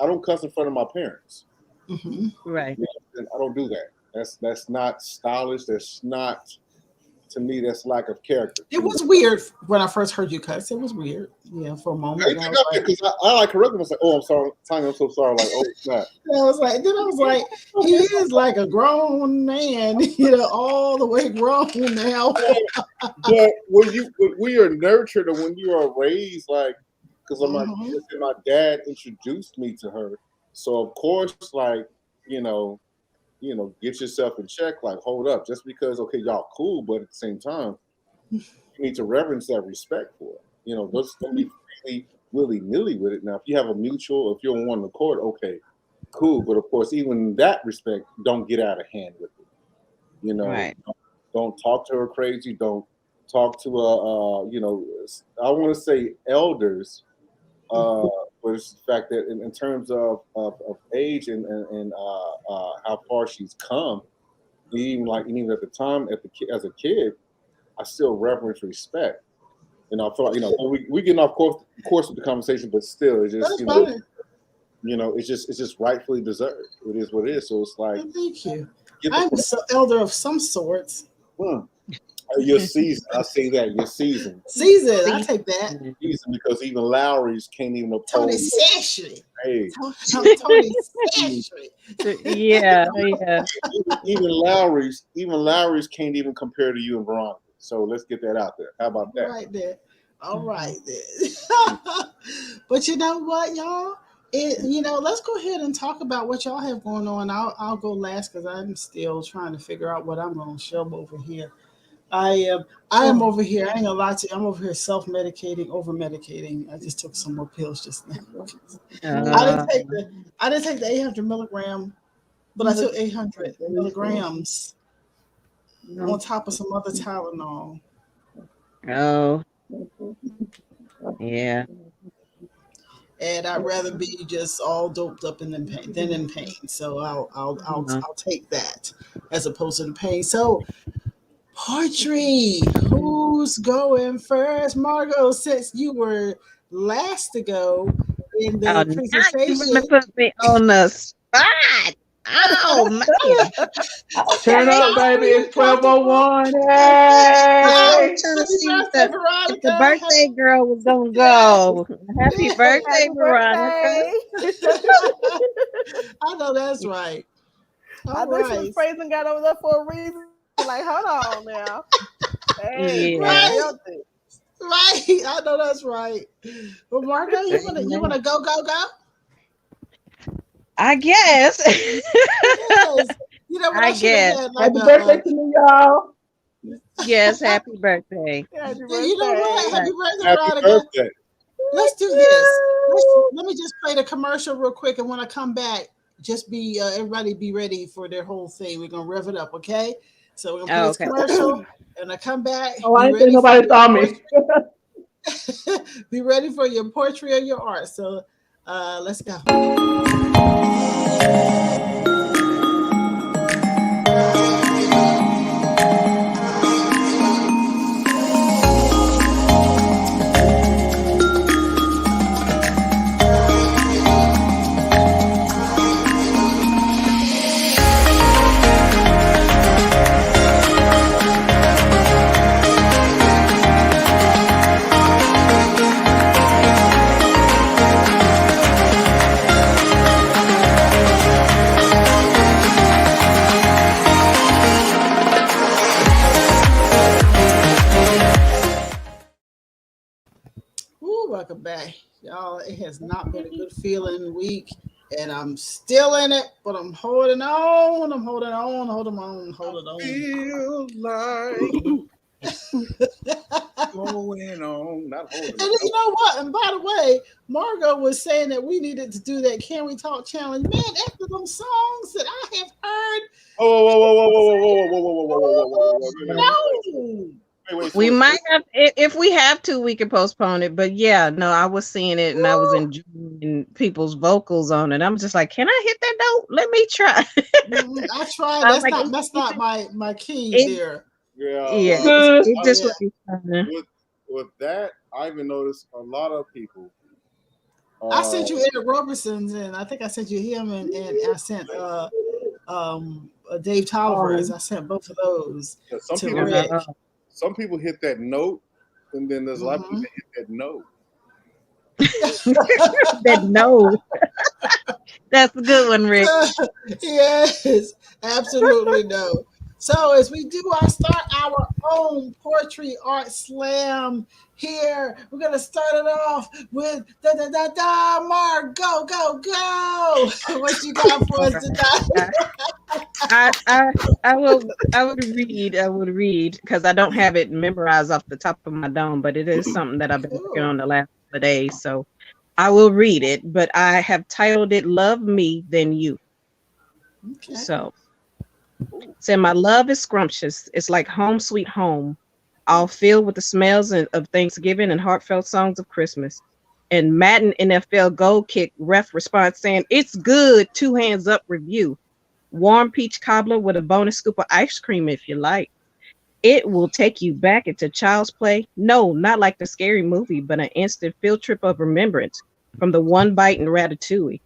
don't cuss in front of my parents. Mm-hmm. Right. I don't do that. That's not stylish. That's not, to me, that's lack of character. It was weird when I first heard you cuss. It was weird, for a moment. I like corrected myself. Oh, I'm sorry, Tanya. I'm so sorry. Like, oh, snap. I was like, he is like a grown man, all the way grown now. But when we are nurtured, or when you are raised, like, because my dad introduced me to her, so of course, like, get yourself in check. Like, hold up, just because y'all cool, but at the same time, you need to reverence that respect for it. Don't be really willy-nilly with it. Now, if you have a mutual, if you're on one accord, okay, cool. But of course, even that respect, don't get out of hand with it. Right. Don't talk to her crazy. Don't talk to I want to say elders, but it's the fact that in terms of age and how far she's come, even at the time as a kid, I still reverence respect. I feel like we getting off course with the conversation, but still, it's just it's just rightfully deserved. It is what it is. So it's like, thank you. I'm an elder of some sorts. You're seasoned. I say that you're seasoned. Seasoned. I take that. Seasoned, because even Lowry's can't even oppose. Tony Sashry. Hey. Tony Sashry. Yeah. Even Lowry's can't even compare to you and Veronica. So let's get that out there. How about that? Right there. All right then. But you know what, y'all? Let's go ahead and talk about what y'all have going on. I'll go last, because I'm still trying to figure out what I'm going to show over here. I am over here. I ain't gonna lie to you. I'm over here self-medicating, over-medicating. I just took some more pills just now. I didn't take the 800 milligram, but I took 800 milligrams on top of some other Tylenol. Oh, yeah. And I'd rather be just all doped up than in pain. So I'll take that as opposed to the pain. So, poetry, who's going first? Margo, since you were last to go in the presentation. Not put me on the spot. Oh man! Turn up, baby! It's 12:01. I'm trying to see if the birthday girl was gonna go. Happy birthday, Veronica! I know that's right. I think she was praising God over there for a reason. Like, hold on now. Hey, right. Right. I know that's right. Well, Margo, you wanna go? I guess. Yes. You know what? I should have had like happy birthday to me, y'all. Yes, happy birthday. Happy birthday. You know what? Happy birthday, Happy Veronica. birthday. Let's do this. Let me just play the commercial real quick, and when I come back, just be everybody be ready for their whole thing. We're gonna rev it up, okay? So we're gonna play this commercial, and I come back. Oh, I didn't think nobody saw me. Be ready for your poetry or your art. So let's go. Welcome back, y'all. It has not been a good feeling week, and I'm still in it, but I'm holding on. Feel like going on, not holding. And you know what? And by the way, Margo was saying that we needed to do that Can We Talk challenge. Man, after them songs that I have heard. Whoa. We might have, if we have to, we can postpone it. But yeah, no, I was seeing it and I was enjoying people's vocals on it. I'm just like, can I hit that note? Let me try. I tried. That's not my key there. Yeah. With that, I even noticed a lot of people. I sent you Eric Roberson's, and I think I sent you him, and I sent Dave Tolliver's. I sent both of those to Rick. Some people hit that note, and then there's a lot of people that hit that note. That no. That's a good one, Rick. Yes, absolutely no. So as we do start our own poetry art slam here, we're gonna start it off with Margo, go. What you got for us tonight? I would read because I don't have it memorized off the top of my dome, but it is something that I've been working on the last couple of days. So I will read it, but I have titled it Love Me Then You. Okay. So my love is scrumptious. It's like home sweet home, all filled with the smells of Thanksgiving and heartfelt songs of Christmas. And Madden NFL goal kick ref response saying, "It's good, 2 hands up review. Warm peach cobbler with a bonus scoop of ice cream if you like. It will take you back into child's play. No, not like the scary movie, but an instant field trip of remembrance from the one bite in Ratatouille.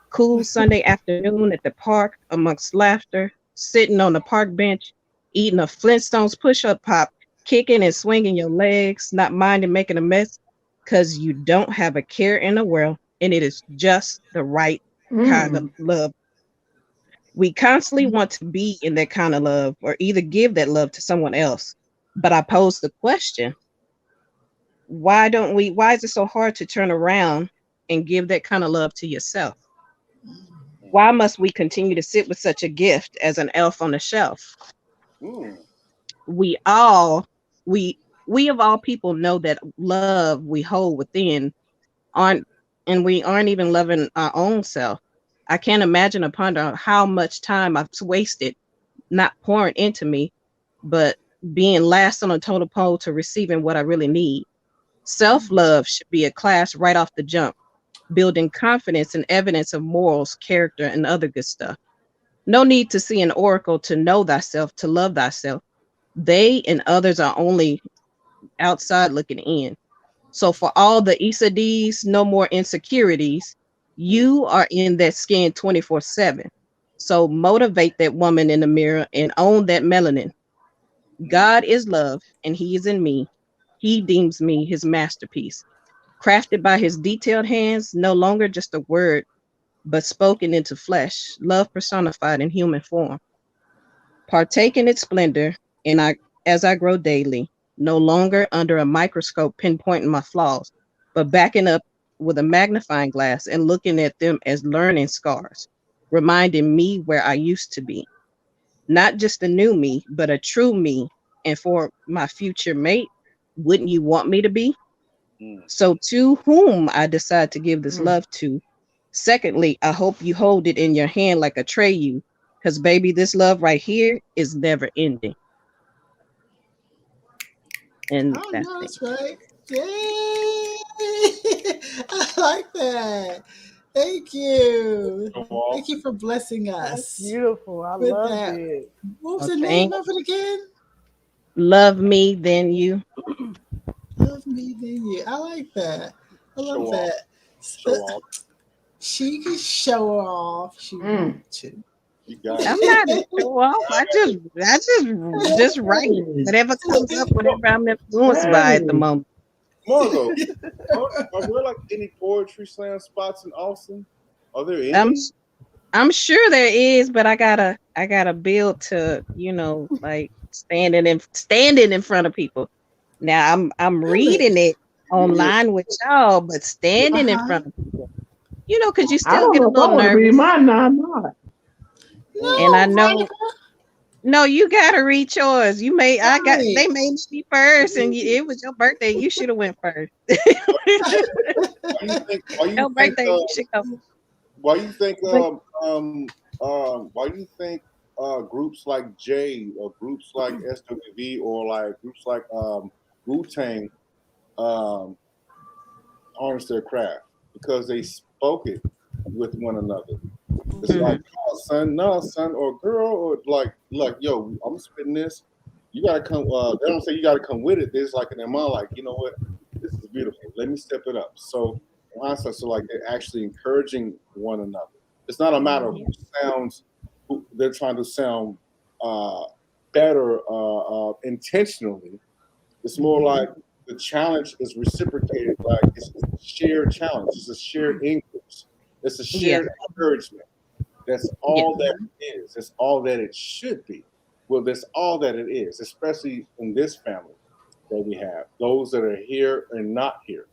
Cool Sunday afternoon at the park amongst laughter, sitting on the park bench, eating a Flintstones push-up pop, kicking and swinging your legs, not minding making a mess, because you don't have a care in the world, and it is just the right kind of love. We constantly want to be in that kind of love or either give that love to someone else. But I pose the question, why is it so hard to turn around and give that kind of love to yourself? Why must we continue to sit with such a gift as an elf on the shelf? We of all people know that love we hold within we aren't even loving our own self. I can't imagine or ponder how much time I've wasted not pouring into me, but being last on a total pole to receiving what I really need. Self-love should be a class right off the jump, building confidence and evidence of morals, character, and other good stuff. No need to see an oracle to know thyself, to love thyself. They and others are only outside looking in. So for all the Issa D's, no more insecurities. You are in that skin 24/7. So motivate that woman in the mirror and own that melanin. God is love and he is in me. He deems me his masterpiece. Crafted by his detailed hands, no longer just a word, but spoken into flesh, love personified in human form. Partake in its splendor, and as I grow daily, no longer under a microscope pinpointing my flaws, but backing up with a magnifying glass and looking at them as learning scars, reminding me where I used to be. Not just a new me, but a true me. And for my future mate, wouldn't you want me to be? So to whom I decide to give this love to. Secondly, I hope you hold it in your hand like a Treyu, because baby, this love right here is never ending. And Oh, that's no, it. that's right. Yay! I like that. Thank you. Thank you for blessing us. That's beautiful. I with love that. it. What was Oh, the name of it again? Love me, then you. Love me, then you. I like that. I love Show that. Show off. She can show off. She want to. You got it. I'm not a show off. I just write whatever comes up, whatever I'm influenced by at the moment. Margo, are there like any poetry slam spots in Austin? Are there any? I'm sure there is, but I gotta build to, like standing in front of people. Now I'm reading it online with y'all, but standing in front of people, because you I still don't get a know if I little want to read nervous. mine now. I'm not. And I know, no, you gotta read yours. They made me first, and it was your birthday. You should have went first. Your birthday, you should go. Why you think groups like J or groups like SWV or like groups like Wu-Tang harness their craft? Because they spoke it with one another. It's like, no, son, or girl, or like, yo, I'm spitting this. You gotta come. They don't say you gotta come with it. There's like in their mind, like, you know what, this is beautiful. Let me step it up. So, so like they're actually encouraging one another. It's not a matter of who they're trying to sound better intentionally. It's more like the challenge is reciprocated. Like it's a shared challenge. It's a shared increase. It's a shared encouragement. That's all that it is. That's all that it should be. Well, that's all that it is, especially in this family that we have. Those that are here and not here.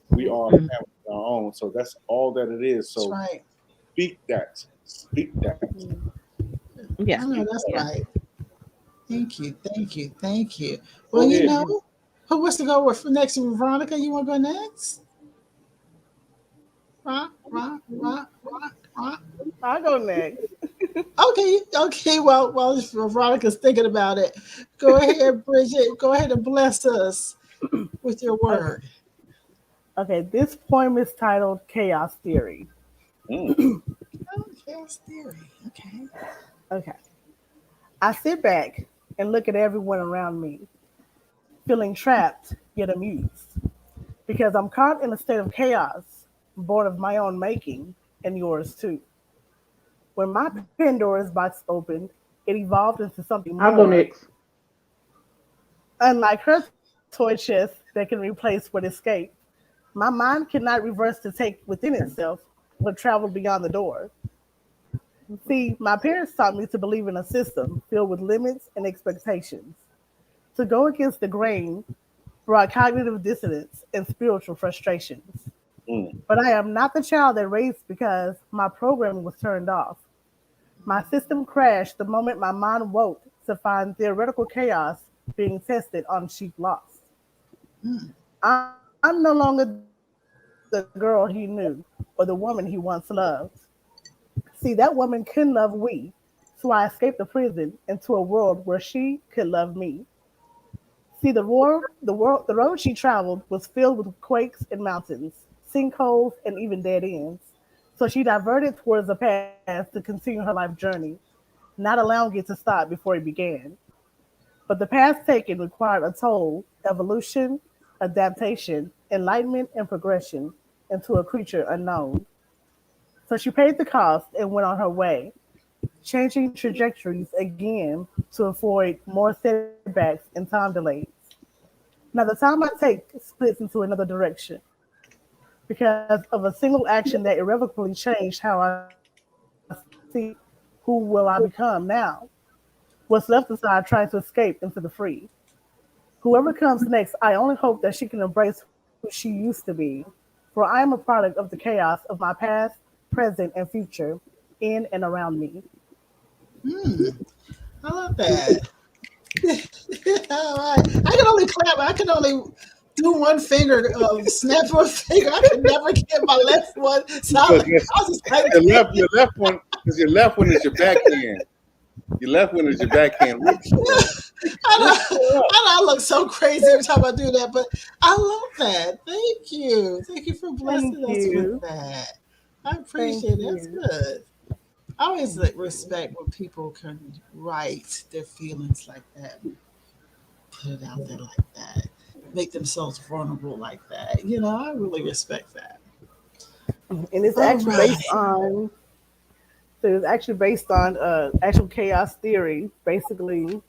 We are a family of our own. So that's all that it is. So that's right. Speak that. Speak that. Yeah. I know that's right. Thank you. Thank you. Thank you. Well, who wants to go with next? Veronica, you want to go next? Rock. I'll go next. Okay. Well, while Veronica's thinking about it, go ahead, Bridget. Go ahead and bless us with your word. Okay, this poem is titled Chaos Theory. Chaos Theory. Okay. I sit back and look at everyone around me, feeling trapped yet amused, because I'm caught in a state of chaos, born of my own making and yours too. When my Pandora's box opened, it evolved into something more. I'll go next. Unlike her toy chest that can replace what escaped, my mind cannot reverse the take within itself, but travel beyond the door. See, my parents taught me to believe in a system filled with limits and expectations. To go against the grain brought cognitive dissonance and spiritual frustrations. But I am not the child that raced because my programming was turned off. My system crashed the moment my mind woke to find theoretical chaos being tested on sheep lost. I'm no longer the girl he knew or the woman he once loved. See, that woman couldn't love we, so I escaped the prison into a world where she could love me. See, the road she traveled was filled with quakes and mountains, sinkholes, and even dead ends. So she diverted towards the past to continue her life journey, not allowing it to stop before it began. But the path taken required a toll, evolution, adaptation, enlightenment, and progression into a creature unknown. So she paid the cost and went on her way, changing trajectories again to avoid more setbacks and time delays. Now the time I take splits into another direction. because of a single action that irrevocably changed how I see who will I become now. What's left aside tries to escape into the free. Whoever comes next, I only hope that she can embrace who she used to be, for I am a product of the chaos of my past, present, and future in and around me. I love that. All right. I can only clap. I can only do one finger, snap of a finger. I can never get my left one. So I was just like, your left one, because your left one is your backhand. Your left one is your backhand. I know I look so crazy every time I do that, but I love that. Thank you. Thank you for blessing us with that. I appreciate it. That's good. I always respect when people can write their feelings like that, put it out there like that, make themselves vulnerable like that. You know, I really respect that. And it's actually based on. So it's actually based on actual chaos theory. Basically,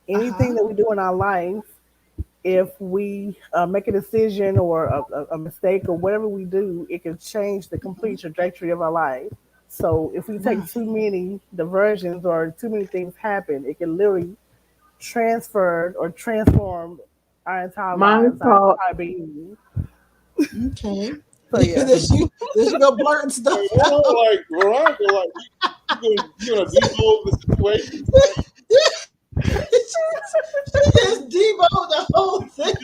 anything that we do in our life, if we make a decision or a mistake or whatever we do, it can change the complete trajectory of our life. So if we take too many diversions or too many things happen, it can literally transfer or transform our entire lives, our entire being. Okay. So yeah. This you go blurting stuff out. Like Veronica, like you're gonna devote the situation. Just devote the whole thing.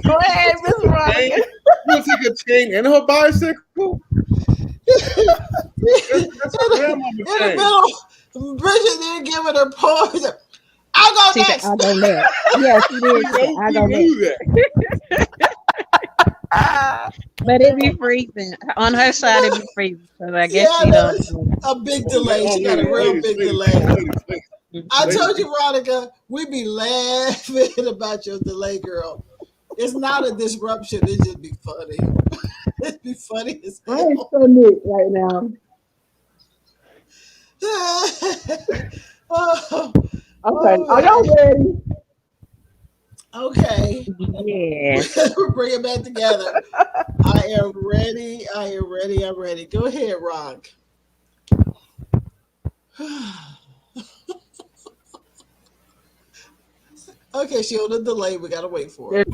Go ahead, Miss Veronica. You take a chain and her bicycle. That's her grandmama In the middle, Bridget didn't give it her pause. I'll go She next. said, I'll go next. Yes, she did. I'll go next. But it be freezing. On her side, it be freezing. So I guess she don't. A big delay. She got a real big delay. I told you, Veronica, we be laughing about your delay, girl. It's not a disruption. It just be funny. It be funny as hell. I ain't so neat right now. Okay, are y'all ready? Okay. Yeah. Bring it back together. I am ready. I am ready. I'm ready. Go ahead, Rock. Okay, she on the delay. We gotta wait for it.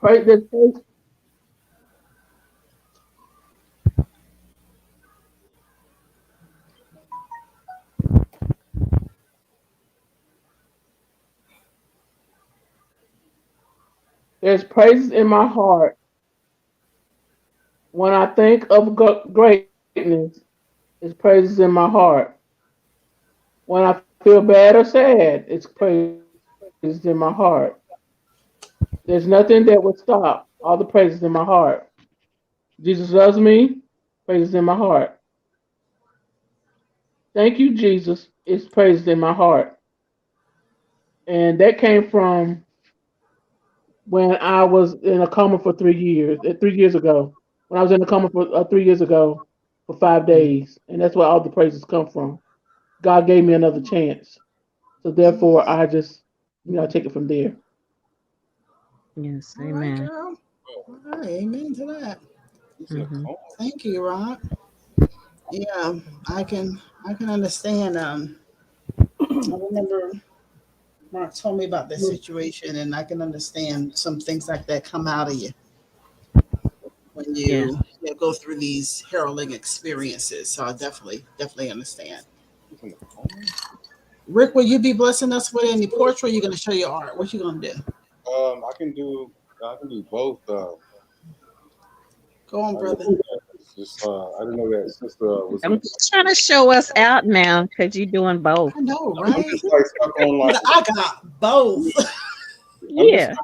Right, this case. There's praises in my heart. When I think of greatness, there's praises in my heart. When I feel bad or sad, it's praises in my heart. There's nothing that will stop all the praises in my heart. Jesus loves me, praises in my heart. Thank you, Jesus, it's praises in my heart. And that came from when I was in a coma for 3 years, 3 years ago. When I was in a coma for 3 years ago for 5 days. And that's where all the praises come from. God gave me another chance. So therefore, I just, take it from there. Yes, All right, amen. girl. All right, amen to that. Mm-hmm. Thank you, Rock. Yeah, I can understand. I remember Mark told me about that situation, and I can understand some things like that come out of you when you go through these harrowing experiences. So I definitely understand. Rick, will you be blessing us with any portrait? Or are you going to show your art? What you going to do? I can do both. Go on, brother. I didn't know that sister was. I'm just trying to show us out now because you're doing both. I know, right? I'm just like stuck on like. I got both. Yeah.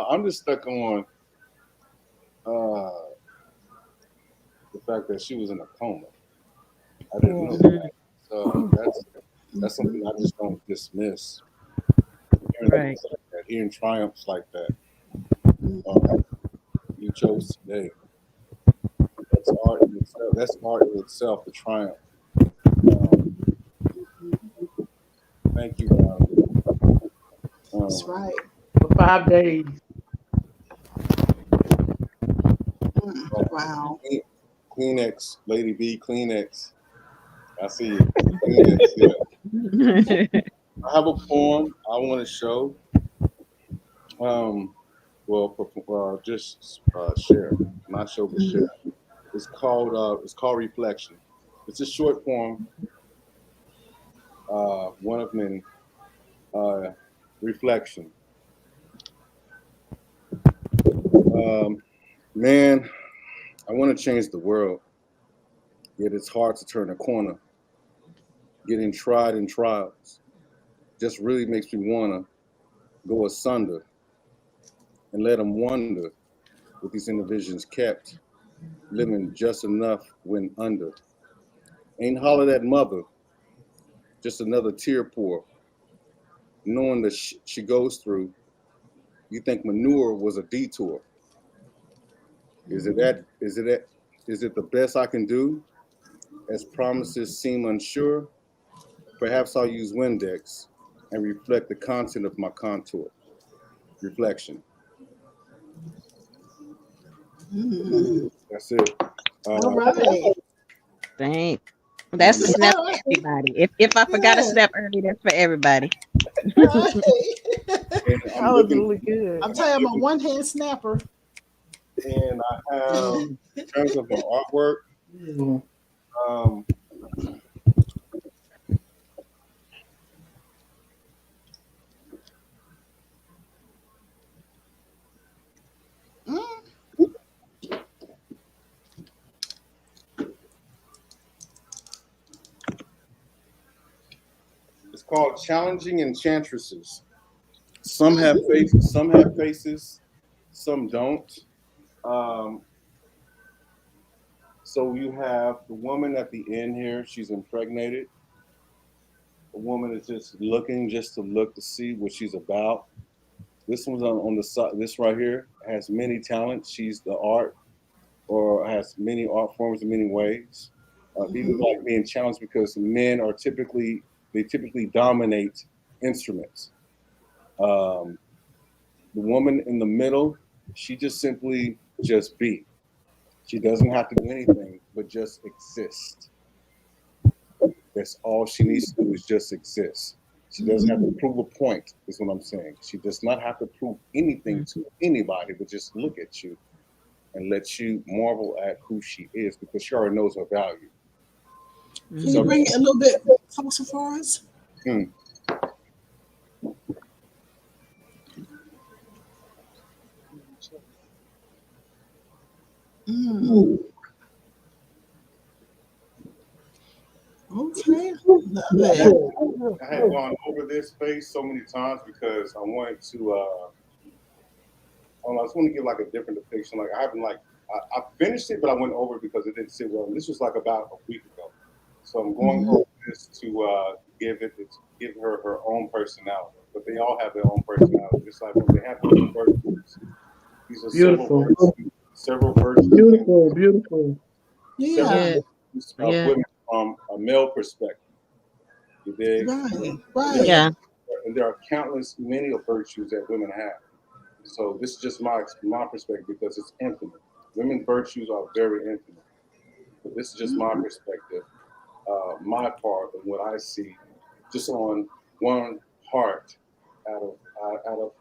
I'm just stuck on the fact that she was in a coma. I didn't know that. So that's something I just don't dismiss. Hearing things like that, hearing triumphs like that. You chose today. That's art in itself. That's art in itself, the triumph. Thank you, That's right. For 5 days. Wow. Kleenex, Lady B, Kleenex. I see you. Kleenex, yeah. I have a poem I want to show. Just share, not show, but share. It's called Reflection. It's a short poem, one of many. Reflection. Man, I want to change the world, yet it's hard to turn a corner. Getting tried in trials just really makes me wanna go asunder and let them wonder what these individuals kept, living just enough when under. Ain't hollered at mother, just another tear pour. Knowing the she goes through, you think manure was a detour. Is it the best I can do? As promises seem unsure, perhaps I'll use Windex and reflect the content of my contour. Reflection. That's it. All right. Thanks. That's the snap for everybody. If I forgot to snap early, that's for everybody. That was really good. I'm telling you, I'm a one-hand snapper. And I have, in terms of my artwork, it's called Challenging Enchantresses. Some have faces, some don't. So you have the woman at the end here, she's impregnated. The woman is just looking just to look to see what she's about. This one's on the side, this right here has many talents. She's the art, or has many art forms in many ways. People like being challenged because men are typically dominate instruments. The woman in the middle, she just simply just be. She doesn't have to do anything but just exist. That's all she needs to do is just exist. She doesn't have to prove a point, is what I'm saying. She does not have to prove anything to anybody, but just look at you and let you marvel at who she is, because she already knows her value. Can you bring it a little bit closer for us? Okay. I had gone over this space so many times because I wanted to, I just want to give like a different depiction. Like I haven't I finished it, but I went over it because it didn't sit well. And this was like about a week ago. So I'm going over this to give her her own personality. But they all have their own personality. Just like when they have different virtues. These are several virtues. Beautiful. Yeah. Women from a male perspective. You dig? Right. Yeah. And there are many of virtues that women have. So this is just my perspective because it's infinite. Women's virtues are very infinite. But this is just my perspective, my part of what I see, just on one heart out of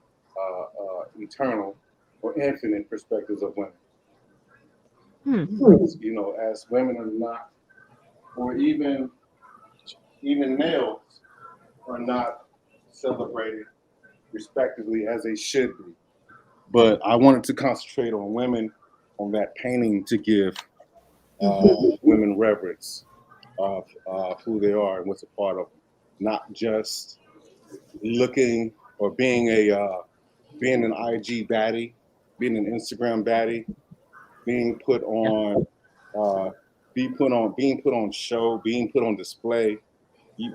eternal or infinite perspectives of women. Because, as women are not, or even males are not celebrated respectively as they should be. But I wanted to concentrate on women, on that painting, to give women reverence of who they are and what's a part of them. Not just looking or being an IG baddie, being an Instagram baddie, being put on show, being put on display,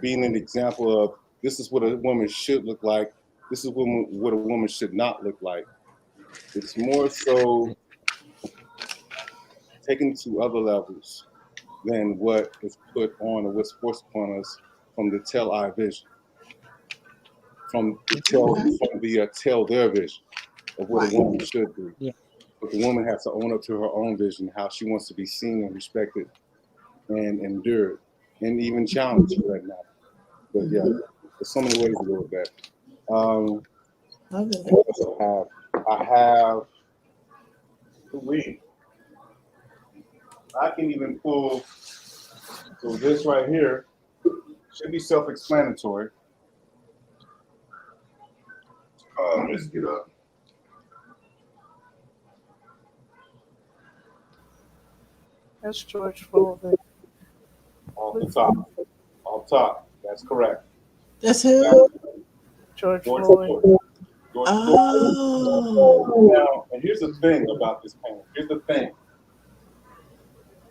being an example of this is what a woman should look like, this is what a woman should not look like. It's more so taken to other levels than what is put on or what's forced upon us from the tell-eye vision. from tell their vision of what a woman should be. Yeah. But the woman has to own up to her own vision, how she wants to be seen and respected and endured and even challenged for that matter. But yeah, there's so many ways to go with that. What else I have to read. I can even pull, so this right here should be self-explanatory. Let's get up. That's George Floyd. Off top. That's correct. That's who? George Floyd. Oh. Now, and here's the thing about this painting. Here's the thing.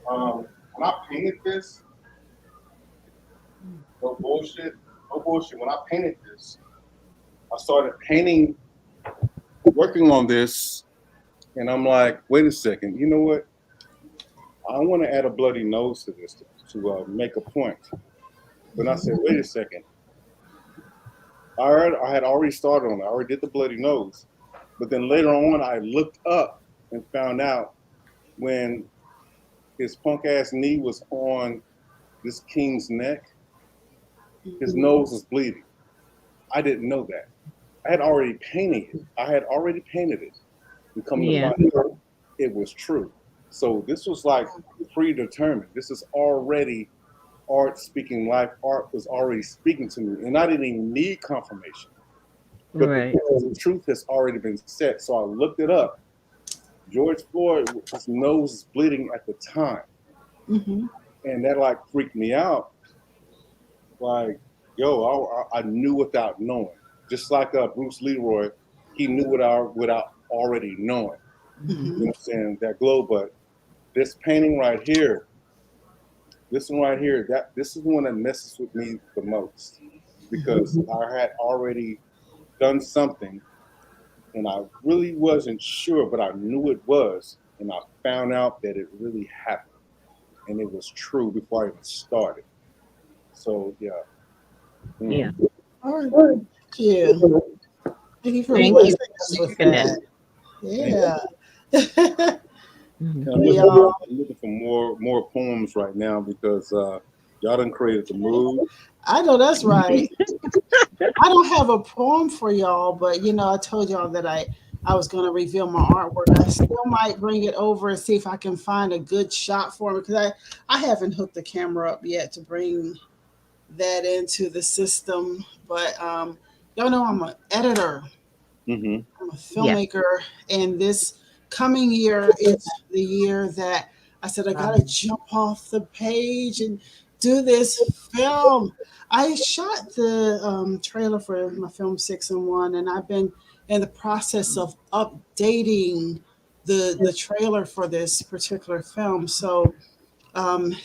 When I painted this, no bullshit. When I painted this, I started working on this, and I'm like, wait a second, you know what? I want to add a bloody nose to this to make a point. But I said, wait a second. I had already started on it. I already did the bloody nose. But then later on, I looked up and found out when his punk ass knee was on this king's neck, his nose was bleeding. I didn't know that. I had already painted it. And come to find out, it was true. So this was like predetermined. This is already art speaking life. Art was already speaking to me, and I didn't even need confirmation. But the truth has already been set. So I looked it up. George Floyd, his nose is bleeding at the time. And that like freaked me out. Like, yo, I knew without knowing. Just like Bruce Leroy, he knew without already knowing. You know what I'm saying? That glow, but this painting right here, this one right here, this is the one that messes with me the most, because I had already done something and I really wasn't sure, but I knew it was, and I found out that it really happened and it was true before I even started. So yeah. All right. Yeah. Thank you for blessing us with that. Yeah. I'm looking for more poems right now because y'all done created the mood. I know that's right. I don't have a poem for y'all, but you know, I told y'all that I was going to reveal my artwork. I still might bring it over and see if I can find a good shot for it, because I haven't hooked the camera up yet to bring that into the system. But y'all know I'm an editor. I'm a filmmaker, and this coming year is the year that I said I gotta jump off the page and do this film. I shot the trailer for my film 6 in 1, and I've been in the process of updating the trailer for this particular film. So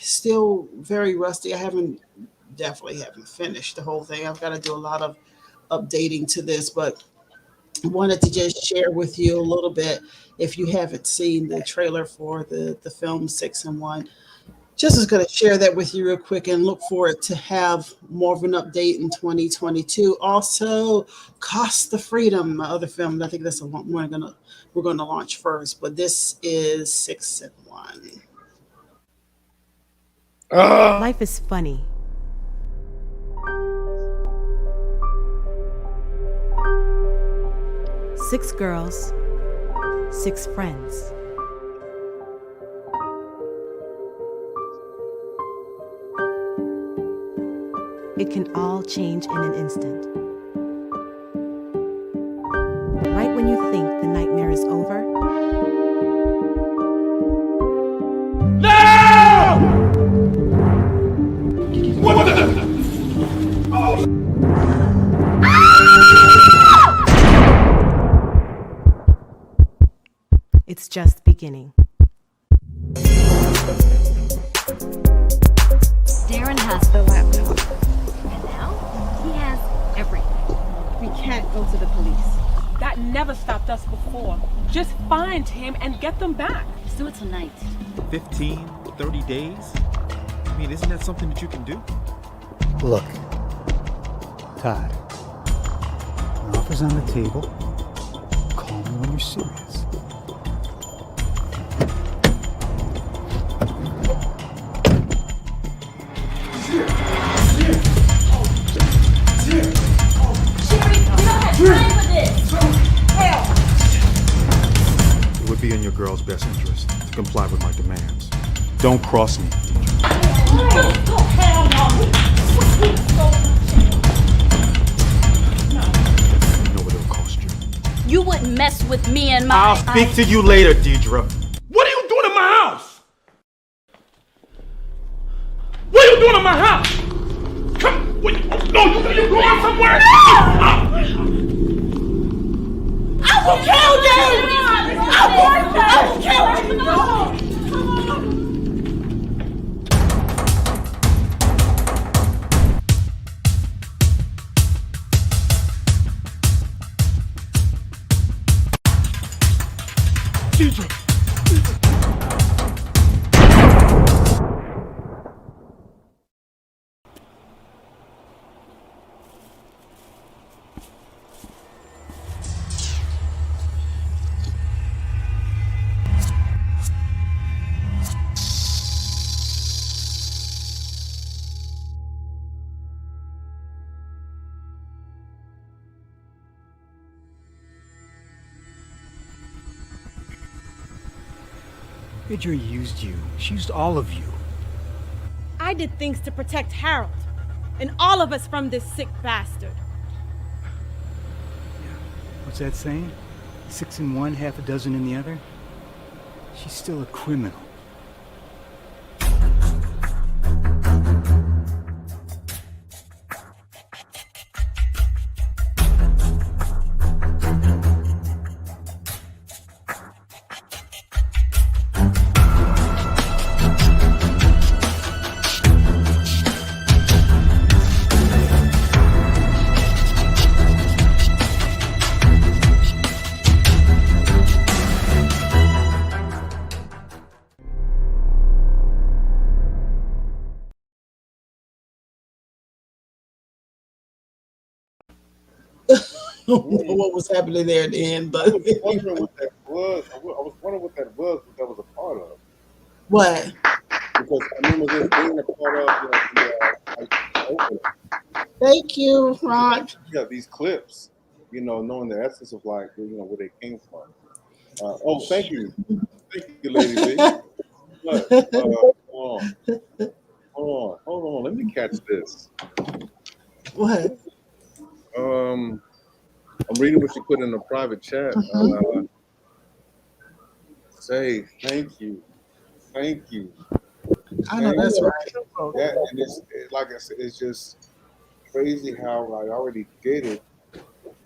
still very rusty. Definitely haven't finished the whole thing. I've got to do a lot of updating to this, but wanted to just share with you a little bit. If you haven't seen the trailer for the film 6 in 1, just was going to share that with you real quick and look forward to have more of an update in 2022. Also, Cost the Freedom, my other film. I think that's the one we're going to launch first, but this is 6 in 1. Life is funny. Six girls, 6 friends. It can all change in an instant. Right when you think the nightmare is over, no! What the? it's just beginning. Darren has the laptop. And now he has everything. We can't go to the police. That never stopped us before. Just find him and get them back. Let's do it tonight. 15, 30 days? I mean, isn't that something that you can do? Look, Todd, Offers on the table. Call me when you're serious. It would be in your girl's best interest to comply with my demands. Don't cross me. You know what it'll cost you. You wouldn't mess with me and my... I'll speak to you later, Deidre. What are you doing in my house? What are you doing in my house? Come, wait, no, you're going somewhere? I will kill you! I will kill you! Deidre! Deidre used you. She used all of you. I did things to protect Harold and all of us from this sick bastard. What's that saying? 6 in one, half a dozen in the other? She's still a criminal. What was happening there at the end, but I was wondering what that was. I was wondering what that was a part of. What? Because I remember this being a part of the opening. Thank you, Ron. Yeah, these clips, knowing the essence of where they came from. Thank you. Thank you, Lady B. But, hold on. Let me catch this. What? I'm reading what you put in the private chat. Say thank you. I know that's right. Yeah, and it's like I said, it's just crazy how I already did it.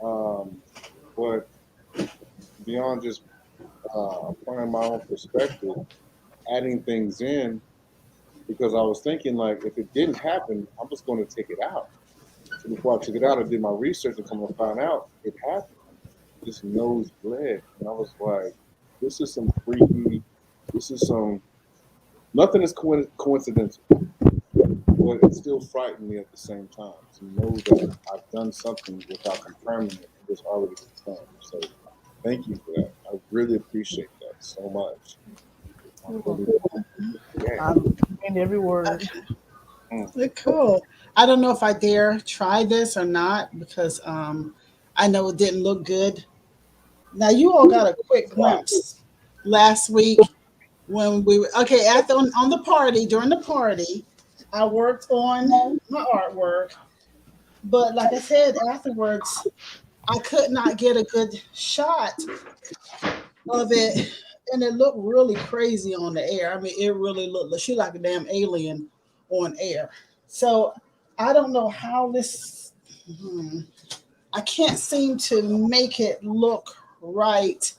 But beyond just applying my own perspective, adding things in, because I was thinking if it didn't happen, I'm just going to take it out. So before I took it out, I did my research and come to find out it happened. This nose bled. And I was like, this is some freaky, nothing is coincidental. But it still frightened me at the same time to know that I've done something without confirming it. It was already confirmed. So thank you for that. I really appreciate that so much. I'm in every word. Cool. I don't know if I dare try this or not because I know it didn't look good. Now you all got a quick glimpse last week when we were on the party. During the party, I worked on my artwork, but like I said afterwards, I could not get a good shot of it, and it looked really crazy on the air. I mean, it really looked she like a damn alien on air. So I don't know how this. I can't seem to make it look right.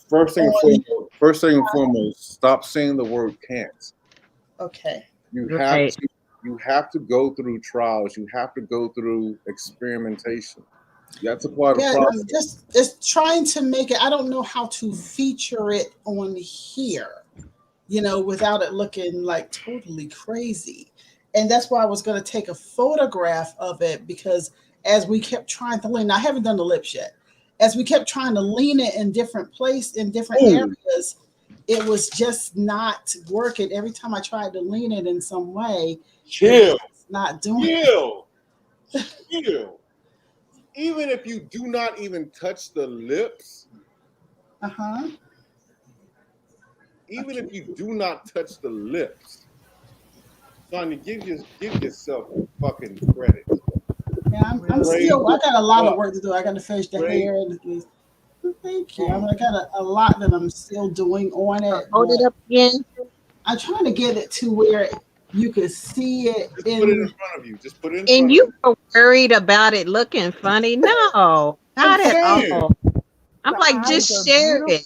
First thing and foremost, stop saying the word can't. Okay. You have to go through trials. You have to go through experimentation. That's a part of the process. Just trying to make it. I don't know how to feature it on here, without it looking like totally crazy. And that's why I was going to take a photograph of it, because as we kept trying to lean. I haven't done the lips yet. As we kept trying to lean it in different areas, it was just not working. Every time I tried to lean it in some way, it was not doing it. Chill. Even if you do not even touch the lips, even if you do not touch the lips, Tanya, give yourself fucking credit. Yeah, I'm still. I got a lot of work to do. I got to finish the hair. Thank you. I got a lot that I'm still doing on it. Hold it up again. I'm trying to get it to where you could see it. Just put it in front of you. Just put it in front And of you were worried about it looking funny? No, not at all. I'm like, just share it.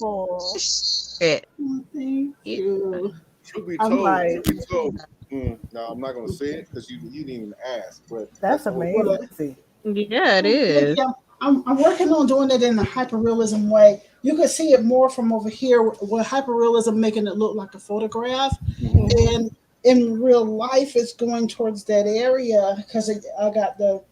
Just share it. Thank you. Truth be told, no, I'm not gonna say it because you didn't even ask. But that's amazing. Yeah, it is. Yeah, I'm working on doing it in a hyperrealism way. You can see it more from over here with hyperrealism, making it look like a photograph. And in real life, it's going towards that area because I got the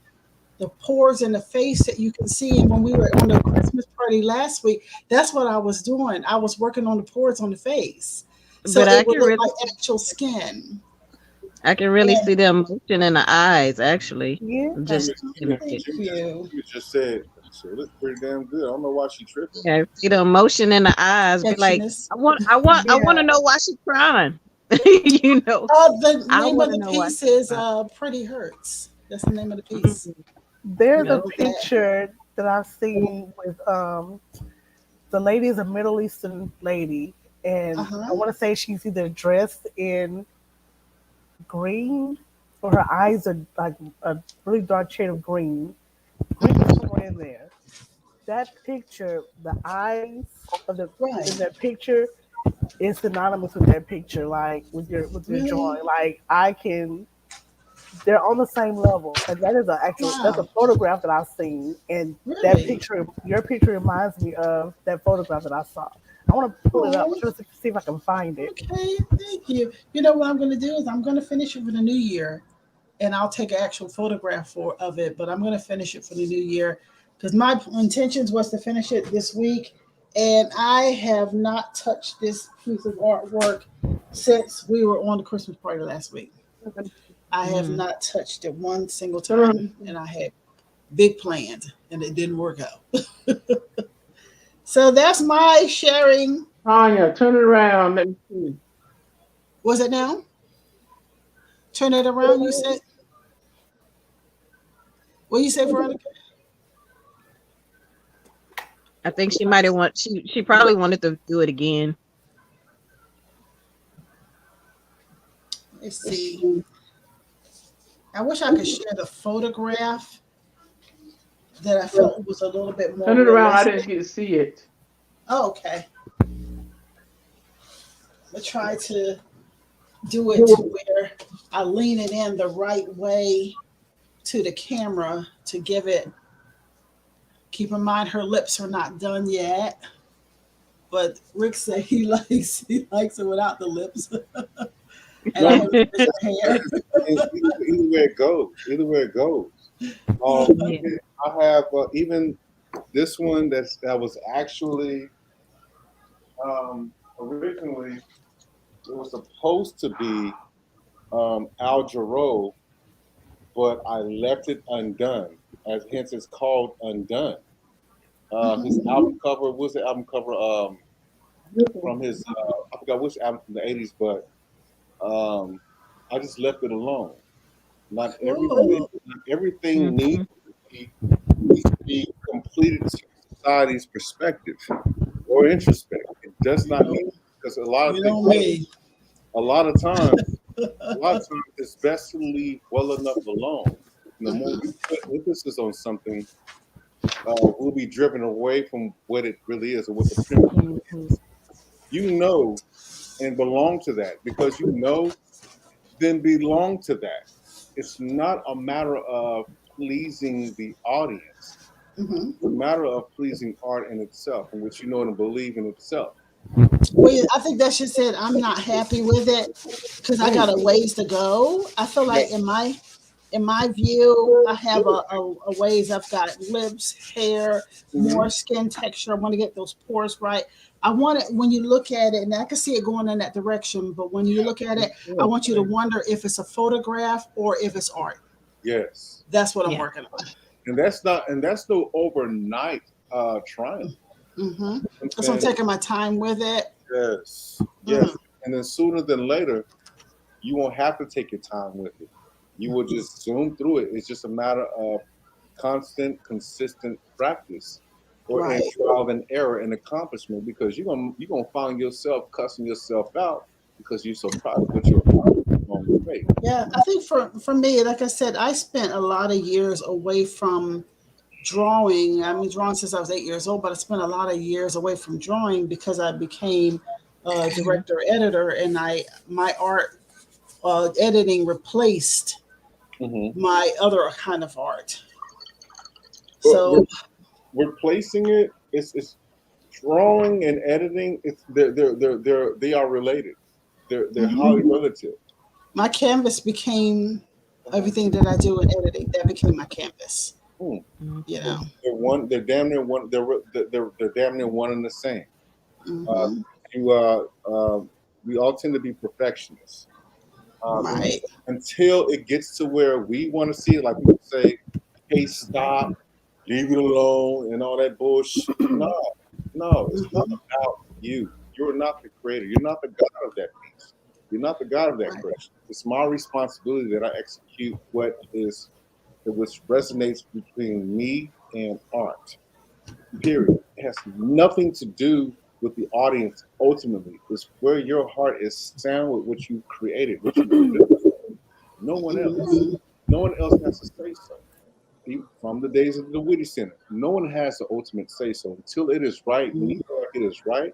pores in the face that you can see. And when we were on the Christmas party last week, that's what I was doing. I was working on the pores on the face. So it would look like actual skin. I can really see the emotion in the eyes, actually. Yeah. Just Thank you. You just said it looks pretty damn good. I don't know why she tripping. Yeah, see the emotion in the eyes. Be like, I want to know why she's crying. You know. The name of the piece is Pretty Hurts. That's the name of the piece. There's a picture that I've seen with the lady is a Middle Eastern lady, and I want to say she's either dressed in green or her eyes are like a really dark shade of green. Green is somewhere in there. That picture, the eyes of the in that picture is synonymous with that picture, like with your drawing. Like they're on the same level. And that is that's a photograph that I've seen. And that picture, your picture reminds me of that photograph that I saw. I want to pull it up just to see if I can find it. Okay, thank you. You know what I'm going to do is I'm going to finish it for the new year, and I'll take an actual photograph of it. But I'm going to finish it for the new year because my intentions was to finish it this week, and I have not touched this piece of artwork since we were on the Christmas party last week. I have not touched it one single time, and I had big plans, and it didn't work out. So that's my sharing. Tanya, turn it around. Let me see. Was it now? Turn it around, you said? What you say, Veronica? I think she might have she probably wanted to do it again. Let's see. I wish I could share the photograph that I felt was a little bit more. Turn it around. I didn't get to see it. Oh, okay. I try to do it to where I lean it in the right way to the camera to give it. Keep in mind her lips are not done yet, but Rick said he likes it without the lips. And I have to finish her hair. Either way it goes. I have even this one that was actually originally it was supposed to be Al Jarreau, but I left it undone. Hence it's called Undone. His album cover was the album cover from his I forgot which album from the 80s, but I just left it alone. Not everything needs to be completed to society's perspective or introspect. It does not mean because a lot of times it's best to leave well enough alone. And the more we put emphasis on something, we'll be driven away from what it really is or what the principle is. You know and belong to that because you know, then belong to that. It's not a matter of pleasing the audience. It's a matter of pleasing art in itself, in which you know and believe in itself. Well, I think that's just it. I'm not happy with it because I got a ways to go. I feel like in my in my view, I have a ways. I've got lips, hair, more skin texture. I want to get those pores right. I want it when you look at it, and I can see it going in that direction, but when you look at it, I want you to wonder if it's a photograph or if it's art. Yes. That's what I'm working on. And that's no overnight triumph. So I'm taking my time with it. Yes. Yes. And then sooner than later, you won't have to take your time with it. You will just zoom through it. It's just a matter of constant, consistent practice or and trial and error and accomplishment, because you're gonna find yourself cussing yourself out because you're so proud of what you're on the way. Yeah, I think for me, like I said, I spent a lot of years away from drawing. I mean, drawing since I was 8 years old, but I spent a lot of years away from drawing because I became a director editor, and my art editing replaced my other kind of art. So replacing it, it's drawing and editing. They are related. They're highly relative. My canvas became everything that I do in editing. That became my canvas. You know, They're damn near one. They're damn near one and the same. We all tend to be perfectionists. Until it gets to where we want to see it, like people say, "Hey, stop, leave it alone," and all that bullshit. No, it's not about you. You're not the creator. You're not the god of that piece. You're not the god of that creation. It's my responsibility that I execute which resonates between me and art. Period. It has nothing to do with the audience. Ultimately, it's where your heart is sound with what you created, what you produced. No one else. No one else has to say so. From the days of the Witty Center, no one has the ultimate say so. Until it is right, when you feel like it is right,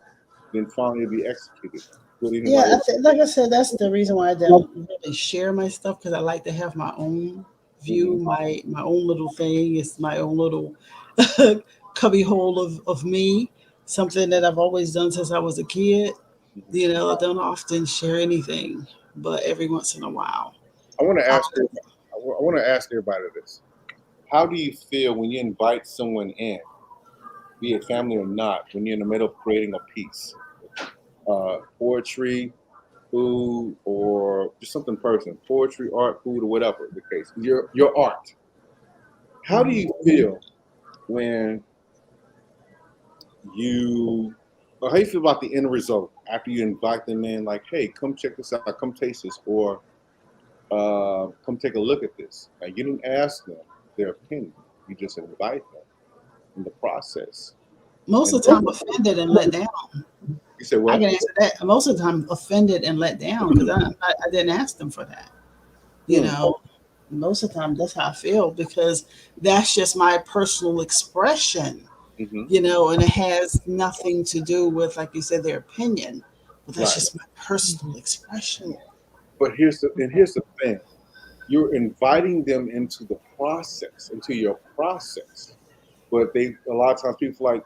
then finally it'll be executed. yeah, like I said, that's the reason why I don't really share my stuff, because I like to have my own view, my own little thing. It's my own little cubby hole of me. Something that I've always done since I was a kid. You know, I don't often share anything, but every once in a while. I want to ask everybody this. How do you feel when you invite someone in, be it family or not, when you're in the middle of creating a piece? Poetry, food, or just something personal. Poetry, art, food, or whatever the case. Your art. How do you feel when how you feel about the end result after you invite them in, like, hey, come check this out, come taste this, or come take a look at this. Now, you didn't ask them their opinion. You just invite them in the process. Most of the time offended and let down. You said what? I can answer that. Most of the time offended and let down because I didn't ask them for that. You know, most of the time that's how I feel, because that's just my personal expression. You know, and it has nothing to do with, like you said, their opinion. But that's just my personal expression. But here's the thing. You're inviting them into the process, into your process. But a lot of times people feel like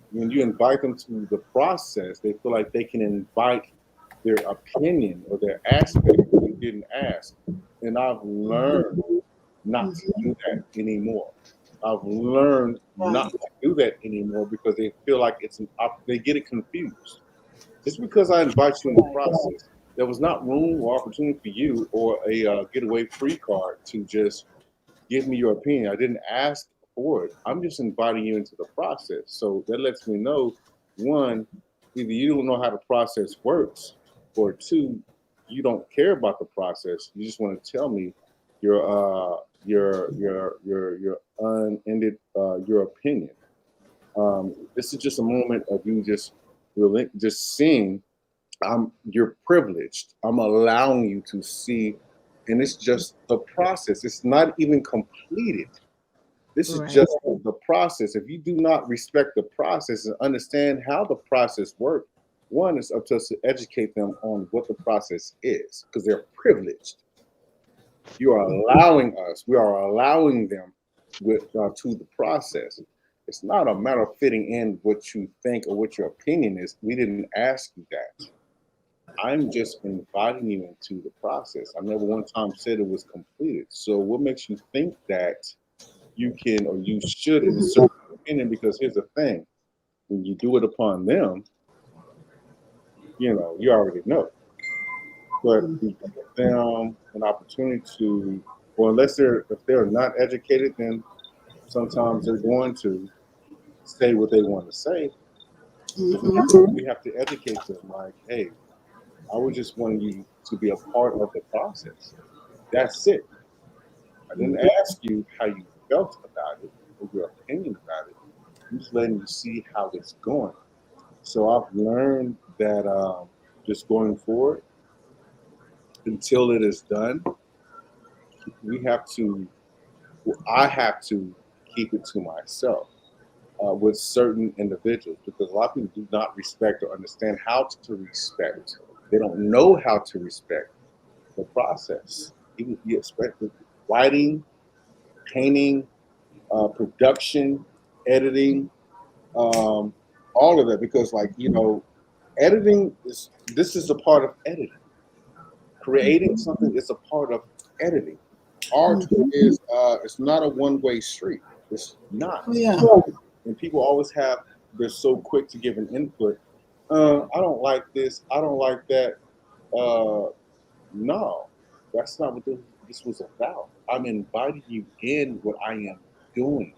when you invite them to the process, they feel like they can invite their opinion or their aspect that you didn't ask. And I've learned not to do that anymore. I've learned not to do that anymore because they feel like they get it confused. Just because I invite you in the process, there was not room or opportunity for you or a getaway free card to just give me your opinion. I didn't ask for it. I'm just inviting you into the process. So that lets me know, one, either you don't know how the process works, or two, you don't care about the process. You just want to tell me your unended your opinion. This is just a moment of you just seeing. You're privileged. I'm allowing you to see, and it's just the process. It's not even completed. This is just the process. If you do not respect the process and understand how the process works, one, it's up to us to educate them on what the process is, because they're privileged. We are allowing them to the process. It's not a matter of fitting in what you think or what your opinion is. We didn't ask you that. I'm just inviting you into the process. I never one time said it was completed. So what makes you think that you can or you should insert an opinion? Because here's the thing, when you do it upon them, you know, you already know. But you give them an opportunity to, or unless if they're not educated, then sometimes they're going to say what they want to say. We have to educate them like, hey, I was just wanting you to be a part of the process. That's it. I didn't ask you how you felt about it or your opinion about it. I'm just letting you see how it's going. So I've learned that just going forward, until it is done, I have to keep it to myself with certain individuals, because a lot of people do not respect or understand how to respect. They don't know how to respect the process. Even you expect writing, painting, production, editing, all of that, because like, you know, editing this is a part of editing. Creating something is a part of editing. Art is it's not a one-way street. It's not. Yeah. And people always they're so quick to give an input. I don't like this. I don't like that. No, that's not what this was about. I'm inviting you in what I am doing,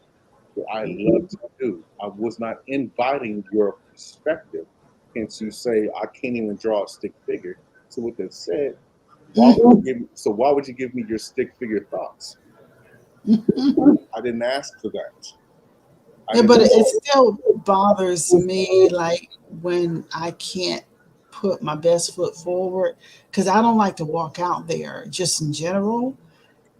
what I love to do. I was not inviting your perspective. Hence you say, I can't even draw a stick figure. So with that said, why would you give me your stick figure thoughts? I didn't ask for that. Yeah, but it still bothers me, like when I can't put my best foot forward, because I don't like to walk out there just in general.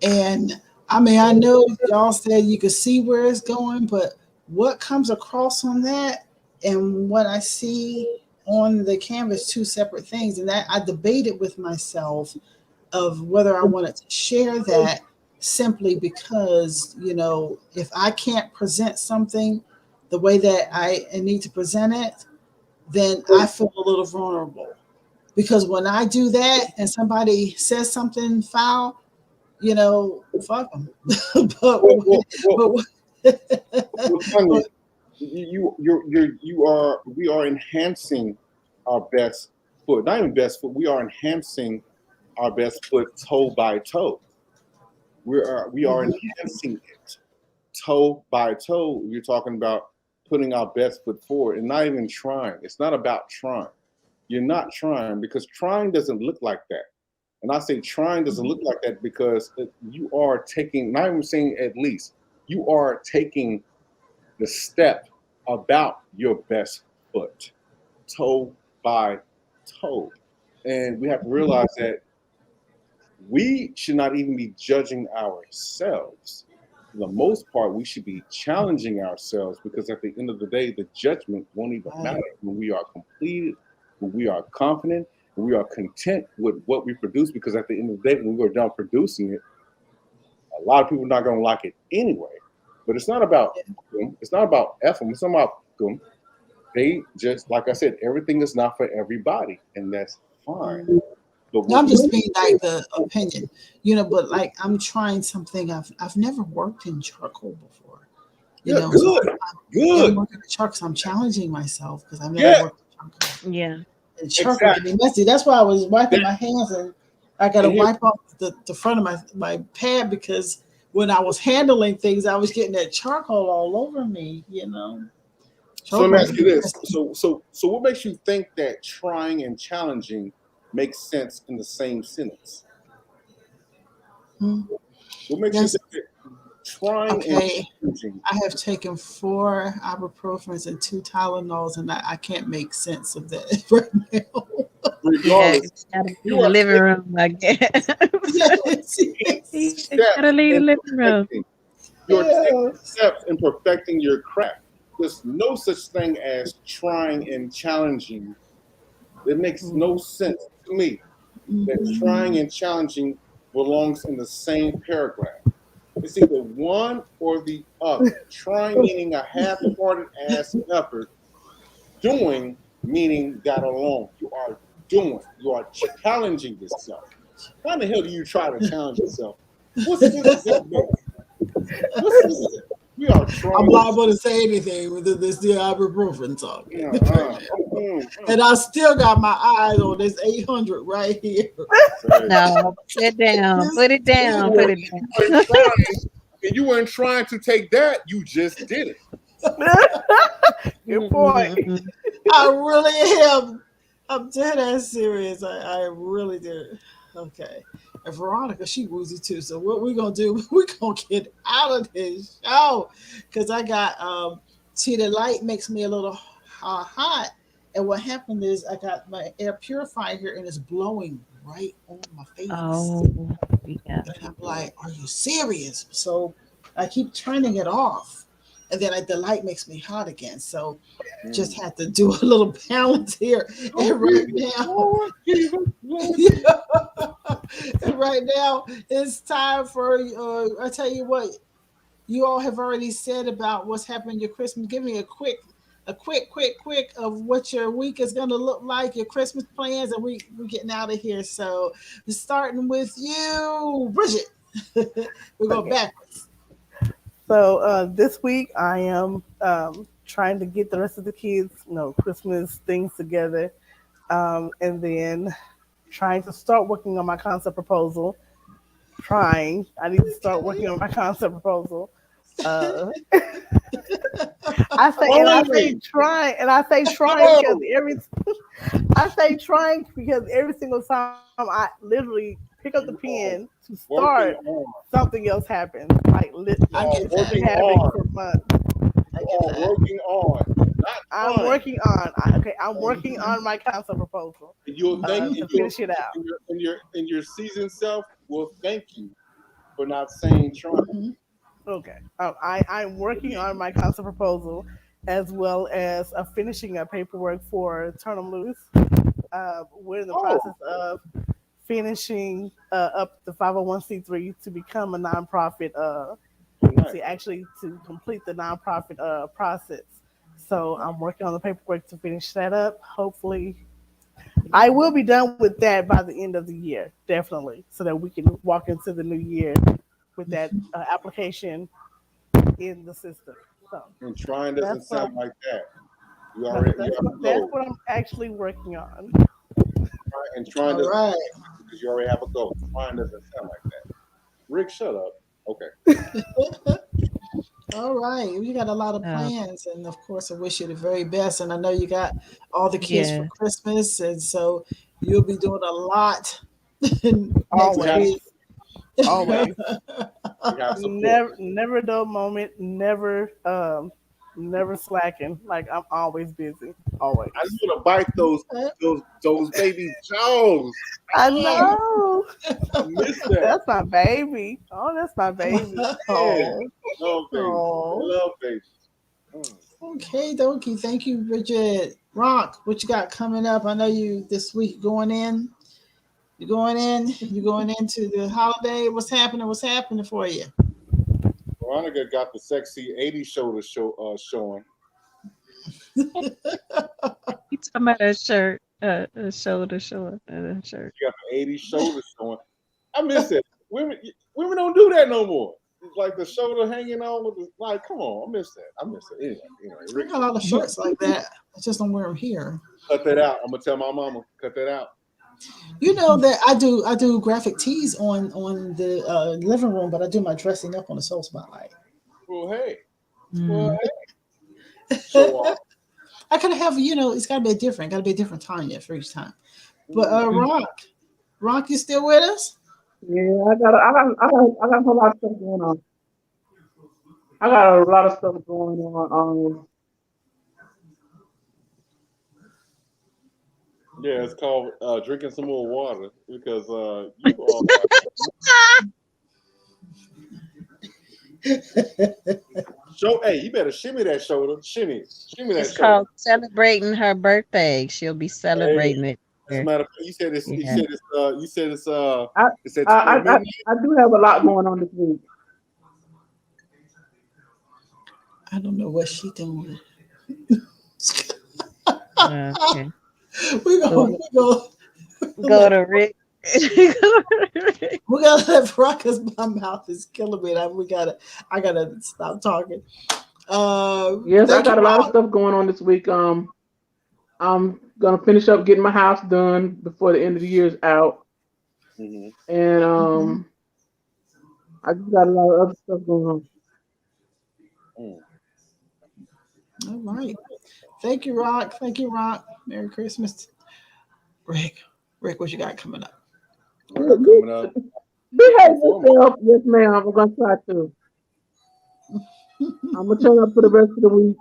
And I mean, I know y'all said you could see where it's going, but what comes across on that and what I see on the canvas, two separate things. And that I debated with myself of whether I wanted to share that, simply because, you know, if I can't present something the way that I need to present it, then I feel a little vulnerable. Because when I do that and somebody says something foul, you know, fuck them. We are enhancing our best foot. Not even best foot. We are enhancing our best foot toe by toe. We are enhancing it toe by toe. You're talking about putting our best foot forward and not even trying. It's not about trying. You're not trying, because trying doesn't look like that. And I say trying doesn't look like that because you are taking, not even saying at least, you are taking the step about your best foot, toe by toe. And we have to realize that we should not even be judging ourselves. For the most part, we should be challenging ourselves, because at the end of the day, the judgment won't even matter when we are completed, when we are confident, when we are content with what we produce. Because at the end of the day, when we're done producing it, a lot of people are not going to like it anyway. But it's not about them. It's not about them. It's not about them. They just, like I said, everything is not for everybody, and that's fine. But I'm just being like the opinion, you know, but like I'm trying something I've never worked in charcoal before. You know, good. So good. I'm working in charcoal, so I'm challenging myself because I've never worked in charcoal. Yeah. And charcoal can be messy. That's why I was wiping my hands, and I got to wipe off the front of my pad, because when I was handling things, I was getting that charcoal all over me, you know. So let me ask you this. So what makes you think that trying and challenging makes sense in the same sentence? What makes you think that trying and challenging? I have taken 4 ibuprofens and 2 Tylenols, and I can't make sense of that right now. Regardless, you are living room, I guess. Gotta leave the living room. You're taking steps in perfecting your craft. There's no such thing as trying and challenging. It makes no sense to me that trying and challenging belongs in the same paragraph. It's either one or the other. Trying meaning a half-hearted ass effort. Doing meaning got along. You are doing. You are challenging yourself. How the hell do you try to challenge yourself? What's this? We are trying. I'm liable to say anything with this ibuprofen talk. And I still got my eyes on this 800 right here. No, put it down. Put it down. Put it down. And you weren't trying to take that. You just did it. Good point. I really am. I'm dead ass serious. I really did. Okay. And Veronica, she woozy too. So what we're gonna do? We're gonna get out of this show because I got see the light makes me a little hot. And what happened is I got my air purifier here and it's blowing right on my face. Oh, yeah. And I'm like, are you serious? So I keep turning it off. And then the light makes me hot again. So just had to do a little balance here. And right now, and right now it's time for, I tell you what, you all have already said about what's happening your Christmas. Give me a quick of what your week is going to look like, your Christmas plans, and we're getting out of here. So we're starting with you, Bridget. We're going backwards. So this week I am trying to get the rest of the kids, Christmas things together, and then trying to start working on my concept proposal. I need to start working on my concept proposal. I say trying because every single time I literally pick up the pen to start, something else happens. Like I've been having for months. I'm working on my concept proposal. You'll thank to finish it out. And your seasoned self will thank you for not saying trying. Okay. I'm working on my concept proposal as well as finishing up paperwork for Turn 'em Loose. We're in the process of finishing up the 501c3 to become a nonprofit, to complete the nonprofit process. So I'm working on the paperwork to finish that up. Hopefully, I will be done with that by the end of the year, definitely, so that we can walk into the new year with that application in the system. So, and trying doesn't sound like that. That's what I'm actually working on. And trying doesn't because you already have a goal. Trying doesn't sound like that. Rick, shut up. Okay. All right. You got a lot of plans, and of course, I wish you the very best. And I know you got all the kids for Christmas, and so you'll be doing a lot. Always. Never a dull moment. Never slacking. Like I'm always busy. Always. I just want to bite those baby jaws. I know. I miss that. That's my baby. Oh, that's my baby. Love babies. Okay, dokie. Thank you, Bridget. Rock, what you got coming up? I know you this week going in. You're going into the holiday. What's happening for you? Veronica got the sexy 80s shoulder showing. You talking about a shirt, shoulder showing, shirt. You got the 80s shoulder showing. I miss it. Women don't do that no more. It's like the shoulder hanging on with come on, I miss that. Anyway, I got a lot of shirts like that. I just don't wear them here. Cut that out. I'm gonna tell my mama, cut that out. You know that I do graphic tees on the living room, but I do my dressing up on the Soul Spotlight. Well, hey. I gotta have, it's gotta be different Tanya for each time. But Rock, you still with us? Yeah, I got a whole lot of stuff going on. I got a lot of stuff going on. Yeah, it's called drinking some more water because you are. Hey, you better shimmy that shoulder. Shimmy that shoulder. It's called celebrating her birthday. She'll be celebrating it. As a matter of fact, you said it's. I do have a lot going on this week. I don't know what she's doing. Okay. We're Go to Rick. We gotta let Veronica's, my mouth is killing me. I gotta stop talking. Yes, I got a lot of stuff going on this week. I'm gonna finish up getting my house done before the end of the year is out, and I just got a lot of other stuff going on. All right. Thank you, Rock. Thank you, Rock. Merry Christmas. Rick, what you got coming up? Coming up. Behave yourself. Yes, ma'am. I'm gonna try to. I'm gonna turn up for the rest of the week.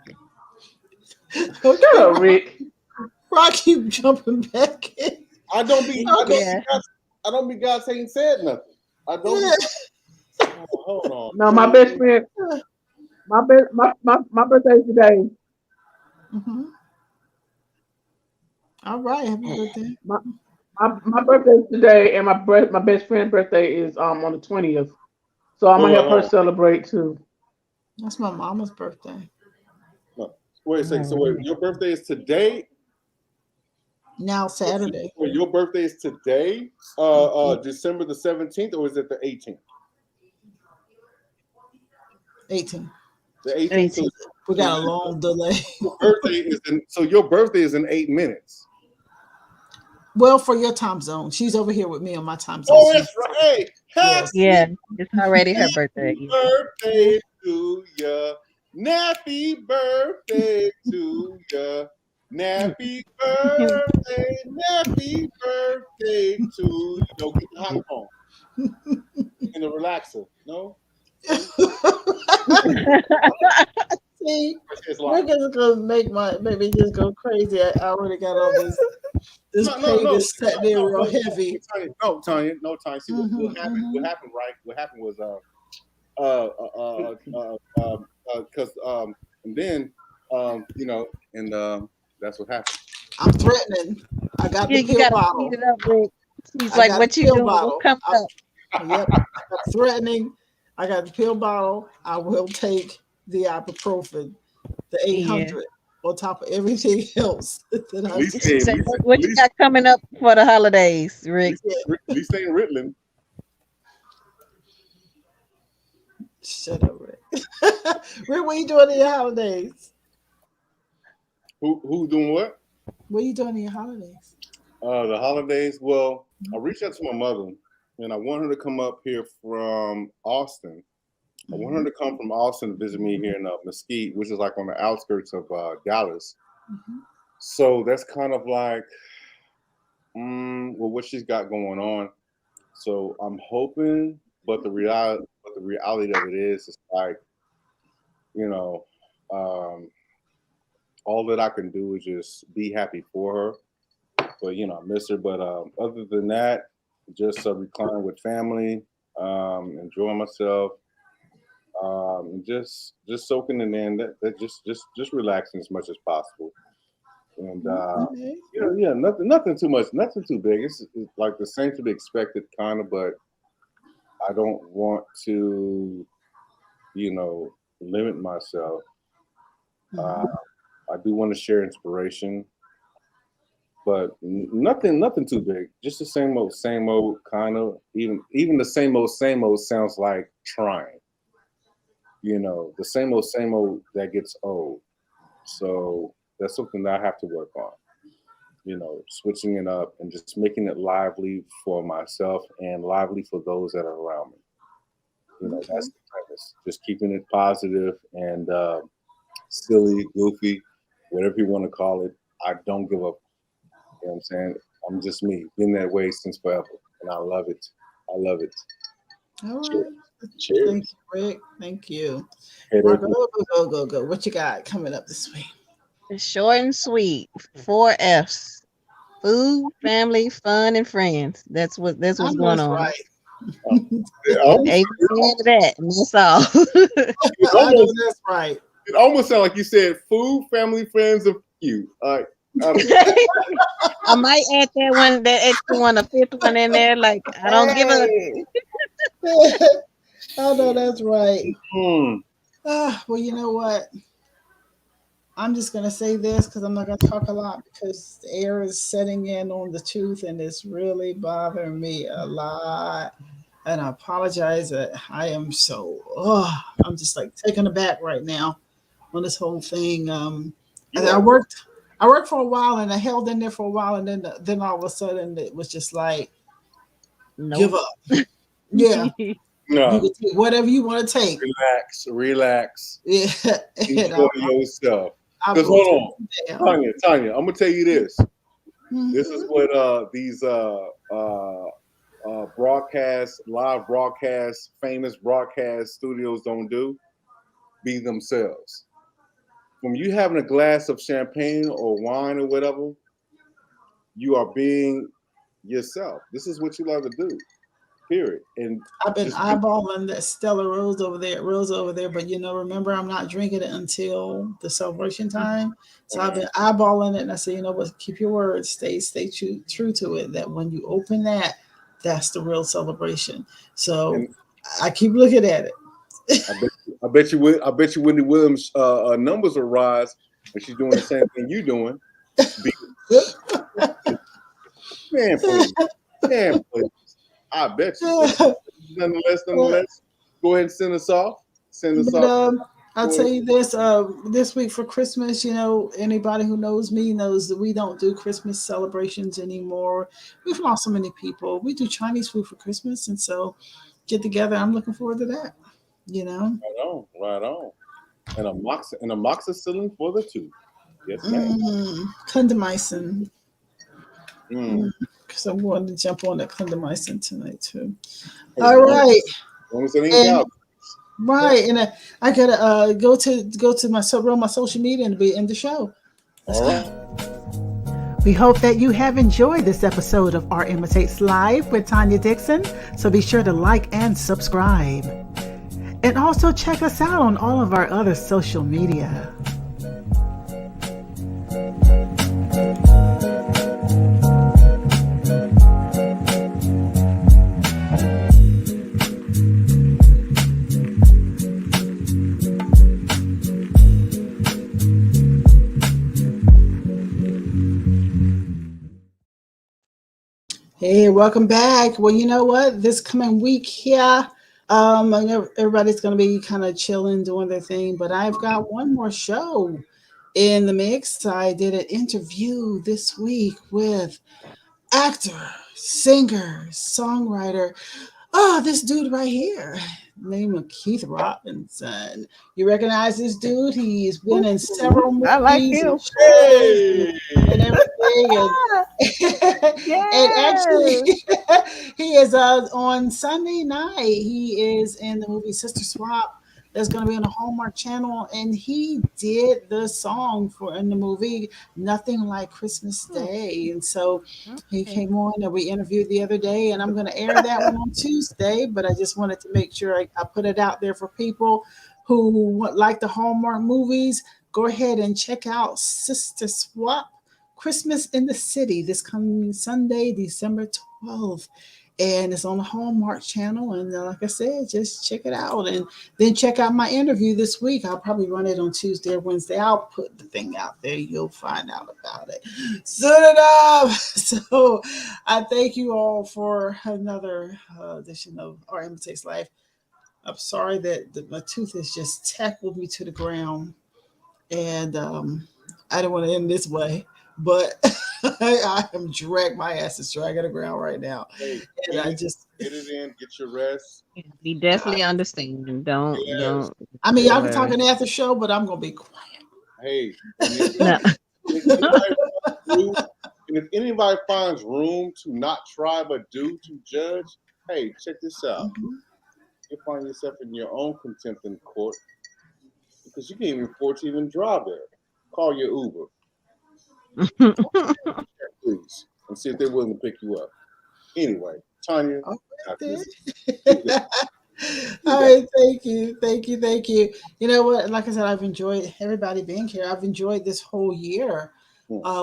Okay. Shut up, Rick. Rock, keep jumping back in. I don't be God saying said nothing. I don't. Hold on. No, my best friend. My birthday's today. All right, happy birthday. My birthday's today, and my best friend's birthday is on the 20th. So I'm gonna help her celebrate too. That's my mama's birthday. Wait a second. So wait, your birthday is today? Now Saturday. Wait, your birthday is today, December the 17th, or is it the 18th? 18th. The 18th. So we got a long delay. Your birthday is in 8 minutes. Well, for your time zone. She's over here with me on my time zone. Oh, that's right. Yeah, it's already her birthday. Birthday to ya. Happy birthday to ya. Happy birthday. Happy birthday to you. Know, get the hot phone. And a relaxer. No? See, we're just gonna make me just go crazy. I already got all this pain is set there real heavy. No, Tanya. See, what happened? What happened? Right? What happened was because and then that's what happened. I'm threatening. I got the pill bottle. She's like, "What you doing? Come up." Yep. I'm threatening. I got the pill bottle. I will take the ibuprofen, the 800, on top of everything else. What you got coming up for the holidays, Rick? At least ain't Ritalin. Shut up, Rick. Rick, what are you doing in your holidays? Who's doing what? What are you doing in your holidays? The holidays. Well, I reached out to my mother, and I want her to come up here from Austin. I want her to come from Austin to visit me here in Mesquite, which is like on the outskirts of Dallas. So that's kind of like, what she's got going on. So I'm hoping, but the reality of it is like, all that I can do is just be happy for her. But I miss her. But other than that, just recline with family, enjoying myself. And just soaking it in, that just relaxing as much as possible, and nothing too much, nothing too big. It's like the same to be expected, kind of, but I don't want to, limit myself. I do want to share inspiration, but nothing too big. Just the same old kind of. Even the same old sounds like trying. The same old that gets old. So that's something that I have to work on. Switching it up and just making it lively for myself and lively for those that are around me. That's the premise. Just keeping it positive and silly, goofy, whatever you want to call it. I don't give up. You know what I'm saying? I'm just me. Been that way since forever. And I love it. I love it. All right. Cheers. Cheers. Thank you, Rick. Thank you. Margo, go. What you got coming up this week? It's short and sweet. 4 F's: food, family, fun, and friends. That's what's going on. Right. Amen to that. And that's all. That's right. It almost sounded like you said food, family, friends, and you. All right. I might add that extra one, a fifth one in there. Like I don't give a. I know that's right. Well, you know what? I'm just going to say this because I'm not going to talk a lot because the air is setting in on the tooth and it's really bothering me a lot. And I apologize that I am I'm just like taken aback right now on this whole thing. And I worked for a while and I held in there for a while. And then all of a sudden it was just like, give up. Yeah. No. You can take whatever you want to take. Relax. Yeah. Enjoy yourself. Because hold on, Tanya, I'm gonna tell you this. Mm-hmm. This is what these live broadcast, famous broadcast studios don't do. Be themselves. When you having a glass of champagne or wine or whatever, you are being yourself. This is what you love to do. Period. And I've been eyeballing that Stella Rose over there, but remember, I'm not drinking it until the celebration time. So I've been eyeballing it, and I say, you know what, keep your word, stay true to it. That when you open that, that's the real celebration. So I keep looking at it. I bet you Wendy Williams numbers will rise, and she's doing the same thing you doing. Man, please. I bet you. Nonetheless, go ahead and send us off. I'll tell you this week for Christmas, anybody who knows me knows that we don't do Christmas celebrations anymore. We've lost so many people. We do Chinese food for Christmas, and so get together. I'm looking forward to that. Right on. And amoxicillin for the tooth. Yes, ma'am. Clindamycin. Because I'm going to jump on that clindamycin tonight too. All right. Right, and I gotta go to my social media and be in the show. Let's go. We hope that you have enjoyed this episode of Art Imitates Live with Tanya Dixon. So be sure to like and subscribe. And also check us out on all of our other social media. Hey, welcome back. Well, you know what? This coming week here, I know everybody's going to be kind of chilling, doing their thing, but I've got one more show in the mix. I did an interview this week with actor, singer, songwriter. This dude right here, name of Keith Robinson. You recognize this dude? He's been in several movies. I like him. And everything. And actually, he is on Sunday night. He is in the movie Sister Swap. That's going to be on the Hallmark Channel, and he did the song in the movie Nothing Like Christmas Day. And so he came on and we interviewed the other day, and I'm going to air that one on Tuesday, but I just wanted to make sure I put it out there for people who like the Hallmark movies. Go ahead and check out Sister Swap, Christmas in the City, this coming Sunday, December 12th. And it's on the Hallmark Channel. And like I said, just check it out. And then check out my interview this week. I'll probably run it on Tuesday or Wednesday. I'll put the thing out there. You'll find out about it soon enough. So I thank you all for another edition of Art Imitates Life. I'm sorry that my tooth has just tackled me to the ground. And I don't want to end this way. But I am dragging my ass is dragging the ground right now. Hey, and I just get it in, get your rest. We definitely understand. Don't. I mean, y'all can talk in after show, but I'm gonna be quiet. Hey, no. if anybody finds room to not try but do to judge, hey, check this out. You'll find yourself in your own contempt in court because you can't even afford to even drive there. Call your Uber. Please, and see if they're willing to pick you up. Anyway, Tanya. All right, thank you. You know what? Like I said, I've enjoyed everybody being here. I've enjoyed this whole year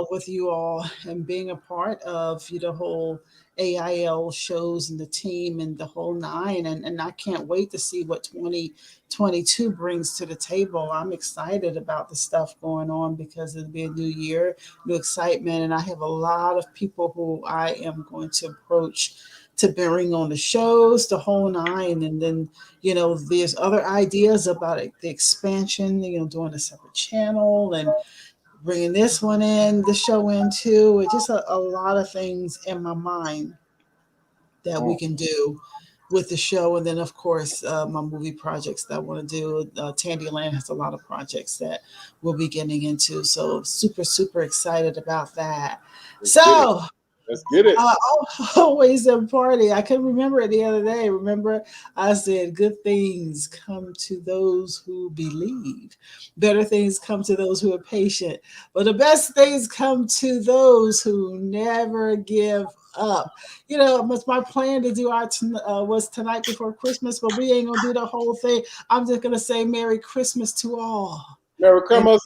with you all and being a part of the whole AIL shows and the team and the whole nine. And I can't wait to see what 2022 brings to the table. I'm excited about the stuff going on because it'll be a new year, new excitement. And I have a lot of people who I am going to approach to bring on the shows, the whole nine. And then, there's other ideas about it, the expansion, doing a separate channel and bringing this one in, the show in too. It's just a lot of things in my mind that we can do with the show. And then, of course, my movie projects that I want to do. Tandyland has a lot of projects that we'll be getting into. So super, super excited about that. Let's get it. Always a party. I couldn't remember it the other day. Remember, I said, good things come to those who believe. Better things come to those who are patient. But the best things come to those who never give up. It's my plan to do was tonight before Christmas, but we ain't going to do the whole thing. I'm just going to say Merry Christmas to all. Merry Christmas.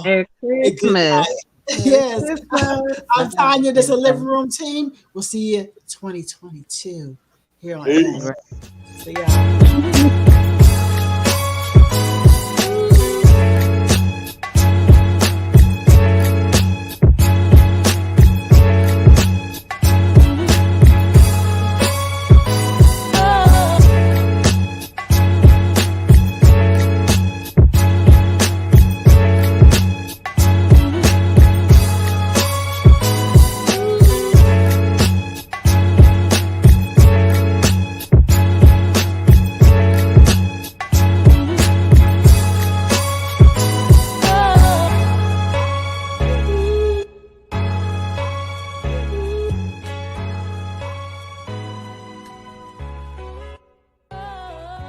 Merry Christmas. Yes, I'm Tanya. This is a living room team. We'll see you 2022 here on AIL. See ya.